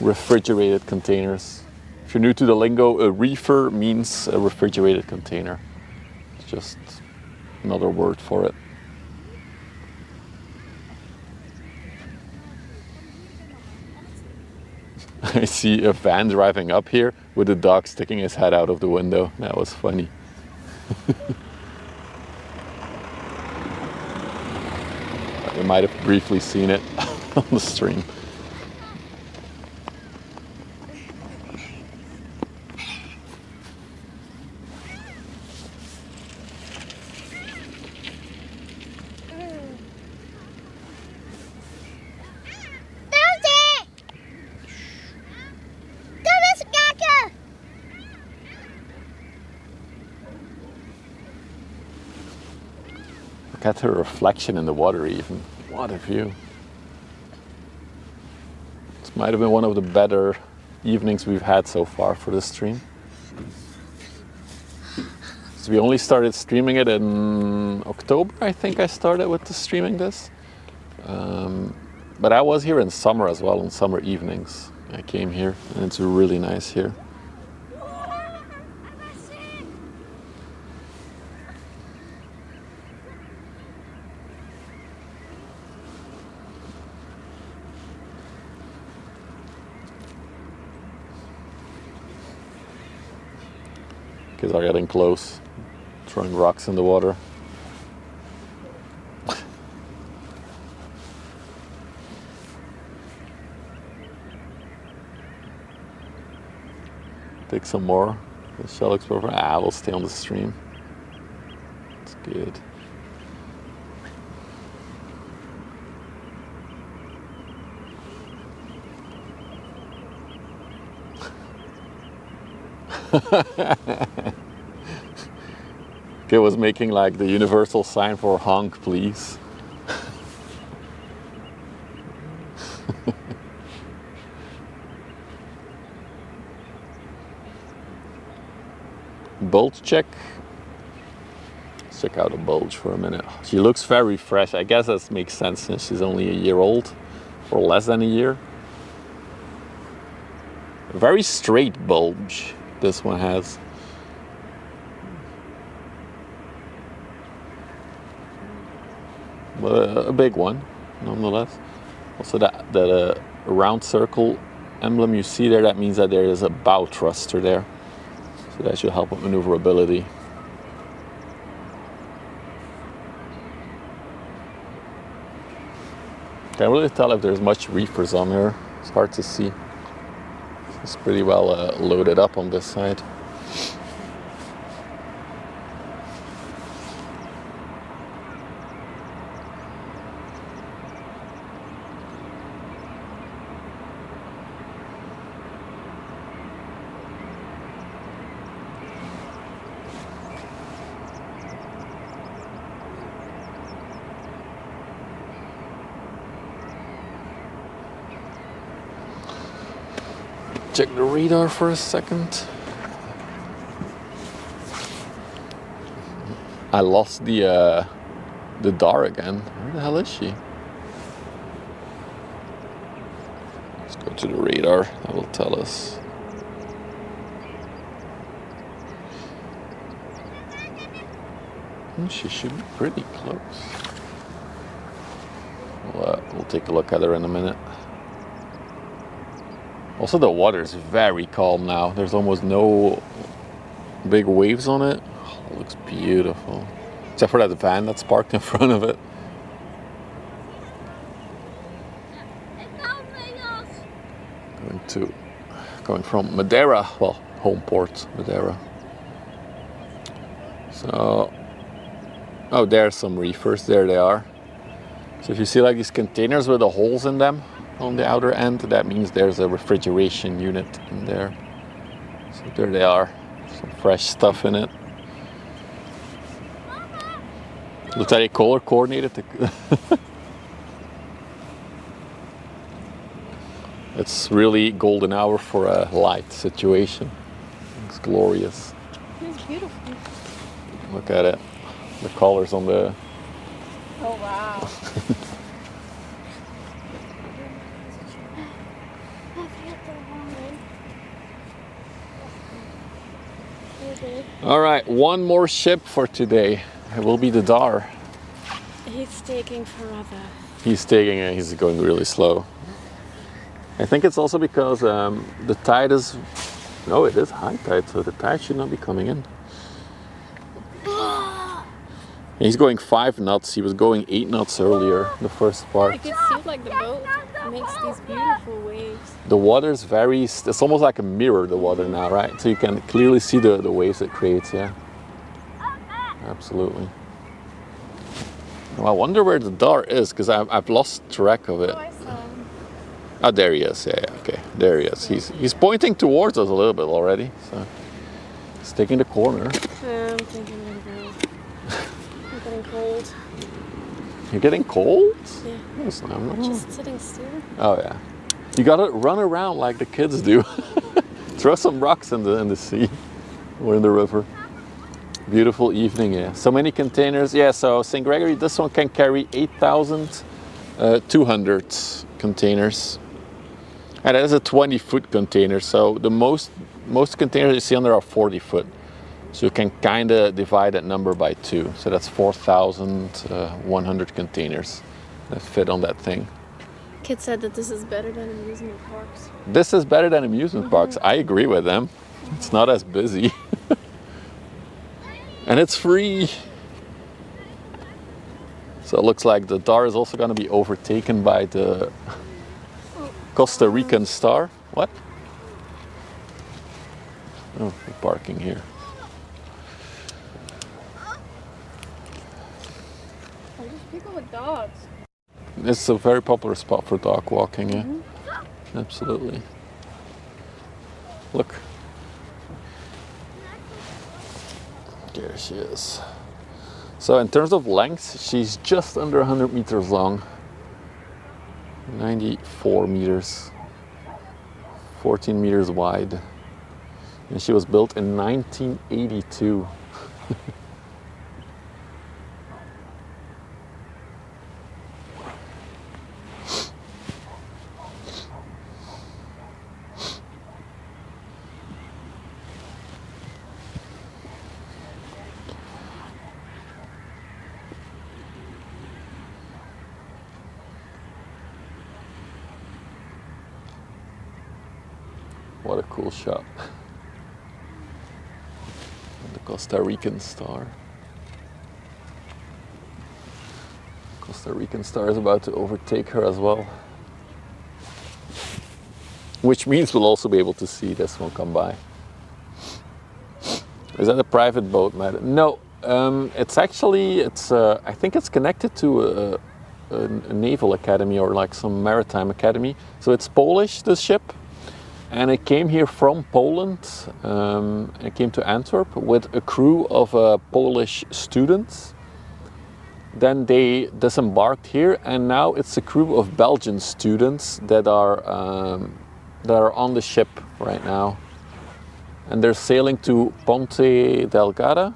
refrigerated containers. If you're new to the lingo, a reefer means a refrigerated container. It's just another word for it. I see a van driving up here with a dog sticking his head out of the window. That was funny. You might have briefly seen it on the stream. Look at her reflection in the water even. What a view. This might have been one of the better evenings we've had so far for this stream. So we only started streaming it in October, I think I started with the streaming this. But I was here in summer as well, on summer evenings. I came here and it's really nice here. Kids are getting close, throwing rocks in the water. Take some more. The shell explorer. We'll stay on the stream. It's good. Kid was making like the universal sign for honk, please. Bulge check. Let's check out a bulge for a minute. She looks very fresh. I guess that makes sense since she's only a year old, or less than a year. A very straight bulge this one has. But a big one, nonetheless. Also that round circle emblem you see there, that means that there is a bow thruster there. So that should help with maneuverability. Can't really tell if there's much reefers on her. It's hard to see. It's pretty well loaded up on this side. Check the radar for a second. I lost the DAR again. Where the hell is she? Let's go to the radar. That will tell us. She should be pretty close. We'll take a look at her in a minute. Also, the water is very calm now. There's almost no big waves on it. Oh, it looks beautiful. Except for that van that's parked in front of it. Going from Madeira, well, home port, Madeira. So, oh, there's some reefers. There they are. So if you see like these containers with the holes in them on the outer end, that means there's a refrigeration unit in there. So there they are. Some fresh stuff in it. Looks like they color coordinated. It's really golden hour for a light situation. It's glorious. It's beautiful. Look at it. The colors on the... Oh, wow. All right, one more ship for today. It will be the DAR. He's taking forever. He's going really slow. I think it's also because the tide is... No, it is high tide, so the tide should not be coming in. He's going 5 knots. He was going 8 knots earlier, the first part. I can see like the boat makes these beautiful waves. The water's very... It's almost like a mirror, the water now, right? So you can clearly see the waves it creates, yeah. Absolutely. Well, I wonder where the DAR is, because I've lost track of it. Oh, I saw him. Oh, there he is. Yeah, okay. There he is. He's pointing towards us a little bit already. So he's taking the corner. I'm thinking I'm gonna go. I'm getting cold. You're getting cold? Yeah. Yes, I'm not. Just sitting still. Oh yeah. You gotta run around like the kids do. Throw some rocks in the sea or in the river. Beautiful evening, yeah. So many containers. Yeah, so St. Gregory, this one can carry 8,200 containers. And that is a 20-foot container. So the most containers you see on there are 40 foot. So you can kind of divide that number by 2. So that's 4,100 containers that fit on that thing. Kid said that this is better than amusement parks. This is better than amusement parks. I agree with them. It's not as busy. And it's free. So it looks like the DAR is also going to be overtaken by the Costa Rican Star. What? Oh, we're parking here. Oh, just people with dogs. It's a very popular spot for dog walking, yeah. Absolutely. Look. There she is. So in terms of length, she's just under 100 meters long. 94 meters. 14 meters wide. And she was built in 1982. What a cool shot. The Costa Rican Star. Costa Rican Star is about to overtake her as well. Which means we'll also be able to see this one come by. Is that a private boat, Matt? No, it's actually, I think it's connected to a naval academy or like some maritime academy. So it's Polish, this ship. And it came here from Poland. It came to Antwerp with a crew of Polish students. Then they disembarked here, and now it's a crew of Belgian students that are on the ship right now. And they're sailing to Ponte Delgada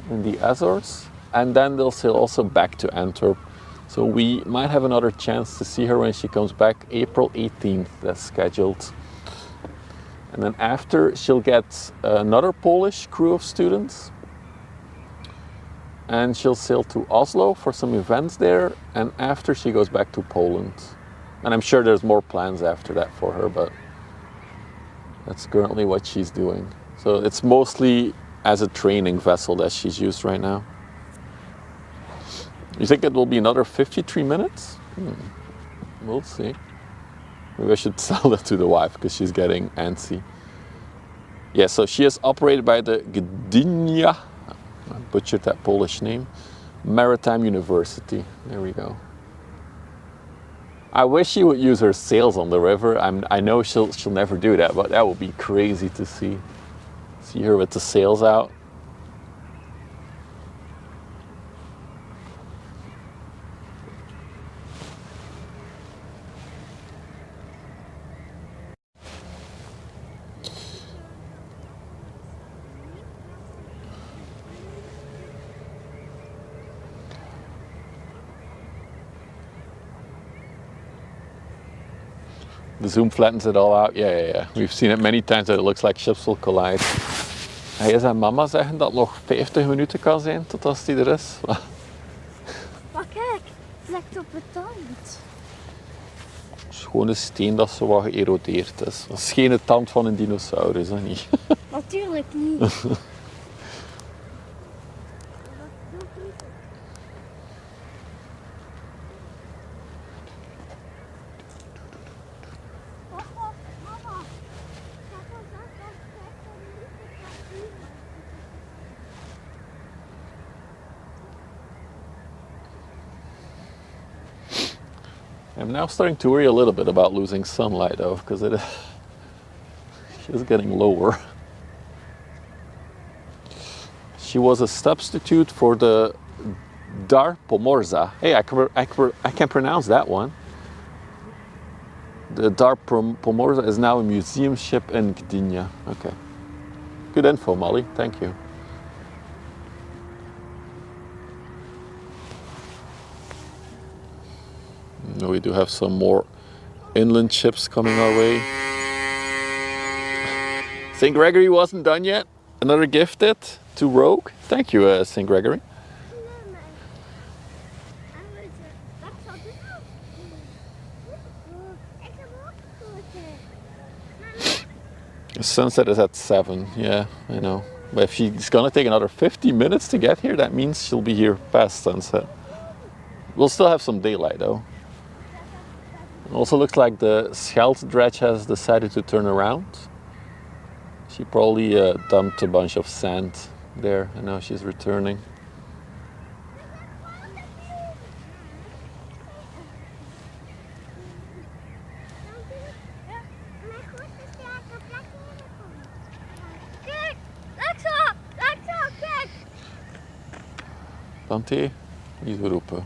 in the Azores. and then they'll sail also back to Antwerp. So we might have another chance to see her when she comes back. April 18th, that's scheduled. And then after, she'll get another Polish crew of students. And she'll sail to Oslo for some events there. And after, she goes back to Poland. And I'm sure there's more plans after that for her, but that's currently what she's doing. So it's mostly as a training vessel that she's used right now. You think it will be another 53 minutes? We'll see. Maybe I should tell that to the wife because she's getting antsy. Yeah, so she is operated by the Gdynia, I butchered that Polish name, Maritime University. There we go. I wish she would use her sails on the river. I know she'll never do that, but that would be crazy to see her with the sails out. The zoom flattens it all out. Yeah. We've seen it many times that it looks like ships will collide. Hij is aan mama zeggen dat het nog 50 minuten kan zijn tot als die er is. Maar kijk, het lijkt op het tand. Het is gewoon een steen dat zo wat geërodeerd is. Dat is geen tand van een dinosaurus, hè, niet? Natuurlijk niet. I'm now starting to worry a little bit about losing sunlight though, because it is getting lower. She was a substitute for the DAR Pomorza. Hey, I can pronounce that one. The DAR Pomorza is now a museum ship in Gdynia. Okay. Good info, Molly. Thank you. We do have some more inland ships coming our way. St. Gregory wasn't done yet. Another gifted to Rogue. Thank you, St. Gregory. The sunset is at 7, yeah, I know. But if she's gonna take another 50 minutes to get here, that means she'll be here past sunset. We'll still have some daylight though. It also looks like the Schelde dredge has decided to turn around. She probably dumped a bunch of sand there and now she's returning. Dante, niet roepen.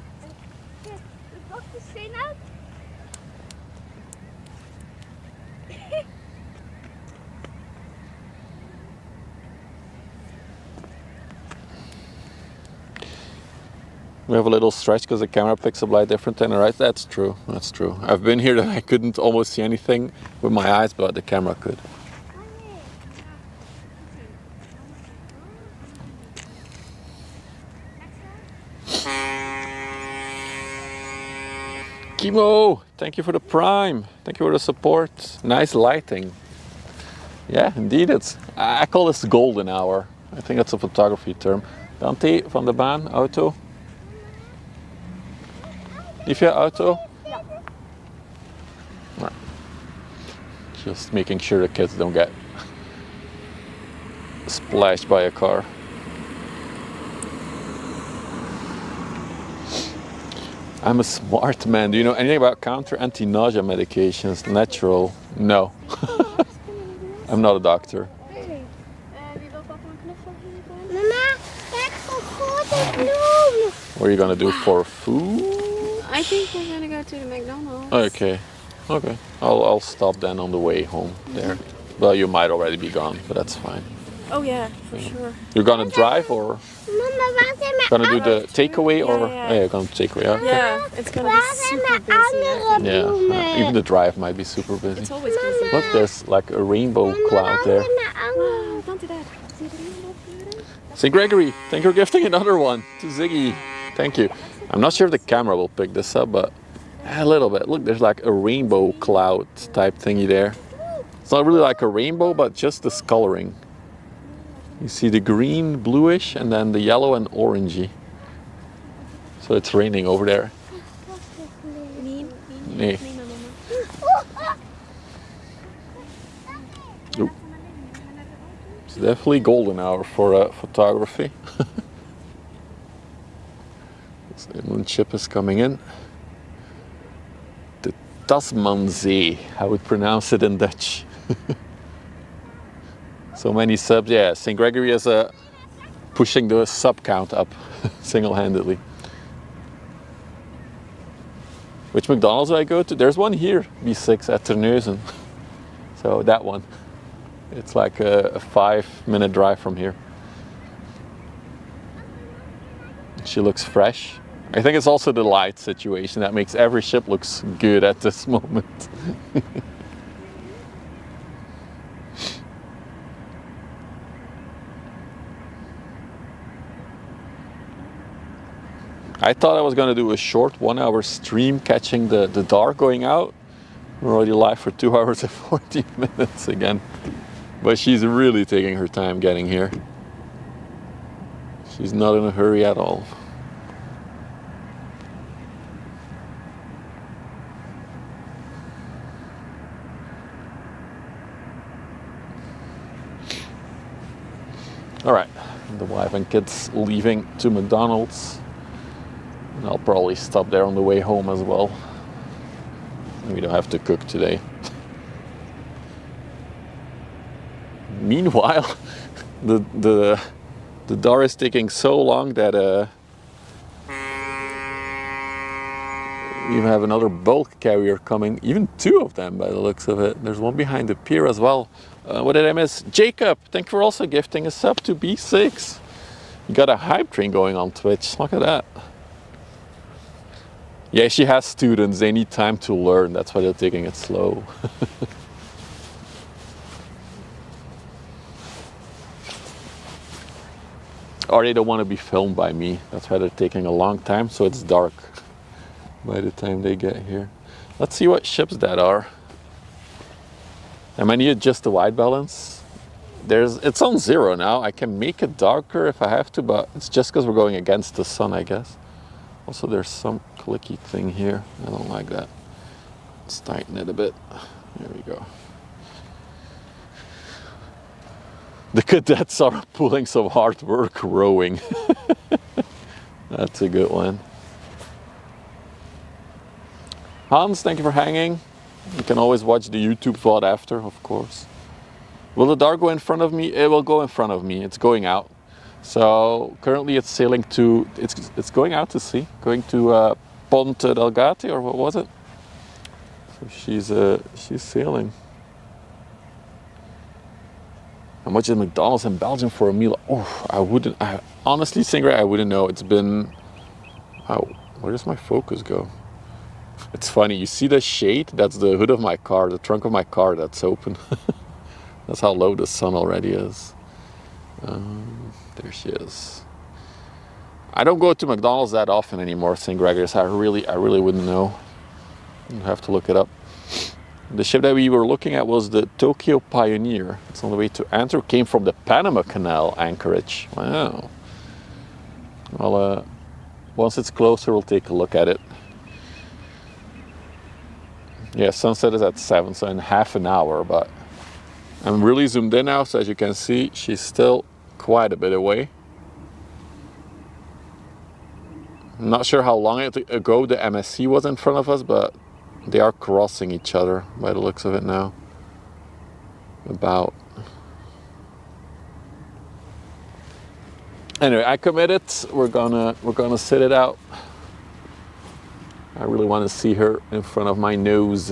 We have a little stretch because the camera picks up light different than the right. That's true. That's true. I've been here that I couldn't almost see anything with my eyes, but the camera could. Kimo, thank you for the prime. Thank you for the support. Nice lighting. Yeah, indeed. I call this golden hour. I think that's a photography term. Dante van de Baan, auto. Liefje, auto? Ja. Right. Just making sure the kids don't get splashed by a car. I'm a smart man. Do you know anything about counter anti-nausea medications? Natural? No. I'm not a doctor. Wie wil papa een knuffel geven? Mama, kijk hoe groot die bloem. What are you gonna do for food? I think we're gonna go to the McDonald's. Okay. I'll stop then on the way home there. Well, you might already be gone, but that's fine. Oh yeah, for sure. You're gonna drive or Mama, waar zijn mijn gonna do the takeaway or yeah. Oh, yeah, you're gonna takeaway. Yeah. Yeah, it's gonna be Waar zijn super mijn busy. andere Yeah. bloemen? Even the drive might be super busy. It's always busy. Look, there's like a rainbow cloud Waar there. zijn mijn andere? Oh, don't do that. Zie je de rainbow kleuren? St. Gregory, thank you for gifting another one to Ziggy. Thank you. I'm not sure if the camera will pick this up, but a little bit. Look, there's like a rainbow cloud type thingy there. It's not really like a rainbow, but just this coloring. You see the green, bluish, and then the yellow and orangey. So it's raining over there. Nee, Nee. mama. Oop. It's definitely golden hour for photography. So the inland ship is coming in. The Tasmanzee, I would pronounce it in Dutch. So many subs. Yeah, St. Gregory is pushing the sub count up single-handedly. Which McDonald's do I go to? There's one here, B6 at Terneuzen. So that one. It's like a 5-minute drive from here. She looks fresh. I think it's also the light situation that makes every ship looks good at this moment. I thought I was going to do a short 1-hour stream catching the DAR going out. We're already live for 2 hours and 40 minutes again. But she's really taking her time getting here. She's not in a hurry at all. All right, the wife and kids leaving to McDonald's. And I'll probably stop there on the way home as well. We don't have to cook today. Meanwhile, the DAR is taking so long that we even have another bulk carrier coming. Even 2 of them by the looks of it. There's one behind the pier as well. What did I miss? Jacob, thank you for also gifting a sub to B6. You got a hype train going on Twitch. Look at that. Yeah, she has students. They need time to learn. That's why they're taking it slow. Or they don't want to be filmed by me. That's why they're taking a long time, so it's dark by the time they get here. Let's see what ships that are. I might need just the white balance. It's on 0 now. I can make it darker if I have to, but it's just because we're going against the sun, I guess. Also, there's some clicky thing here. I don't like that. Let's tighten it a bit. There we go. The cadets are pulling some hard work rowing. That's a good one. Hans, thank you for hanging. You can always watch the YouTube VOD after, of course. Will the DAR go in front of me? It will go in front of me. It's going out. So currently it's sailing to, it's going out to sea, going to Ponte Delgate, or what was it? So she's sailing. How much is McDonald's in Belgium for a meal? Oh, honestly, Stingray, I wouldn't know. It's been, where does my focus go? It's funny, you see the shade? That's the hood of my car, the trunk of my car that's open. That's how low the sun already is. There she is. I don't go to McDonald's that often anymore, St. Gregory's. I really wouldn't know. I'd have to look it up. The ship that we were looking at was the Tokyo Pioneer. It's on the way to Antwerp. Came from the Panama Canal anchorage. Wow. Well, once it's closer, we'll take a look at it. Yeah, sunset is at 7, so in half an hour, but I'm really zoomed in now, so as you can see, she's still quite a bit away. I'm not sure how long ago the MSC was in front of us, but they are crossing each other by the looks of it now. About. Anyway, I committed. We're gonna sit it out. I really want to see her in front of my nose.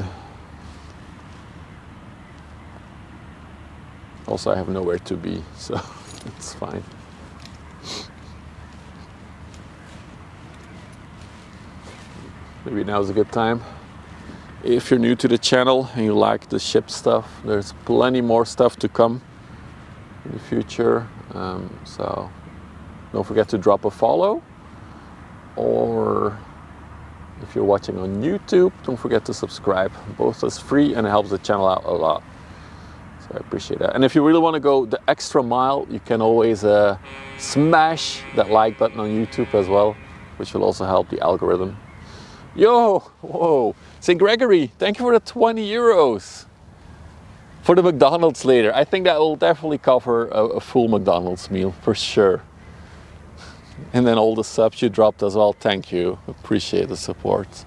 Also, I have nowhere to be, so it's fine. Maybe now's a good time. If you're new to the channel and you like the ship stuff, there's plenty more stuff to come in the future. So don't forget to drop a follow. Or if you're watching on YouTube, don't forget to subscribe. Both is free and it helps the channel out a lot. So I appreciate that. And if you really want to go the extra mile, you can always smash that like button on YouTube as well, which will also help the algorithm. Yo, whoa, St. Gregory, thank you for the 20 euros for the McDonald's later. I think that will definitely cover a full McDonald's meal for sure. And then all the subs you dropped as well, thank you. Appreciate the support.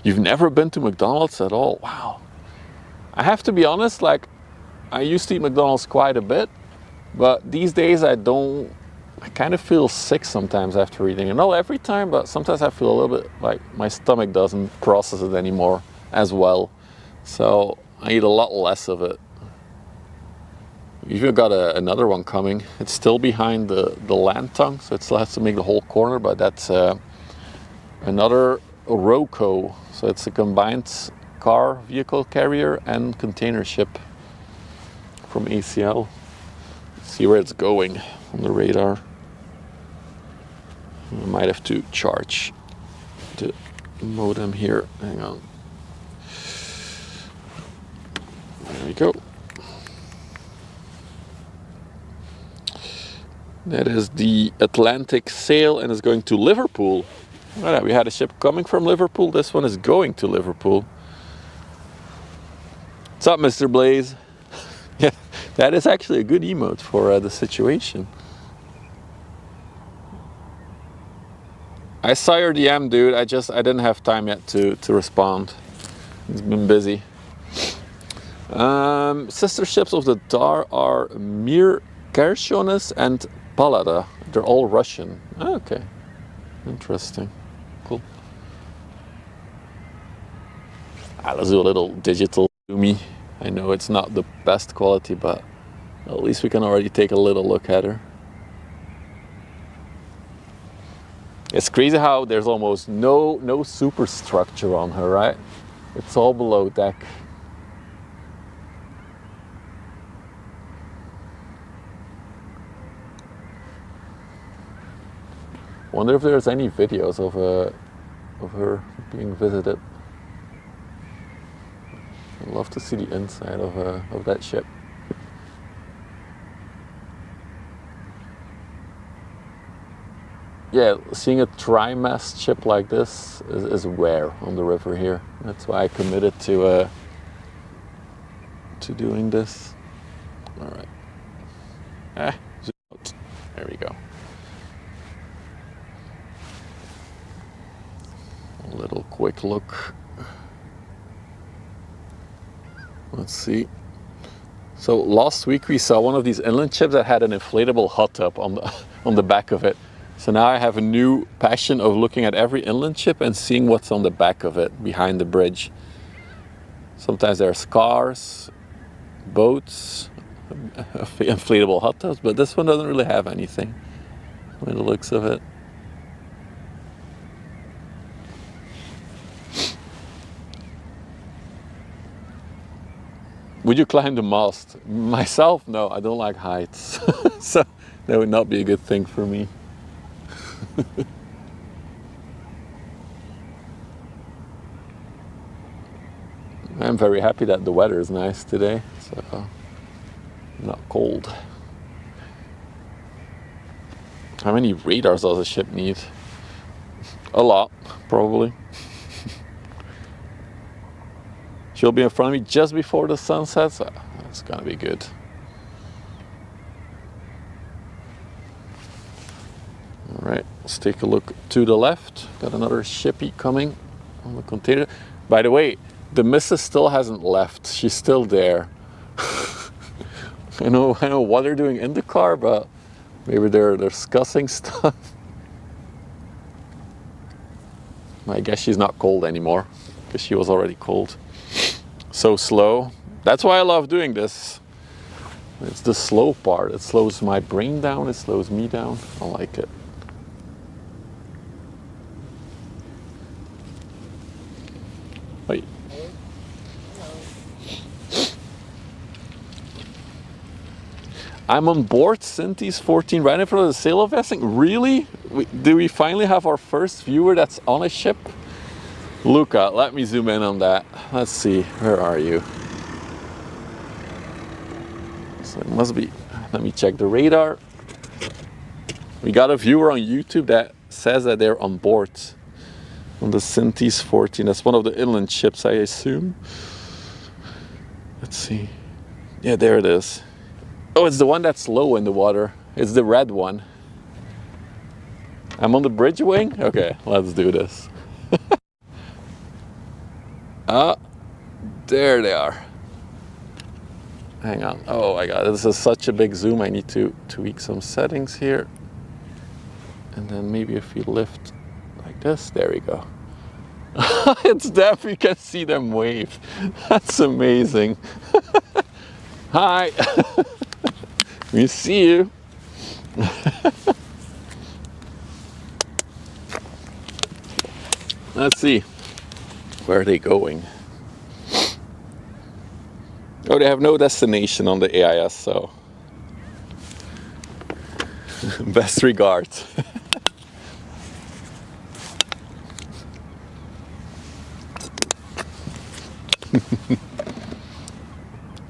You've never been to McDonald's at all? Wow. I have to be honest, like, I used to eat McDonald's quite a bit, but these days I kind of feel sick sometimes after eating it. Not every time, but sometimes I feel a little bit like my stomach doesn't process it anymore as well. So I eat a lot less of it. We've even got another one coming. It's still behind the land tongue, so it still has to make the whole corner, but that's another ROCO. So it's a combined car, vehicle carrier and container ship from ACL. See where it's going on the radar. I might have to charge the modem here. Hang on. There we go. That is the Atlantic sail and is going to Liverpool. Well, we had a ship coming from Liverpool. This one is going to Liverpool. What's up, Mr. Blaze? Yeah, that is actually a good emote for the situation. I saw your DM, dude. I didn't have time yet to respond. It's been busy. Sister ships of the DAR are Mir Kershonis and Palada. They're all Russian. Oh, okay. Interesting. Cool. Let's do a little digital zoomy. I know it's not the best quality, but at least we can already take a little look at her. It's crazy how there's almost no superstructure on her, right? It's all below deck. Wonder if there's any videos of her being visited. I'd love to see the inside of that ship. Yeah, seeing a three-masted ship like this is rare on the river here. That's why I committed to doing this. All right. Zoom out. There we go. A little quick look. Let's see. So last week we saw one of these inland ships that had an inflatable hot tub on the back of it. So now I have a new passion of looking at every inland ship and seeing what's on the back of it, behind the bridge. Sometimes there's cars, boats, inflatable hot tubs, but this one doesn't really have anything by the looks of it. Would you climb the mast? Myself, no, I don't like heights. So that would not be a good thing for me. I'm very happy that the weather is nice today, so not cold. How many radars does a ship need? A lot, probably. She'll be in front of me just before the sun sets. That's gonna be good. All right, let's take a look to the left. Got another shippy coming on the container. By the way, the missus still hasn't left. She's still there. I know what they're doing in the car, but maybe they're discussing stuff. I guess she's not cold anymore because she was already cold. so slow. That's why I love doing this. It's the slow part. It slows my brain down, it slows me down. I like it. Wait. I'm on board Synthes 14 right in front of the sail of vesting. Really? Do we finally have our first viewer that's on a ship? Luca, let me zoom in on that. Let's see, where are you? So it must be, let me check the radar. We got a viewer on YouTube that says that they're on board on the Synthes 14. That's one of the inland ships, I assume. Let's see. Yeah, there it is. Oh, it's the one that's low in the water. It's the red one. I'm on the bridge wing? Okay, let's do this. Ah, there they are. Hang on. Oh my god, this is such a big zoom. I need to tweak some settings here. And then maybe if you lift like this, there we go. It's them, you can see them wave. That's amazing. Hi. We see you. Let's see. Where are they going? Oh, they have no destination on the AIS, so best regards.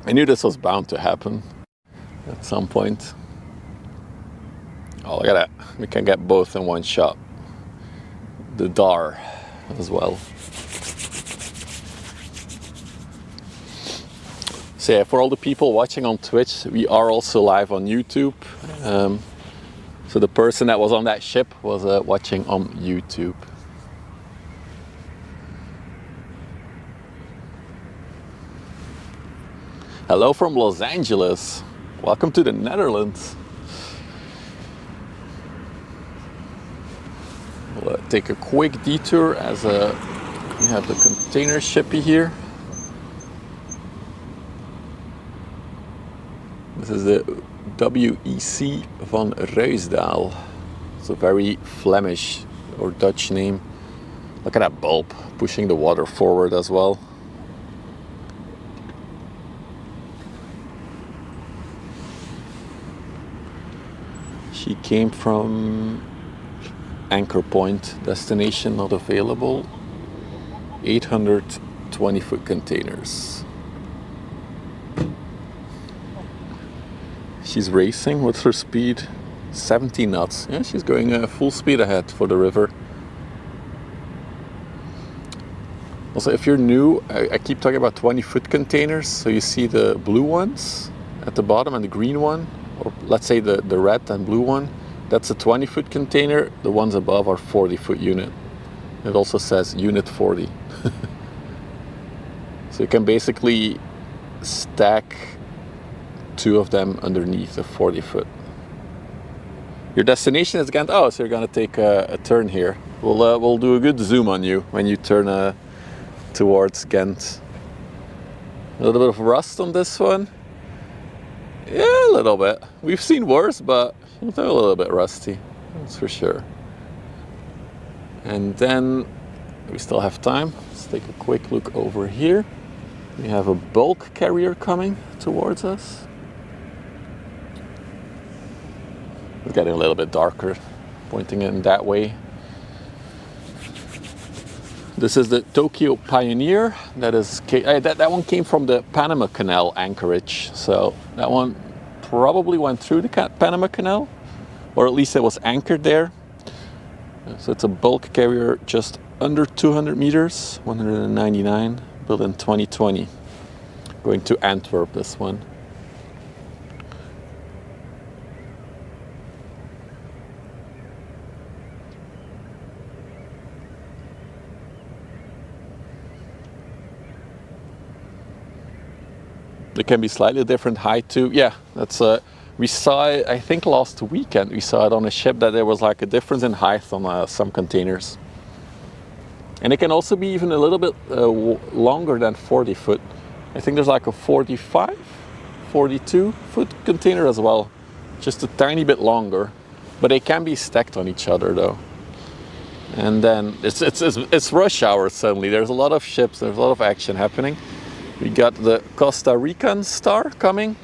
I knew this was bound to happen at some point. Oh, look at that. We can get both in one shot. The DAR as well. So yeah, for all the people watching on Twitch, we are also live on YouTube. So the person that was on that ship was watching on YouTube. Hello from Los Angeles. Welcome to the Netherlands. We'll take a quick detour as we have the container shippy here. This is the WEC van Ruisdael. It's a very Flemish or Dutch name. Look at that bulb pushing the water forward as well. She came from Anchor Point, destination not available. 820-foot containers. She's racing. What's her speed? 70 knots. Yeah, she's going full speed ahead for the river. Also, if you're new, I keep talking about 20-foot containers. So you see the blue ones at the bottom and the green one, or let's say the red and blue one. That's a 20-foot container. The ones above are 40-foot unit. It also says unit 40. So you can basically stack two of them underneath the 40-foot. Your destination is Ghent. Oh, so you're gonna take a turn here. We'll do a good zoom on you when you turn towards Ghent. A little bit of rust on this one. Yeah, a little bit. We've seen worse, but it's a little bit rusty. That's for sure. And then we still have time. Let's take a quick look over here. We have a bulk carrier coming towards us. It's getting a little bit darker, pointing in that way. This is the Tokyo Pioneer. That one came from the Panama Canal anchorage. So that one probably went through the Panama Canal, or at least it was anchored there. So it's a bulk carrier just under 200 meters, 199, built in 2020. Going to Antwerp, this one. It can be slightly different height too. Yeah, that's we saw it, I think last weekend we saw it on a ship that there was like a difference in height on some containers. And it can also be even a little bit longer than 40 foot. I think there's like a 45, 42 foot container as well. Just a tiny bit longer, but they can be stacked on each other though. And then it's rush hour suddenly. There's a lot of ships, there's a lot of action happening. We got the Costa Rican Star coming.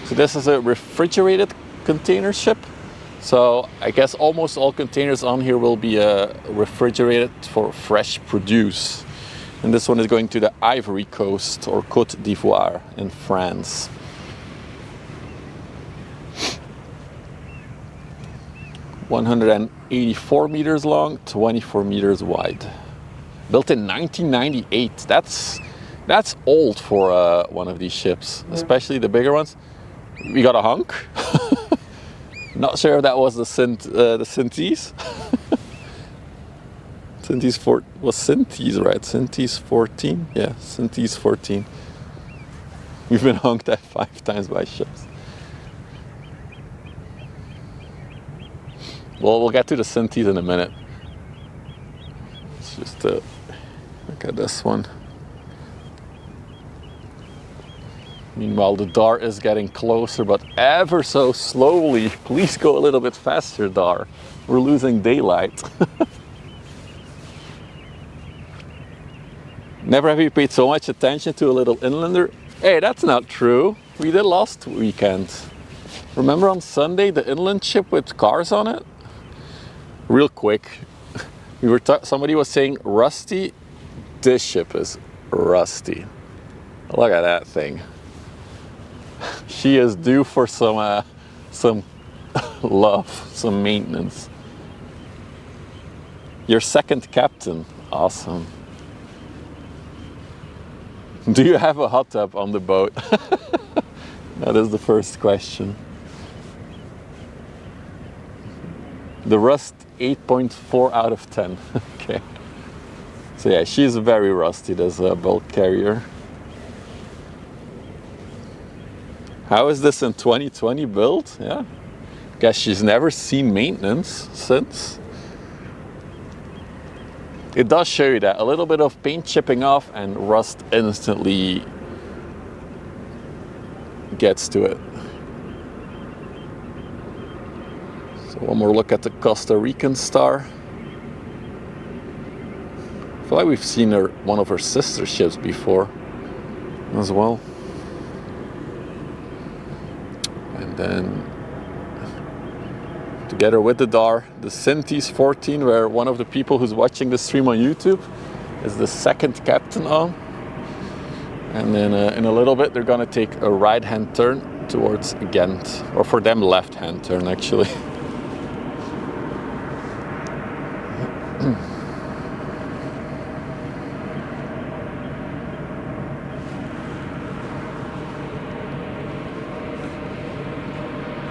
So this is a refrigerated container ship. So I guess almost all containers on here will be refrigerated for fresh produce. And this one is going to the Ivory Coast or Côte d'Ivoire in France. "184 meters long, 24 meters wide. Built in 1998. That's old for one of these ships, especially the bigger ones. We got a hunk. Not sure if that was the Synthes. Synthes was Synthes, right? Synthes 14? Yeah, Synthes 14. We've been honked at 5 times by ships. Well, we'll get to the Synthes in a minute. Let's just look at this one. Meanwhile, the DAR is getting closer, but ever so slowly. Please go a little bit faster, DAR. We're losing daylight. Never have you paid so much attention to a little inlander. Hey, that's not true. We did last weekend. Remember on Sunday, the inland ship with cars on it? Real quick, somebody was saying rusty. This ship is rusty. Look at that thing. She is due for some love, some maintenance. Your second captain, awesome. Do you have a hot tub on the boat? That is the first question. The rust 8.4 out of 10. Okay. So yeah, she's very rusty, this bulk carrier. How is this in 2020 built? Yeah. Guess she's never seen maintenance since. It does show you that. A little bit of paint chipping off and rust instantly gets to it. So one more look at the Costa Rican Star. I feel like we've seen one of her sister ships before as well. And then together with the DAR, the Synthes 14, where one of the people who's watching the stream on YouTube is the second captain on. And then in a little bit, they're gonna take a right-hand turn towards Ghent, or for them, left-hand turn actually.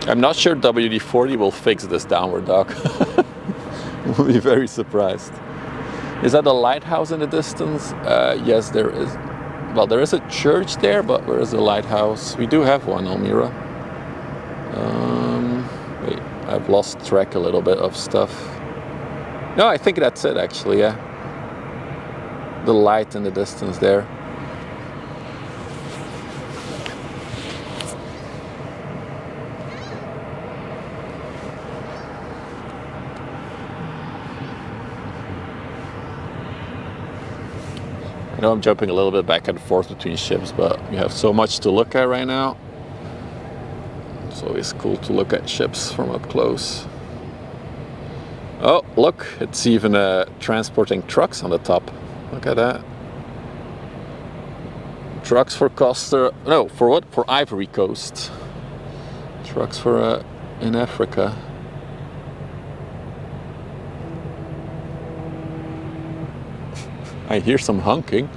I'm not sure WD-40 will fix this downward dog. We'll be very surprised. Is that a lighthouse in the distance? Yes, there is. Well, there is a church there, but where is the lighthouse? We do have one, Almira. Wait, I've lost track a little bit of stuff. No, I think that's it actually, yeah. The light in the distance there. I know I'm jumping a little bit back and forth between ships, but we have so much to look at right now. It's always cool to look at ships from up close. Oh, look, it's even transporting trucks on the top. Look at that. Trucks for Costa, no, for what? For Ivory Coast. Trucks for in Africa. I hear some honking.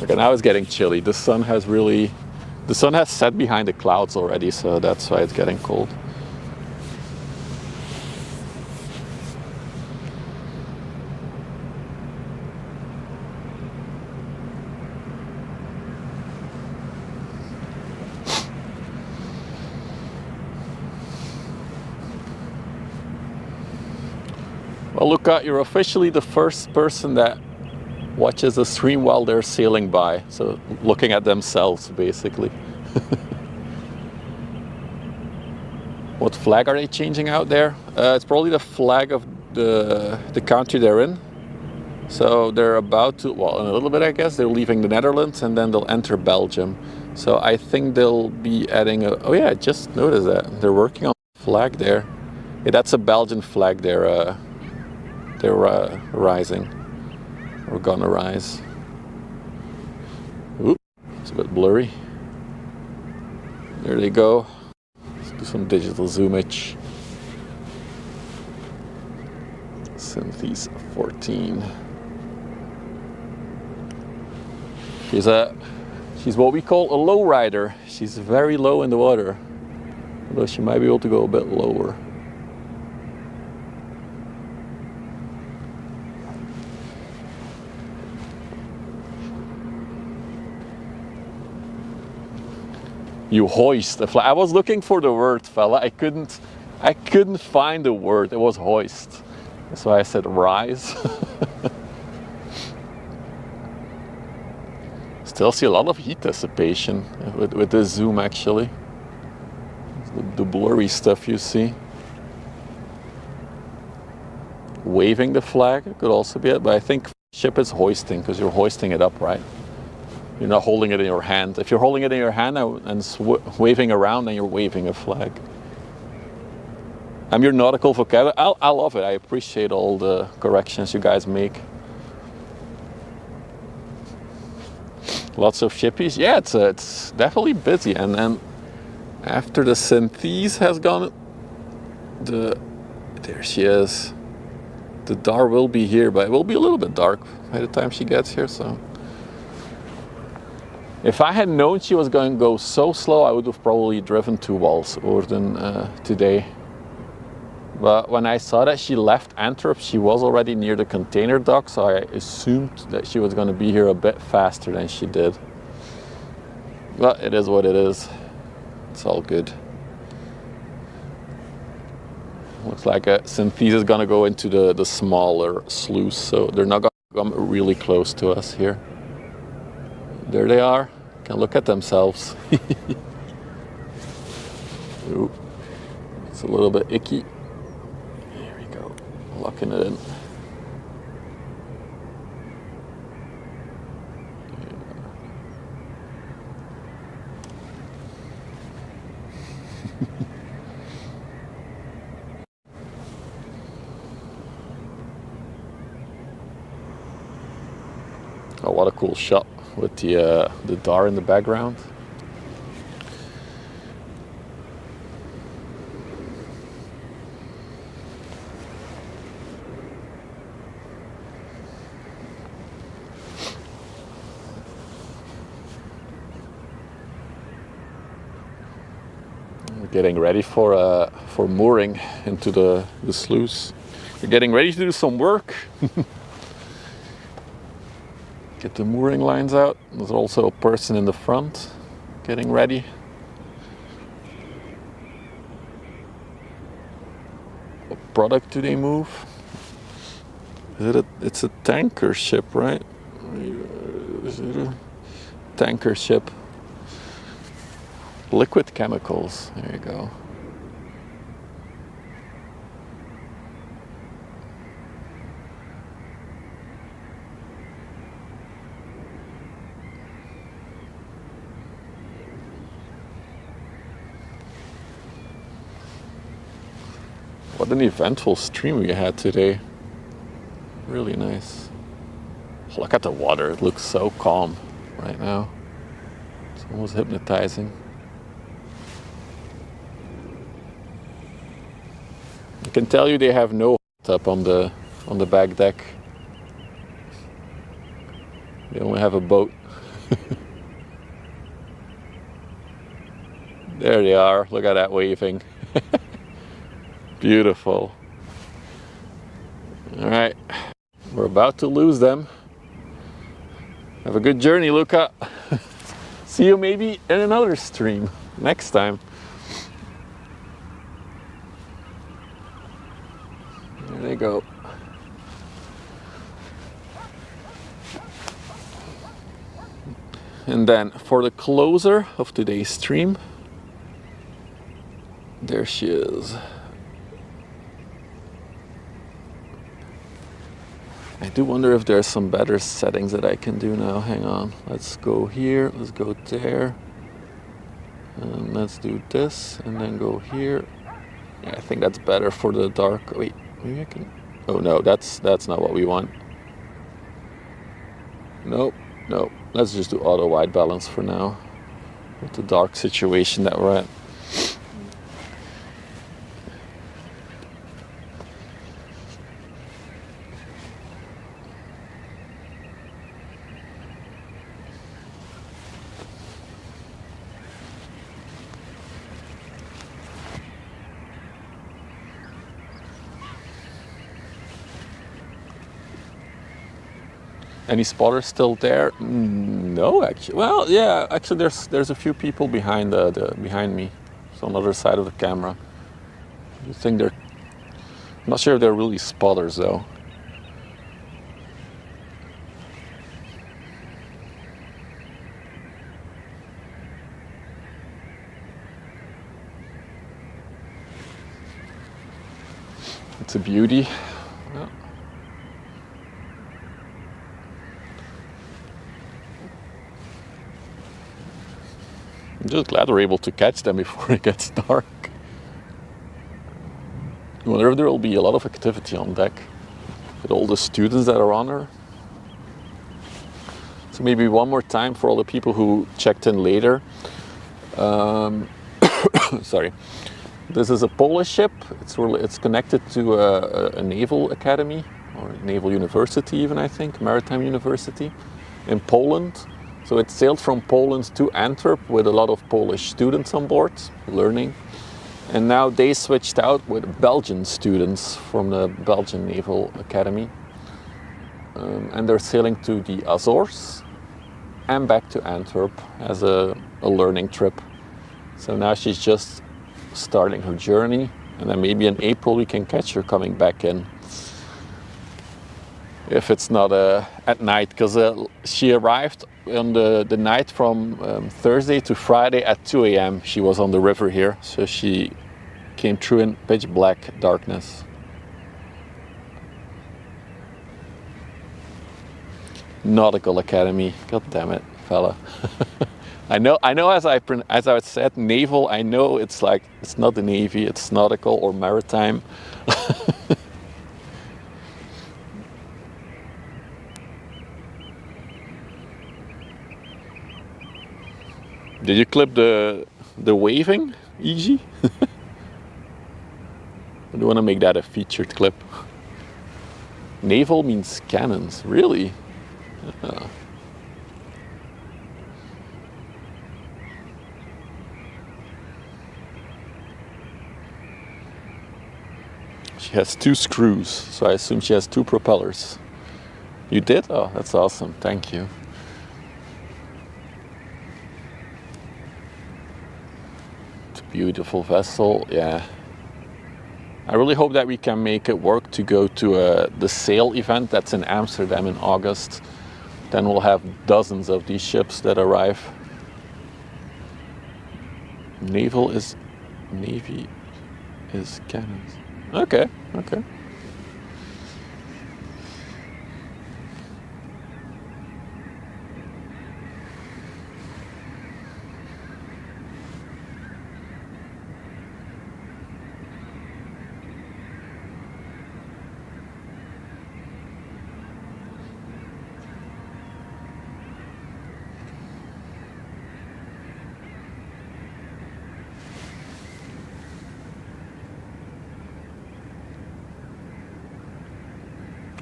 Okay, now it's getting chilly. The sun has set behind the clouds already, so that's why it's getting cold. Well, Luca, you're officially the first person that watches the stream while they're sailing by. So looking at themselves, basically. What flag are they changing out there? It's probably the flag of the country they're in. So they're about to, well, in a little bit I guess, they're leaving the Netherlands and then they'll enter Belgium. So I think they'll be adding a, oh yeah, I just noticed that. They're working on the flag there. Yeah, that's a Belgian flag they're rising. Or gonna rise. Oop, it's a bit blurry. There they go. Let's do some digital zoomage. Synthes 14. She's what we call a low rider. She's very low in the water, although she might be able to go a bit lower. You hoist the flag. I was looking for the word, fella. I couldn't find the word. It was hoist. That's why I said rise. Still see a lot of heat dissipation with the zoom actually. The blurry stuff you see. Waving the flag could also be it, but I think ship is hoisting because you're hoisting it up, right? You're not holding it in your hand. If you're holding it in your hand and waving around, then you're waving a flag. I'm your nautical vocabulary. I love it. I appreciate all the corrections you guys make. Lots of shippies. Yeah, it's definitely busy. And then after the Synthes has gone, there she is. The DAR will be here, but it will be a little bit dark by the time she gets here. So, if I had known she was going to go so slow, I would have probably driven to Walsorden today. But when I saw that she left Antwerp, she was already near the container dock, so I assumed that she was going to be here a bit faster than she did. But it is what it is. It's all good. Looks like a Synthes is going to go into the smaller sluice, so they're not going to come really close to us here. There they are. Can look at themselves. Ooh, it's a little bit icky. There we go. Locking it in. Oh, what a cool shot with the DAR in the background. We're getting ready for mooring into the sluice. We're getting ready to do some work. Get the mooring lines out. There's also a person in the front getting ready. What product do they move? It's a tanker ship, right? Is it a tanker ship? Liquid chemicals. There you go. What an eventful stream we had today. Really nice. Look at the water. It looks so calm right now. It's almost hypnotizing. I can tell you they have no hot tub on the back deck. They only have a boat. There they are. Look at that waving. Beautiful. All right, we're about to lose them. Have a good journey, Luca. See you maybe in another stream next time. There they go. And then for the closer of today's stream, there she is. I do wonder if there's some better settings that I can do now. Hang on, let's go here, let's go there. And let's do this, and then go here. Yeah, I think that's better for the dark. Wait, maybe I can. Oh no, that's not what we want. Nope, nope. Let's just do auto white balance for now, with the dark situation that we're at. Any spotters still there? No, actually. Well, yeah. Actually, there's a few people behind behind me, so on the other side of the camera. I think they're. I'm not sure if they're really spotters though. It's a beauty. Yeah. I'm just glad we're able to catch them before it gets dark. I wonder if there will be a lot of activity on deck with all the students that are on her. So maybe one more time for all the people who checked in later. Sorry. This is a Polish ship. It's connected to a naval academy, or naval university even, I think, maritime university in Poland. So it sailed from Poland to Antwerp with a lot of Polish students on board, learning. And now they switched out with Belgian students from the Belgian Naval Academy. And they're sailing to the Azores and back to Antwerp as a learning trip. So now she's just starting her journey, and then maybe in April we can catch her coming back in. If it's not at night, because she arrived on the night from Thursday to Friday at 2 a.m. She was on the river here, so she came through in pitch black darkness. Nautical Academy, god damn it, fella. I know. As I said, naval. I know it's like it's not the Navy. It's nautical or maritime. Did you clip the waving, Easy? I do want to make that a featured clip. Naval means cannons, really? She has 2 screws, so I assume she has 2 propellers. You did? Oh, that's awesome. Thank you. It's a beautiful vessel, yeah. I really hope that we can make it work to go to the sail event that's in Amsterdam in August. Then we'll have dozens of these ships that arrive. Navy is cannons. Okay, okay.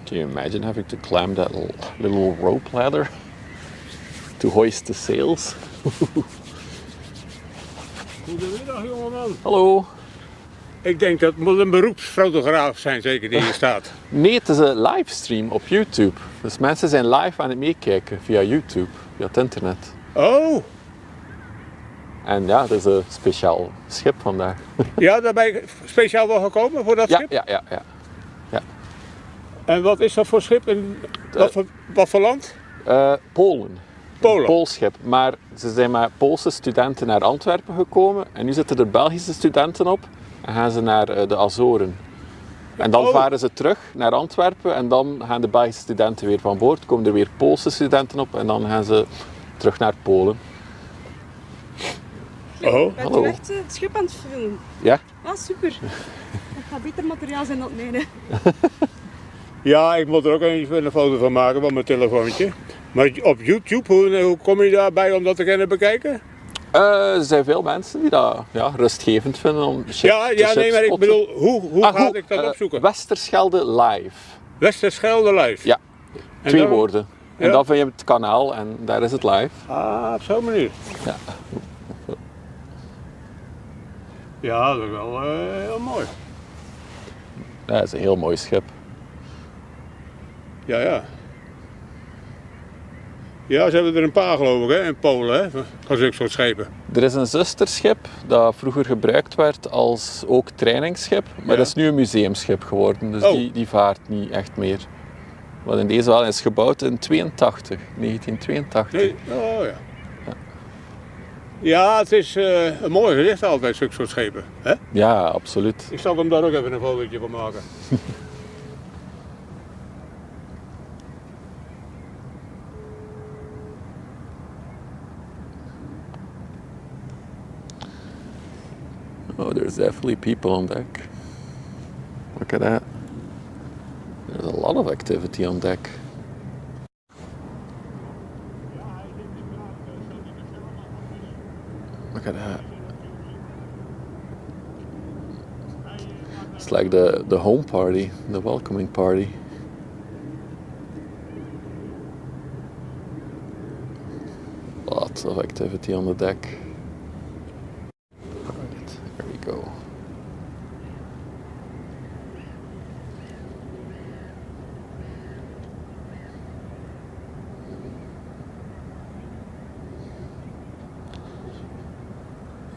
Can you imagine having to climb that little rope ladder to hoist the sails? Goedemiddag jongeman. Hallo. Ik denk dat moet een beroepsfotograaf zijn zeker die hier staat. Nee, het is een livestream op YouTube. Dus mensen zijn live aan het meekijken via YouTube, via het internet. Oh, En ja, dat is een speciaal schip vandaag. ja, daar ben je speciaal wel gekomen voor dat schip? Ja. En wat is dat voor schip en wat voor land? Polen. Polen. Pools schip. Maar ze zijn met Poolse studenten naar Antwerpen gekomen en nu zitten er Belgische studenten op en gaan ze naar de Azoren. En dan varen ze terug naar Antwerpen en dan gaan de Belgische studenten weer van boord. Komen er weer Poolse studenten op en dan gaan ze terug naar Polen. Oh. Bent Hallo. u echt het schip aan het filmen? Ja? Ah, super. Dat gaat beter materiaal zijn dan het mijne. Ja, ik moet er ook even een foto van maken van mijn telefoontje. Maar op YouTube, hoe kom je daarbij om dat te kunnen bekijken? Er zijn veel mensen die dat rustgevend vinden om ship Ja, te nee, maar ik spotten. bedoel, hoe ga ik dat opzoeken? Westerschelde live. Westerschelde live. Ja, En 2 dan- woorden. En Ja. dan vind je het kanaal en daar is het live. Ah, op zo'n manier. Ja. Ja, dat is wel heel mooi. Dat is een heel mooi schip. Ja, ja. Ja, ze hebben er een paar geloof ik, hè, in Polen, hè, van zulke soort schepen. Er is een zusterschip dat vroeger gebruikt werd als ook trainingsschip, maar Ja. dat is nu een museumschip geworden, dus Oh. die vaart niet echt meer. Wat in deze wel is gebouwd in 1982. Nee, oh ja. Ja, het is een mooi gezicht altijd, zulke soort schepen. Hè? Ja, absoluut. Ik zal hem daar ook even een fotootje van maken. Oh, there's definitely people on deck. Look at that. There's a lot of activity on deck. Look at that. It's like the home party, the welcoming party. Lots of activity on the deck. Right, there we go.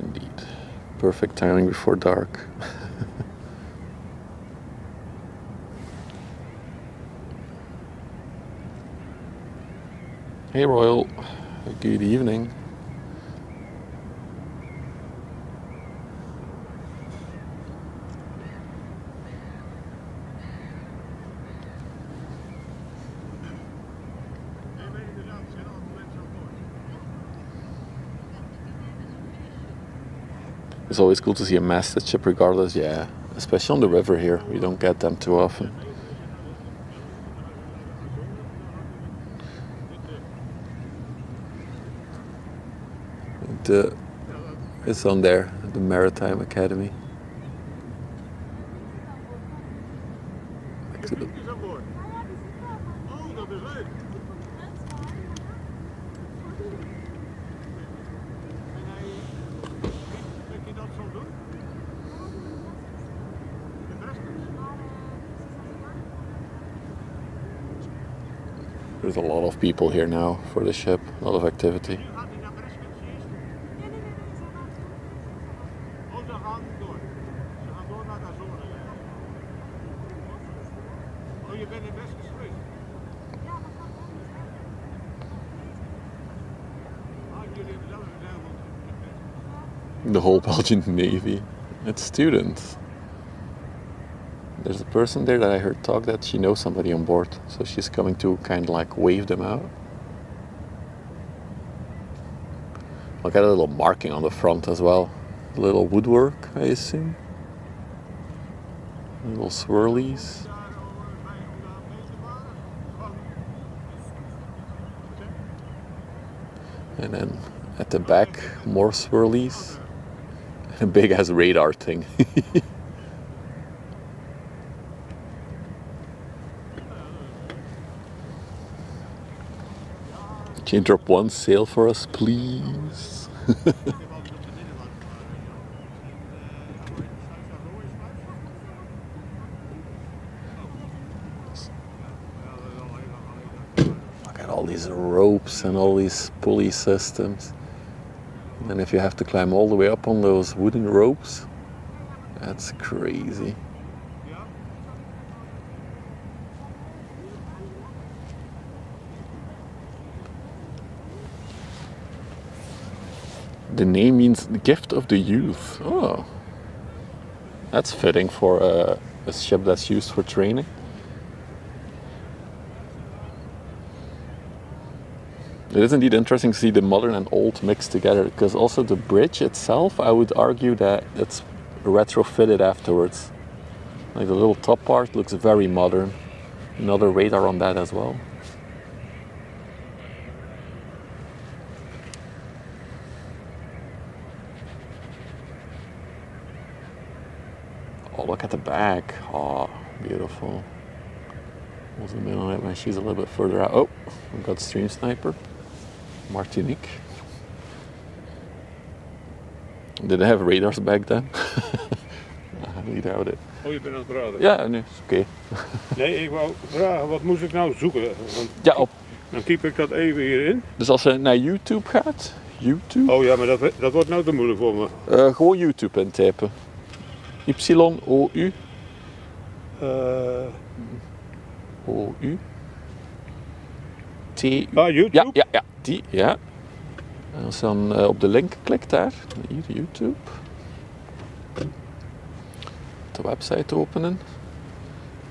Indeed. Perfect timing before dark. Hey Royal, good evening. It's always cool to see a masted ship regardless, yeah. Especially on the river here, we don't get them too often. It's on there, the Maritime Academy. Next to the- Is aan boord. Oh, dat is leuk. En je dat zo doen? De rest There's a lot of people here now for the ship, a lot of activity. gaat hij naar Breskens eerst? Oh, ze gaan door. Ze gaan door naar de Azoren. Oh, je bent in Breskens geweest? Ah, jullie hebben zelf een zeilboot. The whole Belgian Navy. It's students. There's a person there that I heard talk that she knows somebody on board, so she's coming to kind of like wave them out. Look at a little marking on the front as well. A little woodwork, I assume. Little swirlies. And then at the back, more swirlies. A big ass radar thing. Can you drop one sail for us, please? Look at all these ropes and all these pulley systems. And if you have to climb all the way up on those wooden ropes, that's crazy. The name means the gift of the youth. Oh, that's fitting for a ship that's used for training. It is indeed interesting to see the modern and old mixed together, because also the bridge itself, I would argue that it's retrofitted afterwards. Like the little top part looks very modern. Another radar on that as well. Oh, look at the back. Oh, beautiful. We'll zoom in on it when she's a little bit further out. Oh, we've got Stream Sniper. Martinique. Did they have radars back then? I highly doubt it. Oh, je bent aan het praten? Ja, nu is oké. Nee, ik wou vragen, wat moest ik nou zoeken? Want Ja, dan typ ik dat even hierin. dus als je naar YouTube gaat, YouTube, Oh ja, maar dat wordt nou te moeilijk voor me. gewoon YouTube intypen. Y-O-U. O-U. T-U. YouTube? Ja, die, ja. En als je dan op de link klikt daar, hier, YouTube. De website openen.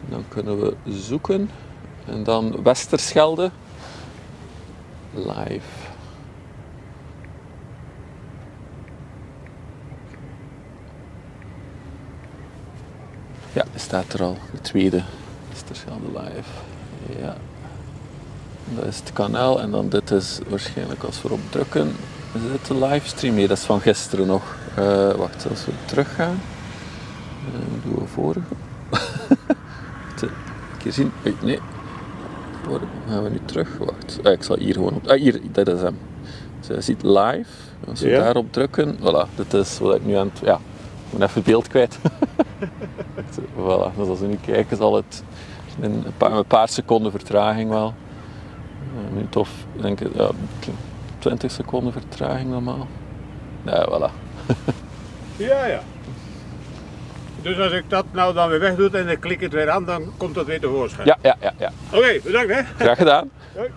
Dan kunnen we zoeken. En dan Westerschelde. Live. Ja, die staat er al. De tweede. Westerschelde Live. Ja. Dat is het kanaal en dan dit is waarschijnlijk als we erop drukken. Is dit de livestream? Nee, dat is van gisteren nog. Wacht, als we teruggaan. Doen we vorige. Een keer zien. Nee. Gaan we nu terug? Wacht. Ik zal hier gewoon op. Hier, dit is hem. Dus je ziet live. Als we daarop drukken. Voilà, dit is wat ik nu aan het. Ja, ik moet even het beeld kwijt. Voilà, dus als we nu kijken, zal het in een paar seconden vertraging wel. Een minuut of, denk ik, ja, 20 seconden vertraging normaal. Ja, voilà. Ja. Dus als ik dat nou dan weer wegdoe en ik klik het weer aan, dan komt dat weer tevoorschijn. Ja. Oké, bedankt hè. Graag gedaan. Hoi.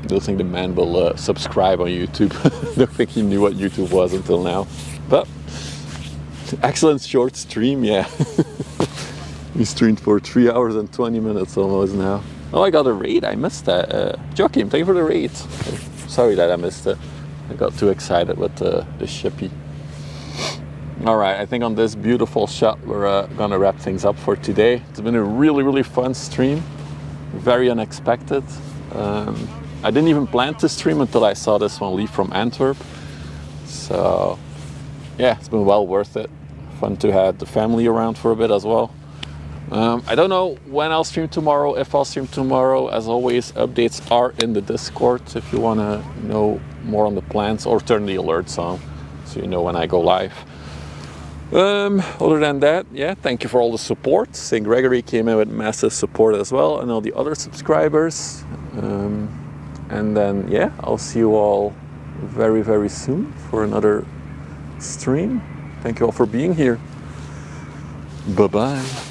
I don't think the man will subscribe on YouTube. I don't think he knew what YouTube was until now. But excellent short stream, yeah. We streamed for 3 hours and 20 minutes almost now. Oh, I got a raid. I missed that. Joachim, thank you for the raid. Sorry that I missed it. I got too excited with the shippy. Alright, I think on this beautiful shot we're gonna wrap things up for today. It's been a really, really fun stream. Very unexpected. I didn't even plan to stream until I saw this one leave from Antwerp. So yeah, it's been well worth it. Fun to have the family around for a bit as well. I don't know when I'll stream tomorrow, if I'll stream tomorrow. As always, updates are in the Discord if you want to know more on the plans, or turn the alerts on so you know when I go live. Other than that, yeah, thank you for all the support. St. Gregory came in with massive support as well, and all the other subscribers. And then, yeah, I'll see you all very, very soon for another stream. Thank you all for being here. Bye-bye.